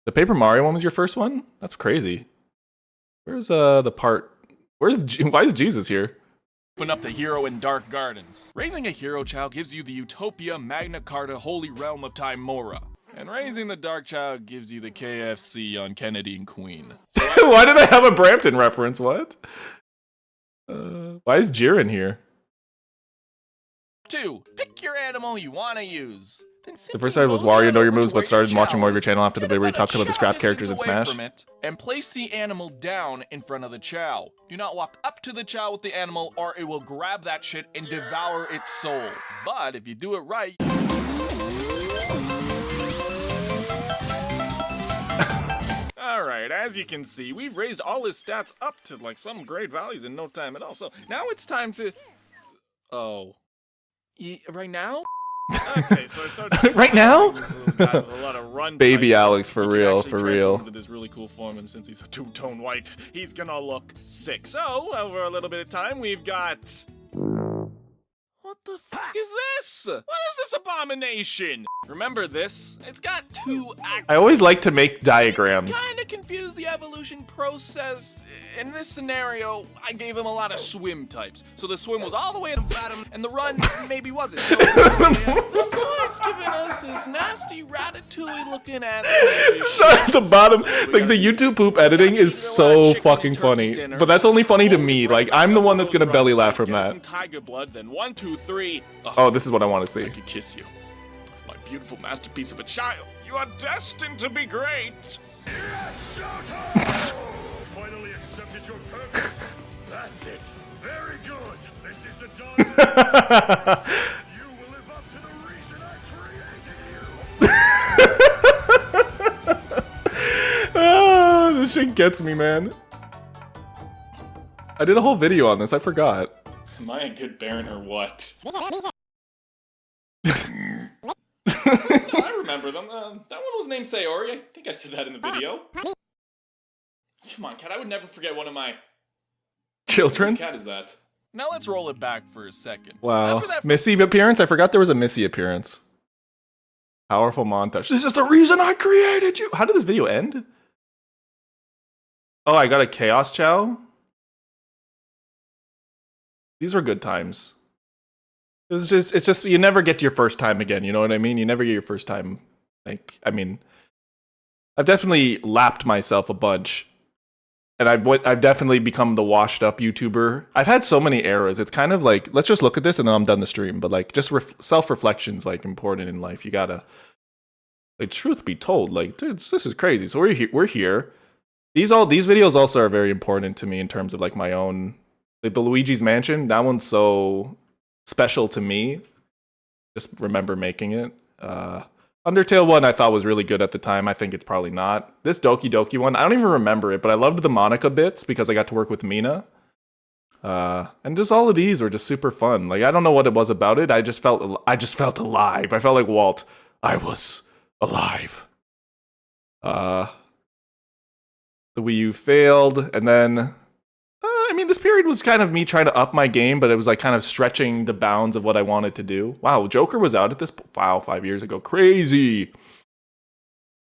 The Paper Mario one was your first one? That's crazy. Where's the part? Why is Jesus here? Open up the hero in Dark Gardens. Raising a hero child gives you the Utopia Magna Carta Holy Realm of Timora. And raising the Dark Child gives you the KFC on Kennedy and Queen. Why did I have a Brampton reference? What? Why is Jiren here? 2. Pick your animal you want to use. The first side was Wario Know Your Moves, but started watching more of your channel after the video where you talked about the scrap characters in Smash. And place the animal down in front of the Chow. Do not walk up to the Chow with the animal or it will grab that shit and devour its soul. But if you do it right... Alright, as you can see, we've raised all his stats up to like some great values in no time at all. So now it's time to... Oh. Right now? Okay, so I started right now? A lot of run Baby types. Alex, for real, for real. Into this really cool form, and since he's a two-tone white, he's gonna look sick. So, over a little bit of time, we've got... What the fuck is this? What is this abomination? Remember this? It's got 2 axes. I always like to make diagrams. Kinda confuse the evolution process. In this scenario, I gave him a lot of swim types. So the swim was all the way at the bottom, and the run maybe wasn't. So that's why it's giving us this nasty ratatouille-looking ass. At the bottom, like the YouTube poop editing is so fucking funny. But that's only funny to me. Like I'm the one that's gonna belly laugh from that. Some tiger blood, then 1, 2, 3. Oh, this is what I want to see. I could kiss you. My beautiful masterpiece of a child. You are destined to be great. Yes, Shoto! Finally accepted your purpose. That's it. Very good. This is the dawn. You will live up to the reason I created you. Ah, this shit gets me, man. I did a whole video on this. I forgot. Am I a good parent or what? I remember them. That one was named Sayori. I think I said that in the video. Come on, cat. I would never forget one of my... Children? Whose cat is that? Now let's roll it back for a second. Wow. Missy appearance? I forgot there was a Missy appearance. Powerful montage. This is the reason I created you! How did this video end? Oh, I got a Chaos Chow? These were good times. It's just, you never get your first time again, you know what I mean? You never get your first time. Like, I mean, I've definitely lapped myself a bunch. And I've definitely become the washed up YouTuber. I've had so many eras. It's kind of like, let's just look at this and then I'm done the stream. But like, just self-reflection's like important in life. You gotta, like, truth be told, like, dude, this is crazy. So we're here. These videos also are very important to me in terms of like my own, like the Luigi's Mansion. That one's so special to me. Just remember making it. Undertale one I thought was really good at the time. I think it's probably not. This Doki Doki one, I don't even remember it, but I loved the Monica bits because I got to work with Mina. And just all of these were just super fun. Like, I don't know what it was about it. I just felt alive. I felt like Walt. I was alive. The Wii U failed, and then I mean, this period was kind of me trying to up my game, but it was like kind of stretching the bounds of what I wanted to do. Wow, Joker was out at this 5 years ago. Crazy.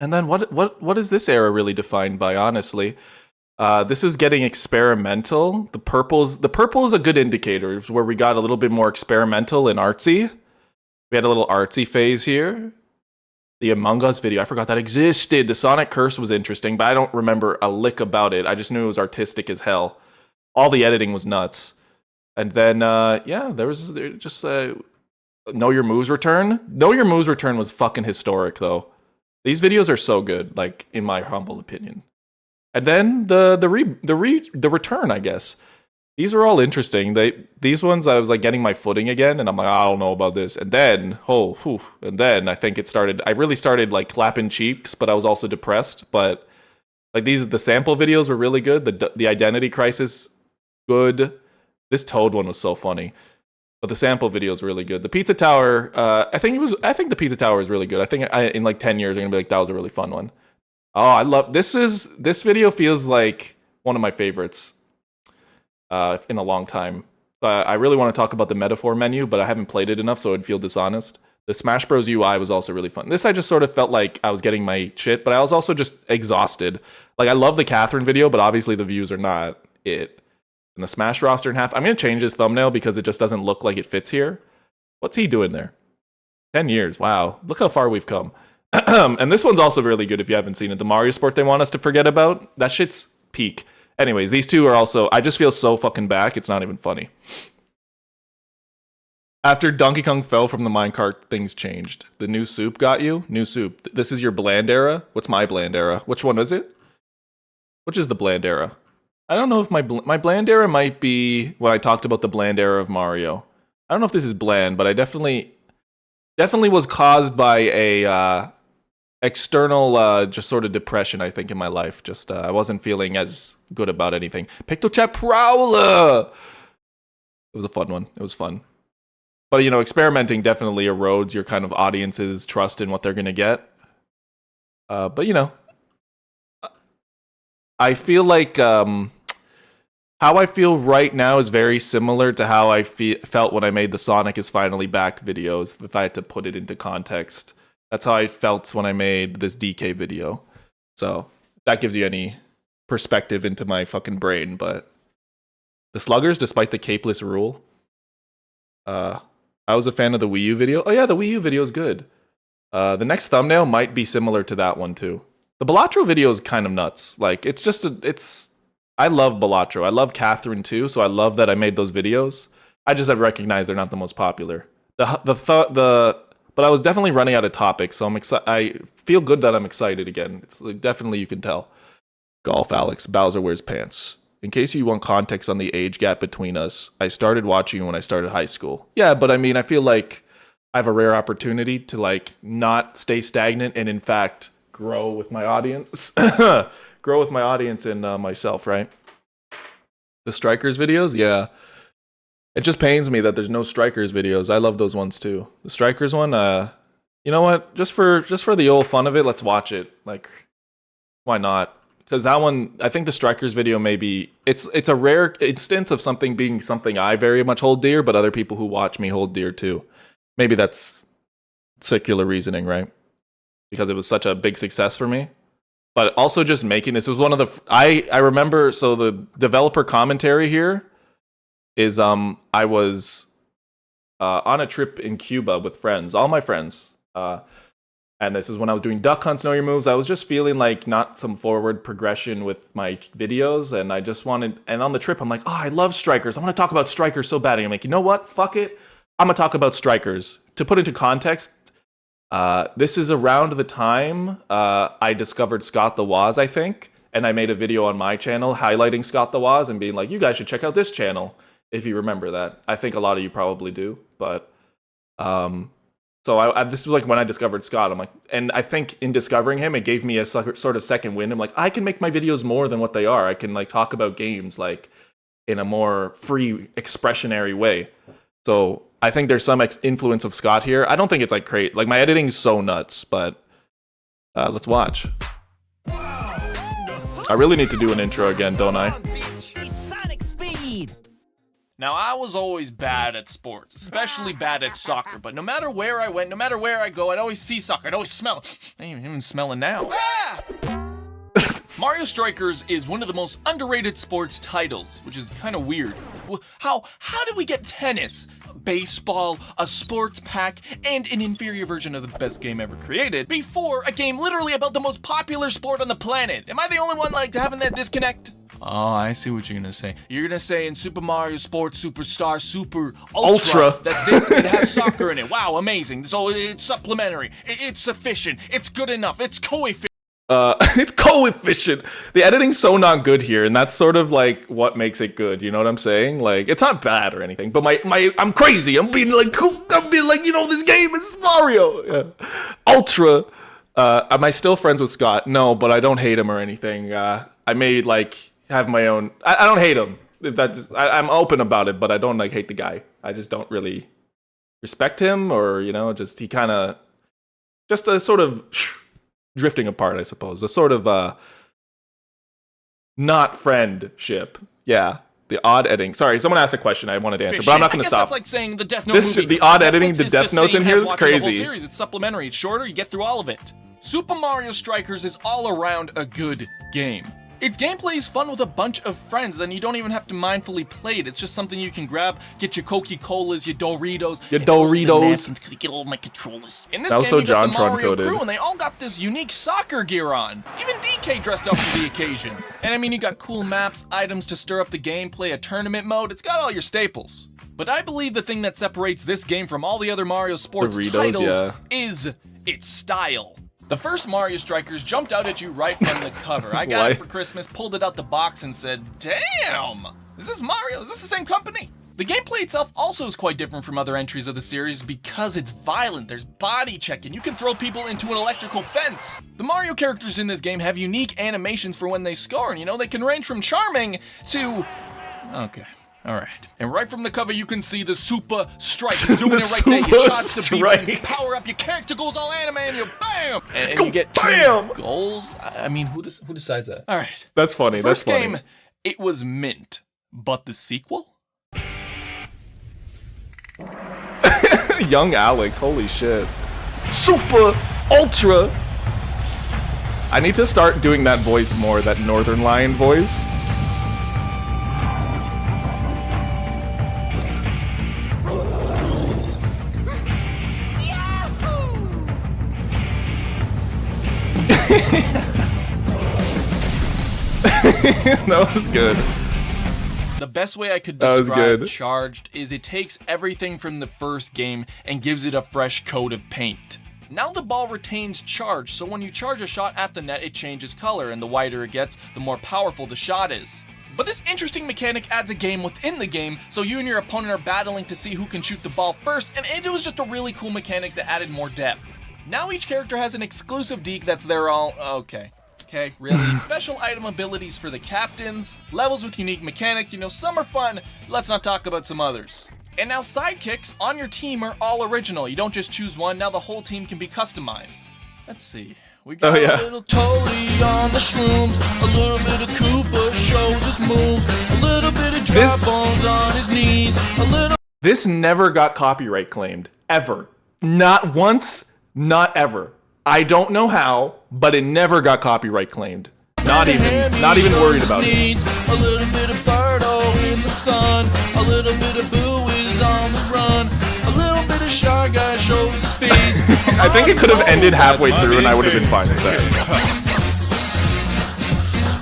And then what is this era really defined by, honestly? This is getting experimental. The purple is a good indicator where we got a little bit more experimental and artsy. We had a little artsy phase here. The Among Us video, I forgot that existed. The Sonic Curse was interesting, but I don't remember a lick about it. I just knew it was artistic as hell. all the editing was nuts. And then there just Know Your Moves return. Know Your Moves return was fucking historic though. These videos are so good, like in my humble opinion. And then the return, I guess. These are all interesting. These ones I was like getting my footing again, and I'm like, I don't know about this. And then and then I think it started. I really started like clapping cheeks, but I was also depressed. But like the sample videos were really good. The identity crisis, good. This Toad one was so funny. But the sample video is really good. The Pizza Tower, I think the Pizza Tower is really good. I think in like 10 years, I'm gonna be like, that was a really fun one. Oh, I love this video feels like one of my favorites in a long time. I really want to talk about the metaphor menu, but I haven't played it enough, so I'd feel dishonest. The Smash Bros. UI was also really fun. This I just sort of felt like I was getting my shit, but I was also just exhausted. Like I love the Catherine video, but obviously the views are not it. And the Smash roster in half. I'm going to change his thumbnail because it just doesn't look like it fits here. What's he doing there? 10 years. Wow. Look how far we've come. And this one's also really good if you haven't seen it. The Mario Sport they want us to forget about. That shit's peak. Anyways, these two are also... I just feel so fucking back. It's not even funny. After Donkey Kong fell from the minecart, things changed. The new soup got you? New soup. This is your bland era? What's my bland era? Which one is it? Which is the bland era? I don't know if my bland era might be when I talked about the bland era of Mario. I don't know if this is bland, but I definitely was caused by a external just sort of depression, I think, in my life. Just I wasn't feeling as good about anything. PictoChat Prowler! It was a fun one. It was fun. But, you know, experimenting definitely erodes your kind of audience's trust in what they're going to get. But, you know, I feel like how I feel right now is very similar to how I felt when I made the Sonic is Finally Back videos, if I had to put it into context. That's how I felt when I made this DK video. So that gives you any perspective into my fucking brain. But the Sluggers, despite the capeless rule, I was a fan of the Wii U video. Oh yeah, the Wii U video is good. The next thumbnail might be similar to that one too. The Balatro video is kind of nuts. Like, I love Balatro. I love Catherine too, so I love that I made those videos. I just have recognized they're not the most popular. But I was definitely running out of topics, so I'm excited. I feel good that I'm excited again. It's like, definitely, you can tell. Golf Alex, Bowser wears pants. In case you want context on the age gap between us, I started watching when I started high school. Yeah, but I mean, I feel like I have a rare opportunity to like not stay stagnant and in fact grow with my audience. Grow with my audience and myself, right? The Strikers videos, yeah. It just pains me that there's no Strikers videos. I love those ones too. The Strikers one, you know what? Just for the old fun of it, let's watch it. Like, why not? Because that one, I think the Strikers video it's a rare instance of something being something I very much hold dear, but other people who watch me hold dear too. Maybe that's circular reasoning, right? Because it was such a big success for me. But also just making this was one of the I remember. So the developer commentary here is I was on a trip in Cuba with friends, all my friends, and this is when I was doing duck hunts, know your moves. I was just feeling like not some forward progression with my videos, and I just wanted. And on the trip, I'm like, oh, I love Strikers. I want to talk about Strikers so bad. And I'm like, you know what? Fuck it. I'm gonna talk about Strikers. To put into context. This is around the time I discovered Scott the Woz, I think, and I made a video on my channel highlighting Scott the Woz and being like, you guys should check out this channel, if you remember that. I think a lot of you probably do, but so this was like when I discovered Scott. I'm like, and I think in discovering him, it gave me a sort of second wind. I'm like, I can make my videos more than what they are. I can like talk about games like in a more free, expressionary way. So I think there's some influence of Scott here. I don't think it's like great. Like my editing is so nuts, but let's watch. I really need to do an intro again, don't I? Now, I was always bad at sports, especially bad at soccer, but no matter where I went, no matter where I go, I'd always see soccer, I'd always smell it. I ain't even smelling now. Mario Strikers is one of the most underrated sports titles, which is kind of weird. How did we get tennis, baseball, a sports pack, and an inferior version of the best game ever created before a game literally about the most popular sport on the planet? Am I the only one like having that disconnect? Oh, I see what you're gonna say. You're gonna say in Super Mario Sports Superstar Super Ultra that it has soccer in it. Wow, amazing. So it's supplementary. It's sufficient. It's good enough. It's coefficient. It's coefficient. The editing's so not good here, and that's sort of like what makes it good. You know what I'm saying? Like, it's not bad or anything, but I'm crazy. I'm being like, you know, this game is Mario. Yeah. Ultra. Am I still friends with Scott? No, but I don't hate him or anything. I may like have my own. I don't hate him. If that's, I'm open about it, but I don't like hate the guy. I just don't really respect him, or you know, just he kind of just a sort of drifting apart, I suppose. A sort of not friendship. Yeah. The odd editing. Sorry, someone asked a question I wanted to answer, but I'm not going to stop. That's like saying the Death Note movie. The odd editing, the Death Notes in here, that's crazy. Series. It's supplementary. It's shorter. You get through all of it. Super Mario Strikers is all around a good game. Its gameplay is fun with a bunch of friends, and you don't even have to mindfully play it. It's just something you can grab, get your Coca-Colas, your Doritos. Get all my controllers. In this game, you got the Mario crew, and they all got this unique soccer gear on. Even DK dressed up for the occasion. And I mean, you got cool maps, items to stir up the gameplay, a tournament mode. It's got all your staples. But I believe the thing that separates this game from all the other Mario Sports titles is its style. The first Mario Strikers jumped out at you right from the cover. I got it for Christmas, pulled it out the box, and said, damn! Is this Mario? Is this the same company? The gameplay itself also is quite different from other entries of the series because it's violent, there's body checking, you can throw people into an electrical fence. The Mario characters in this game have unique animations for when they score, and you know, they can range from charming to... Okay. Alright. And right from the cover, you can see the Super Strike. You're doing it right there. You charge the beat, you power up, your character goes all anime, and you BAM! And you get two goals. I mean, who decides that? Alright. That's funny. First game, it was mint. But the sequel? Young Alex, holy shit. Super Ultra! I need to start doing that voice more, that Northern Lion voice. That was good. The best way I could describe Charged is it takes everything from the first game and gives it a fresh coat of paint. Now the ball retains charge, so when you charge a shot at the net, it changes color, and the whiter it gets, the more powerful the shot is. But this interesting mechanic adds a game within the game, so you and your opponent are battling to see who can shoot the ball first, and it was just a really cool mechanic that added more depth. Now each character has an exclusive deke that's their all... Okay, really? Special item abilities for the captains, levels with unique mechanics, you know, some are fun, let's not talk about some others. And now sidekicks on your team are all original, you don't just choose one, now the whole team can be customized. Let's see, we got a little Toadie on the shrooms, a little bit of Koopa shows his moves, a little bit of Dry Bones on his knees, a little... This never got copyright claimed, ever. Not once, not ever. I don't know how, but it never got copyright claimed. Not even worried about it. A little bit of Birdo in the sun, a little bit of Boo is on the run, a little bit of Shy Guy shows his face. I think it could have ended halfway through and I would have been fine with that.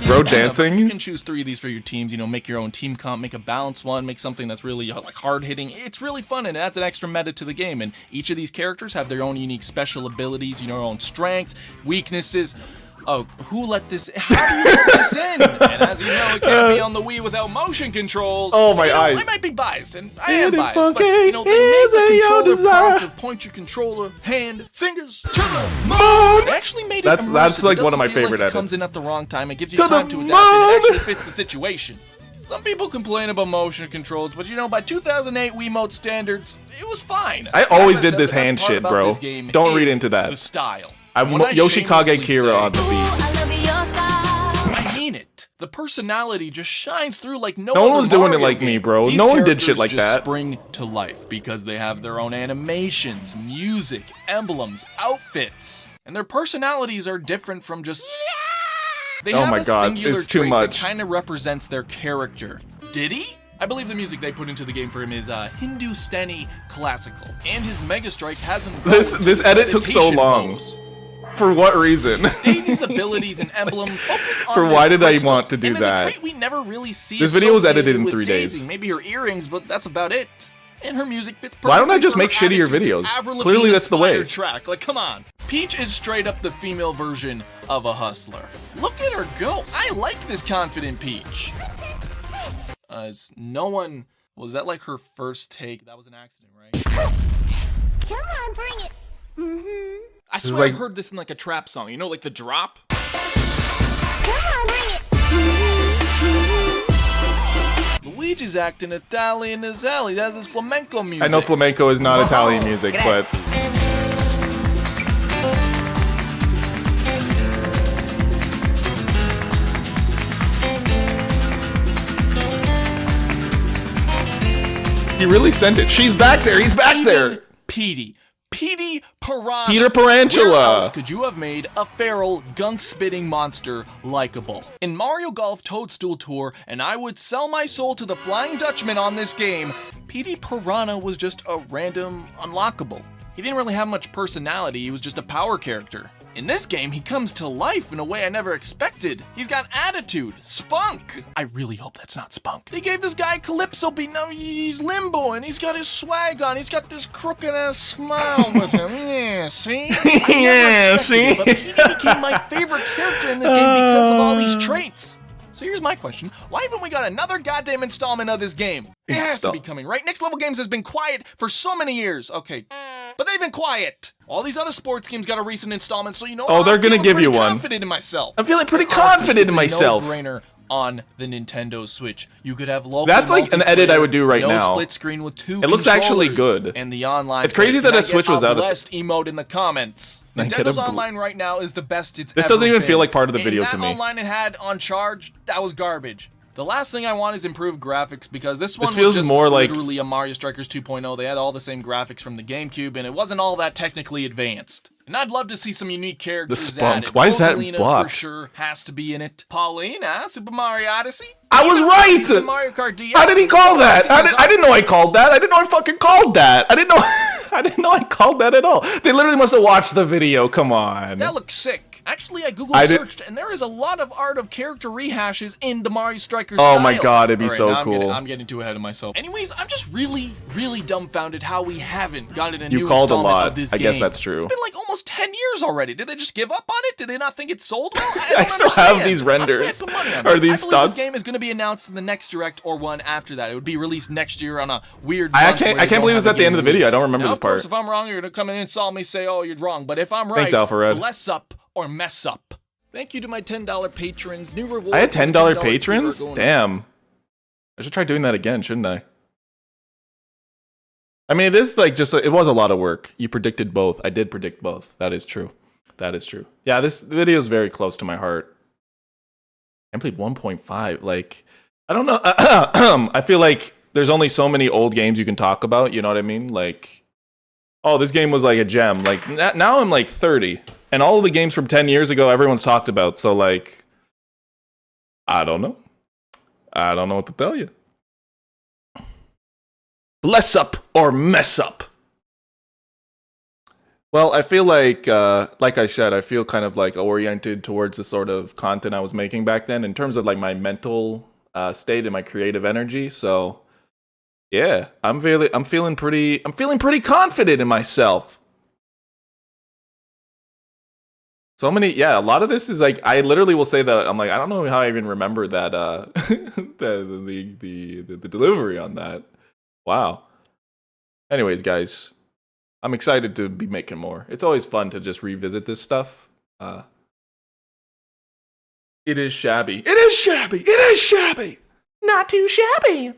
Road dancing? You can choose 3 of these for your teams, you know, make your own team comp, make a balanced one, make something that's really like hard-hitting. It's really fun and it adds an extra meta to the game, and each of these characters have their own unique special abilities, you know, their own strengths, weaknesses. Oh, who let this... How do you let this in? And as you know, it can't be on the Wii without motion controls. Oh, my eyes. I might be biased, and I am biased, but, you know, they made the controller prompt to point your controller, hand, fingers, to the moon! They actually made it immersive. That's like one of my favorite edits. It comes in at the wrong time, it gives you time to adapt, and it actually fits the situation. Some people complain about motion controls, but you know, by 2008 Wiimote standards, it was fine. I always did this hand shit, bro. Don't read into that. The style. I'm Yoshikage Kira on the beat. I mean it. The personality just shines through like no one was doing Mario it like game. me, bro. These no one did shit like just that. Spring to life because they have their own animations, music, emblems, outfits, and their personalities are different from just. They have a singular it's too trait much. that kind of represents their character. Diddy? I believe the music they put into the game for him is Hindustani classical, and his Mega Strike hasn't. This edit took so long. For what reason? Daisy's abilities and emblem focus on For this why did I crystal, want to do and that? It's a trait we never really see. This video was edited associated in with 3 Daisy. days. Maybe her earrings, but that's about it. And her music fits perfectly. Why don't I just for make her shittier attitude, videos? this Avril Clearly Lavigne that's the way. inspired Track. Like, come on. Peach is straight up the female version of a hustler. Look at her go. I like this confident Peach. No one... Was that like her first take? That was an accident, right? Come on, bring it. Mm-hmm. I is swear like- I've heard this in like a trap song. You know, like the drop? Come on, bring it. Luigi's acting Italian as hell. He has this flamenco music. I know flamenco is not Italian music, but he really sent it. She's back there. He's back there. Petey Piranha. Peter Tarantula. Where else could you have made a feral, gunk-spitting monster likable? In Mario Golf Toadstool Tour, and I would sell my soul to the Flying Dutchman on this game, Petey Piranha was just a random unlockable. He didn't really have much personality, he was just a power character. In this game, he comes to life in a way I never expected. He's got attitude, spunk. I really hope that's not spunk. They gave this guy Calypso beat, now he's Limbo, and he's got his swag on. He's got this crooked ass smile with him. Yeah, see? Yeah, see? But Petey became my favorite character in this game because of all these traits. So here's my question. Why haven't we got another goddamn installment of this game? It has to be coming, right? Next Level Games has been quiet for so many years. Okay, but they've been quiet. All these other sports games got a recent installment, so you know Oh, they're gonna give you one. I'm confident in myself. I'm feeling pretty And honestly, confident in it's a myself. no-brainer on the Nintendo Switch. You could have local That's like an edit I would do right no now. split screen with 2 It looks actually controllers, good. And the online. It's crazy play. that Can a Switch I was get out of- blessed emote in the comments. I get Nintendo's a online right now is the best it's This ever doesn't even been. feel like part of the video And to that me. online it had on charge, that was garbage. The last thing I want is improved graphics because this one feels was just more like- literally a Mario Strikers 2.0. They had all the same graphics from the GameCube, and it wasn't all that technically advanced. And I'd love to see some unique characters spunk. added. Why is that Rosalina blocked? for sure has to be in it. Paulina, Super Mario Odyssey. I was right! Super Mario Kart DS. How did he call that? Odyssey I didn't know I called that. I didn't know I fucking called that. I didn't know. I didn't know I called that at all. They literally must have watched the video. Come on. That looks sick. Actually, I Google I did- searched, and there is a lot of art of character rehashes in the Mario Strikers Oh style. my god, it'd be Alright, so now cool. I'm getting too ahead of myself. Anyways, I'm just really dumbfounded how we haven't gotten a You new called a installment lot. of this I guess game. that's true. It's been like almost 10 years already. Did they just give up on it? Did they not think it sold well? I I don't still have understand. these renders. Honestly, I put money on Are this. these I believe this stuck? game is going to be announced in the next Direct or one after that. It would be released next year on a weird I month can't- where I they can't don't believe have it's at the game end of the video. I don't released. remember Now, this of course, part. if I'm wrong, you're going to come in and insult me, say, oh, you're wrong. But if I'm right, Thanks, Alfred. bless up or mess up. Thank you to my $10 patrons. New reward. I had for the $10 $10 patrons? keeper going- Damn. I should try doing that again, shouldn't I? I mean, it is like just, it was a lot of work. You predicted both. I did predict both. That is true. That is true. Yeah, this video is very close to my heart. I believe 1.5. Like, I don't know. I feel like there's only so many old games you can talk about. You know what I mean? Like, oh, this game was like a gem. Like, now I'm like 30. And all of the games from 10 years ago, everyone's talked about. So, like, I don't know. I don't know what to tell you. Bless up or mess up. Well, I feel like I said, I feel kind of like oriented towards the sort of content I was making back then in terms of like my mental state and my creative energy. So, yeah, I'm feeling pretty confident in myself. So many, yeah, a lot of this is like, I literally will say that I'm like, I don't know how I even remember that the delivery on that. Wow. Anyways, guys, I'm excited to be making more. It's always fun to just revisit this stuff. It is shabby. It is shabby. It is shabby. Not too shabby.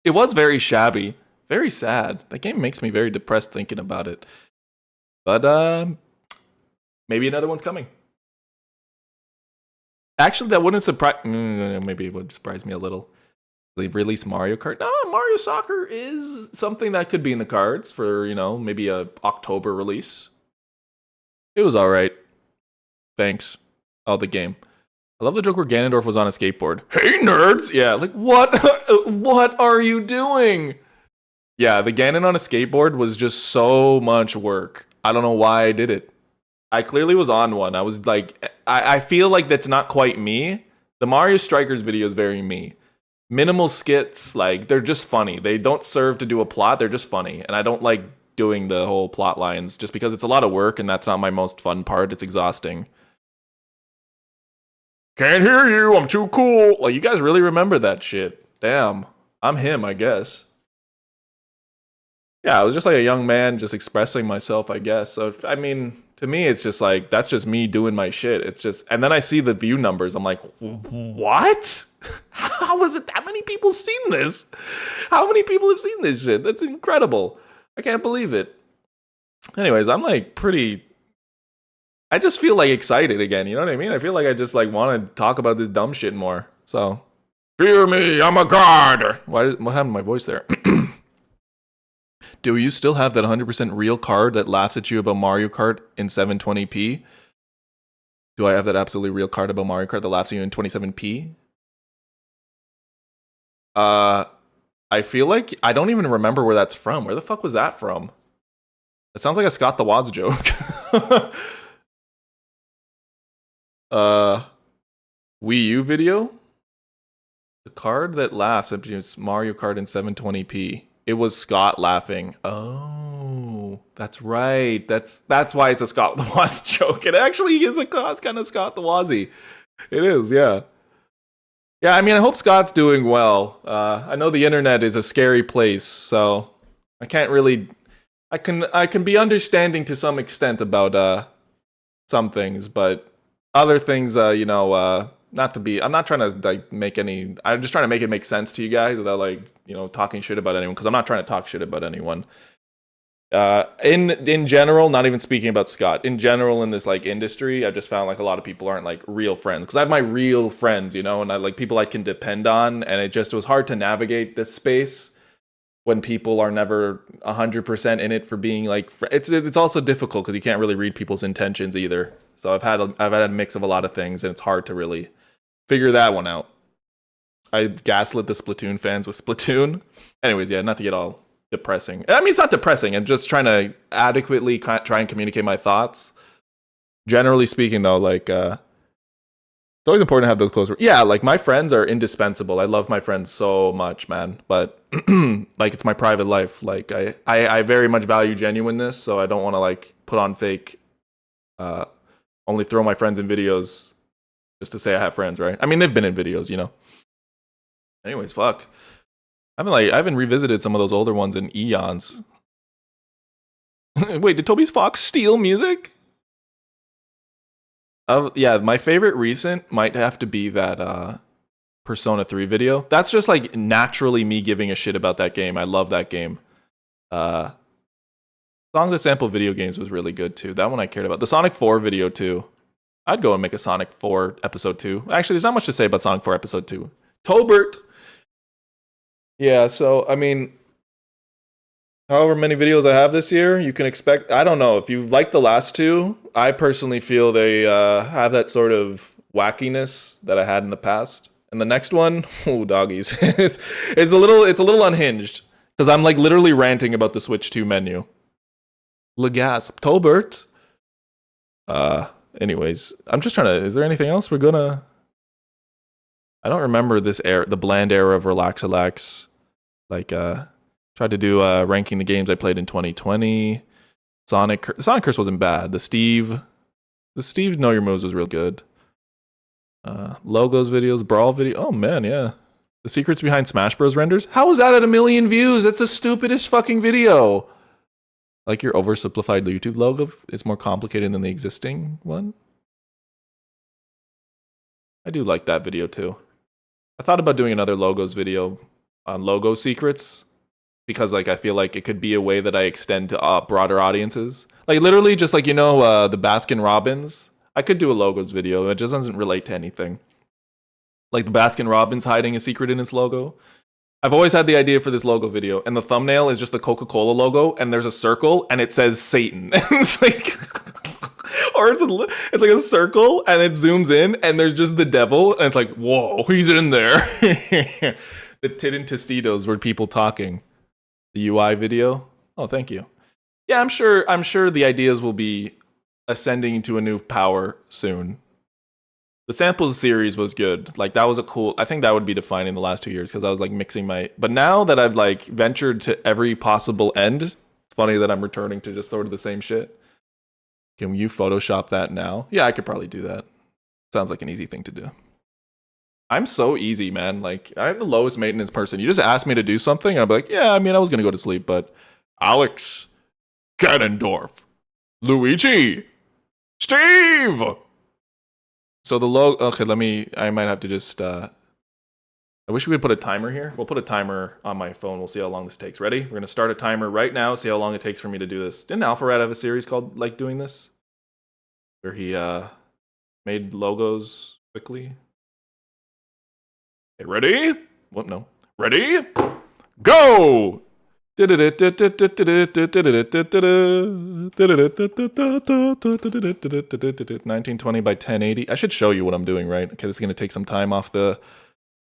It was very shabby. Very sad. That game makes me very depressed thinking about it. But maybe another one's coming. Actually, that wouldn't surprise. Maybe it would surprise me a little. They've released Mario Kart. No, Mario Soccer is something that could be in the cards for, you know, maybe a October release. It was all right. Thanks. Oh, the game. I love the joke where Ganondorf was on a skateboard. Hey, nerds! Yeah, like, what? What are you doing? Yeah, the Ganon on a skateboard was just so much work. I don't know why I did it. I clearly was on one. I was like, I feel like that's not quite me. The Mario Strikers video is very me. Minimal skits, like, they're just funny. They don't serve to do a plot, they're just funny. And I don't like doing the whole plot lines just because it's a lot of work and that's not my most fun part. It's exhausting. Can't hear you, I'm too cool. Like, you guys really remember that shit. Damn. I'm him, I guess. Yeah, I was just like a young man just expressing myself, I guess. So, I mean, to me, it's just like, that's just me doing my shit. It's just, and then I see the view numbers. I'm like, what? How is it that many people seen this? How many people have seen this shit? That's incredible. I can't believe it. Anyways, I'm like I just feel like excited again. You know what I mean? I feel like I just like want to talk about this dumb shit more. So, fear me, I'm a god. What happened to my voice there? Do you still have that 100% real card that laughs at you about Mario Kart in 720p? Do I have that absolutely real card about Mario Kart that laughs at you in 27p? I feel like I don't even remember where that's from. Where the fuck was that from? It sounds like a Scott the Woz joke. Wii U video? The card that laughs at you is Mario Kart in 720p. It was Scott laughing. Oh, that's right. That's why it's a Scott the Woz joke. It actually is it's kind of Scott the Wozzy. It is, yeah. Yeah, I mean, I hope Scott's doing well. I know the internet is a scary place, so I can't really. I can be understanding to some extent about some things, but other things, not to be. I'm not trying to like make any. I'm just trying to make it make sense to you guys without like talking shit about anyone, because I'm not trying to talk shit about anyone. In general, not even speaking about Scott. In general, in this like industry, I've just found like a lot of people aren't like real friends, because I have my real friends, and I like people I can depend on, and it was hard to navigate this space when people are never 100% in it for being like. It's also difficult because you can't really read people's intentions either. So I've had a mix of a lot of things, and it's hard to really figure that one out. I gaslit the Splatoon fans with Splatoon. Anyways, yeah, not to get all depressing. I mean, it's not depressing. I'm just trying to adequately try and communicate my thoughts. Generally speaking, though, like, it's always important to have those close. Yeah, like, my friends are indispensable. I love my friends so much, man. But, like, it's my private life. Like, I very much value genuineness, so I don't want to, like, put on fake, only throw my friends in videos just to say I have friends, right? I mean, they've been in videos, Anyways, fuck. I haven't revisited some of those older ones in eons. Wait, did Toby's Fox steal music? Yeah, my favorite recent might have to be that Persona 3 video. That's just like naturally me giving a shit about that game. I love that game. Songs that sample video games was really good too. That one I cared about. The Sonic 4 video too. I'd go and make a Sonic 4 episode 2. Actually, there's not much to say about Sonic 4 episode 2. Tobert! Yeah, so, I mean, however many videos I have this year, you can expect. I don't know. If you like the last two, I personally feel they have that sort of wackiness that I had in the past. And the next one, oh, doggies. it's a little unhinged. Because I'm like literally ranting about the Switch 2 menu. Legasp. Tobert! Anyways, I'm just trying to. Is there anything else we're gonna. I don't remember this the bland era of RelaxAlax. Like, tried to do ranking the games I played in 2020. Sonic Curse wasn't bad. The Steve Know Your Moves was real good. Logos videos, Brawl video. Oh man, yeah. The secrets behind Smash Bros. Renders. How was that at 1 million views? That's the stupidest fucking video. Like your oversimplified YouTube logo. It's more complicated than the existing one. I do like that video too. I thought about doing another logos video on logo secrets, because like I feel like it could be a way that I extend to broader audiences. Like literally just like, the Baskin Robbins. I could do a logos video. It just doesn't relate to anything. Like the Baskin Robbins hiding a secret in its logo. I've always had the idea for this logo video, and the thumbnail is just the Coca-Cola logo, and there's a circle, and it says Satan. And it's like, or it's like a circle, and it zooms in, and there's just the devil, and it's like, whoa, he's in there. The Tit and Tostitos were people talking. The UI video. Oh, thank you. Yeah, I'm sure the ideas will be ascending to a new power soon. The samples series was good. Like that was a cool. I think that would be defining the last 2 years because I was like mixing my. But now that I've like ventured to every possible end, it's funny that I'm returning to just sort of the same shit. Can you Photoshop that now? Yeah, I could probably do that. Sounds like an easy thing to do. I'm so easy, man. Like I have the lowest maintenance person. You just ask me to do something, and I'll be like, yeah. I mean, I was gonna go to sleep, but Alex, Ganondorf, Luigi, Steve. So the logo, okay, I might have to just, I wish we would put a timer here. We'll put a timer on my phone. We'll see how long this takes. Ready? We're going to start a timer right now, see how long it takes for me to do this. Didn't Alpharad have a series called, like, doing this? Where he, made logos quickly? Okay, ready? What? No. Ready? Go! 1920 by 1080. I should show you what I'm doing, right? Okay, this is gonna take some time off the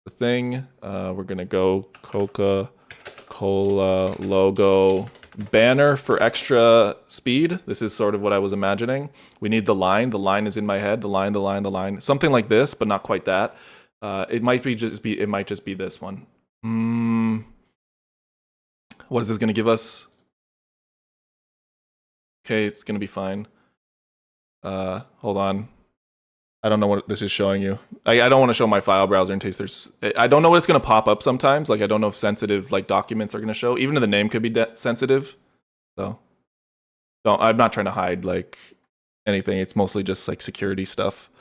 thing. We're gonna go Coca-Cola logo banner for extra speed. This is sort of what I was imagining. We need the line. The line is in my head. The line. Something like this, but not quite that. It might just be this one. What is this going to give us? Okay, it's going to be fine. Hold on. I don't know what this is showing you. I don't want to show my file browser in case there's... I don't know what it's going to pop up sometimes. Like, I don't know if sensitive like documents are going to show. Even the name could be sensitive. So, I'm not trying to hide like anything. It's mostly just like security stuff.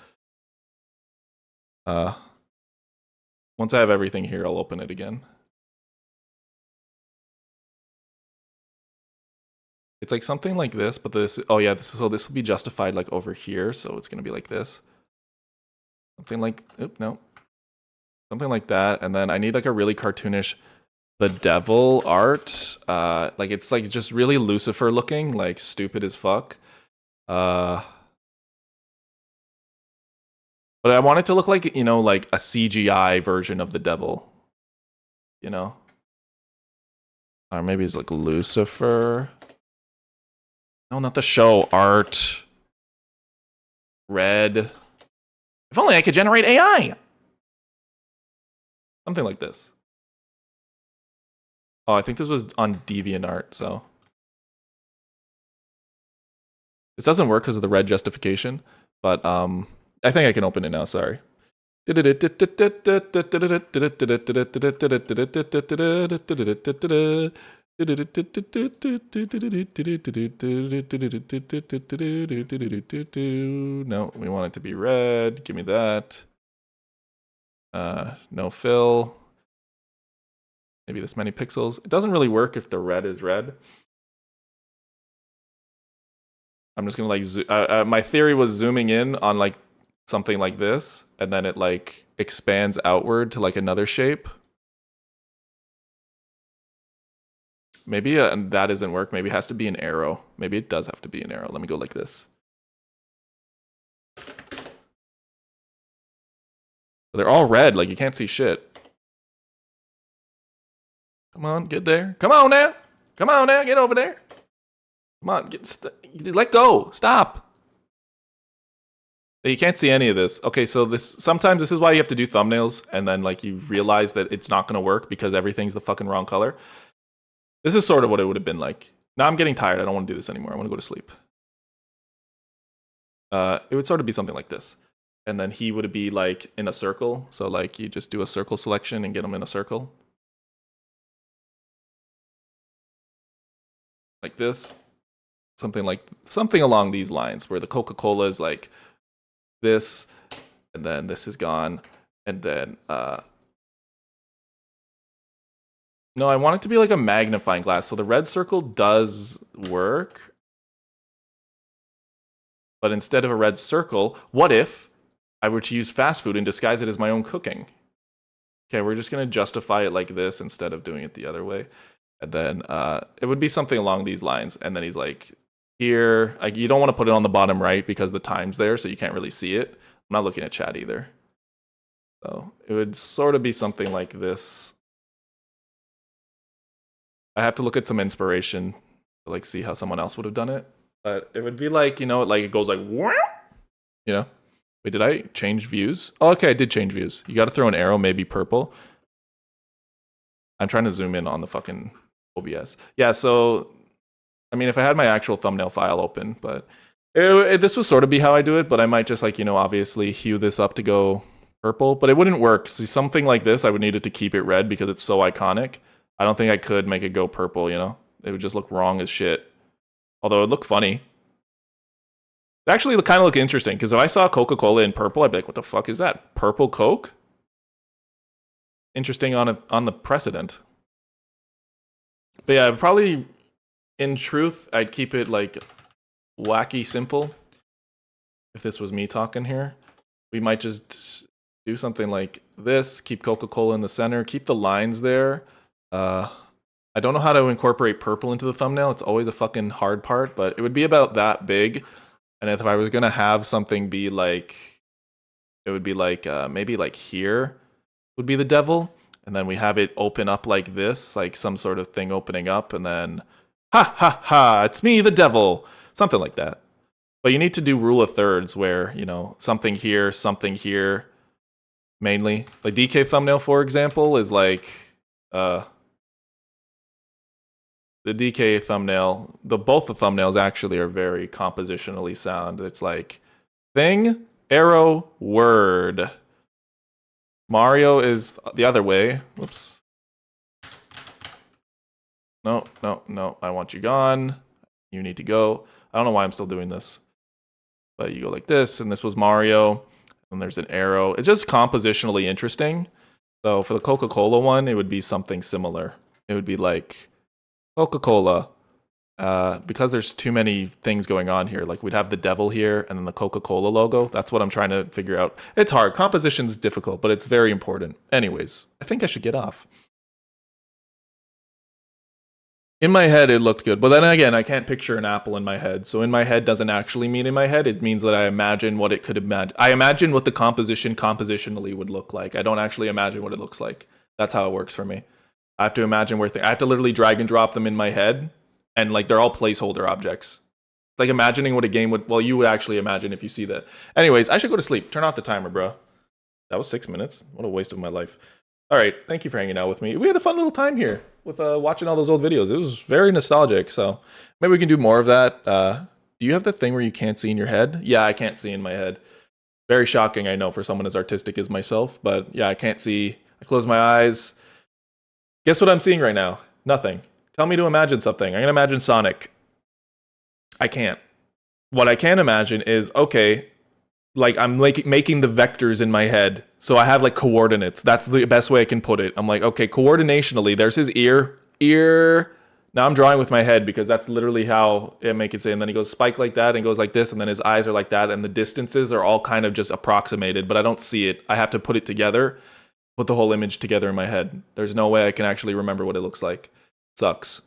Once I have everything here, I'll open it again. It's like something like this, but this, oh yeah, this will be justified like over here, so it's gonna be like this. Something like, no. Something like that, and then I need like a really cartoonish, the devil art. Like it's like just really Lucifer looking, like stupid as fuck. But I want it to look like, you know, like a CGI version of the devil. You know? Or maybe it's like Lucifer. No, not the show. Art. Red. If only I could generate AI. Something like this. Oh, I think this was on DeviantArt, so. This doesn't work because of the red justification, but I think I can open it now, sorry. No, we want it to be red. Give me that. No fill. Maybe this many pixels. It doesn't really work if the red is red. I'm just gonna like my theory was zooming in on like something like this, and then it like expands outward to like another shape. Maybe that doesn't work. Maybe it has to be an arrow. Maybe it does have to be an arrow. Let me go like this. They're all red, like you can't see shit. Come on, get there. Come on now. Come on now, get over there. Come on, let go. Stop. You can't see any of this. Okay, so sometimes this is why you have to do thumbnails, and then like you realize that it's not gonna work because everything's the fucking wrong color. This is sort of what it would have been like. Now I'm getting tired. I don't want to do this anymore. I want to go to sleep. It would sort of be something like this. And then he would be like in a circle. So like you just do a circle selection and get him in a circle. Like this. Something along these lines where the Coca-Cola is like this, and then this is gone, and then no, I want it to be like a magnifying glass. So the red circle does work. But instead of a red circle, what if I were to use fast food and disguise it as my own cooking? Okay, we're just going to justify it like this instead of doing it the other way. And then it would be something along these lines. And then he's like, here. Like, you don't want to put it on the bottom right because the time's there, so you can't really see it. I'm not looking at chat either. So it would sort of be something like this. I have to look at some inspiration to like see how someone else would have done it. But it would be like, you know, like it goes like, you know. Wait, did I change views? Oh, okay, I did change views. You got to throw an arrow, maybe purple. I'm trying to zoom in on the fucking OBS. Yeah, so, I mean, if I had my actual thumbnail file open, but this would sort of be how I do it, but I might just, like, you know, obviously hue this up to go purple, but it wouldn't work. See, something like this, I would need it to keep it red because it's so iconic. I don't think I could make it go purple, you know? It would just look wrong as shit. Although it would look funny. It actually kind of look interesting, because if I saw Coca-Cola in purple, I'd be like, what the fuck is that? Purple Coke? Interesting on the precedent. But yeah, probably, in truth, I'd keep it, like, wacky simple. If this was me talking here. We might just do something like this, keep Coca-Cola in the center, keep the lines there. I don't know how to incorporate purple into the thumbnail. It's always a fucking hard part, but it would be about that big. And if I was gonna have something be like, it would be like, maybe like here would be the devil. And then we have it open up like this, like some sort of thing opening up. And then, ha ha ha, it's me, the devil. Something like that. But you need to do rule of thirds where, you know, something here, mainly. Like DK thumbnail, for example, is like, the DK thumbnail, both the thumbnails actually are very compositionally sound. It's like thing, arrow, word. Mario is the other way. Whoops. No, no, no. I want you gone. You need to go. I don't know why I'm still doing this. But you go like this, and this was Mario. And there's an arrow. It's just compositionally interesting. So for the Coca-Cola one, it would be something similar. It would be like Coca-Cola, because there's too many things going on here. Like we'd have the devil here and then the Coca-Cola logo. That's what I'm trying to figure out. It's hard. Composition's difficult, but it's very important. Anyways, I think I should get off. In my head, it looked good. But then again, I can't picture an apple in my head. So in my head doesn't actually mean in my head. It means that I imagine what it could imagine. I imagine what the composition compositionally would look like. I don't actually imagine what it looks like. That's how it works for me. I have to imagine where I have to literally drag and drop them in my head, and like they're all placeholder objects. It's like imagining what a game would. Well, you would actually imagine if you see that. Anyways, I should go to sleep. Turn off the timer, bro. That was 6 minutes. What a waste of my life. All right, thank you for hanging out with me. We had a fun little time here with watching all those old videos. It was very nostalgic. So maybe we can do more of that. Do you have the thing where you can't see in your head? Yeah, I can't see in my head. Very shocking, I know, for someone as artistic as myself. But yeah, I can't see. I close my eyes. Guess what I'm seeing right now? Nothing. Tell me to imagine something. I'm going to imagine Sonic. I can't. What I can imagine is, okay, like I'm like making the vectors in my head. So I have like coordinates. That's the best way I can put it. I'm like, okay, coordinationally, there's his ear. Now I'm drawing with my head because that's literally how it make it say. And then he goes spike like that and goes like this. And then his eyes are like that. And the distances are all kind of just approximated, but I don't see it. I have to put it together. Put the whole image together in my head. There's no way I can actually remember what it looks like. Sucks.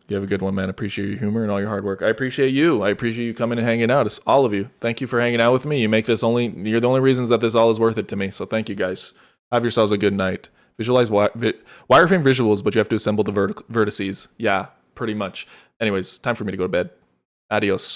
You have a good one, man. Appreciate your humor and all your hard work. I appreciate you. I appreciate you coming and hanging out. It's all of you. Thank you for hanging out with me. You're the only reasons that this all is worth it to me. So thank you guys. Have yourselves a good night. Visualize wireframe visuals, but you have to assemble the vertices. Yeah, pretty much. Anyways, time for me to go to bed. Adios.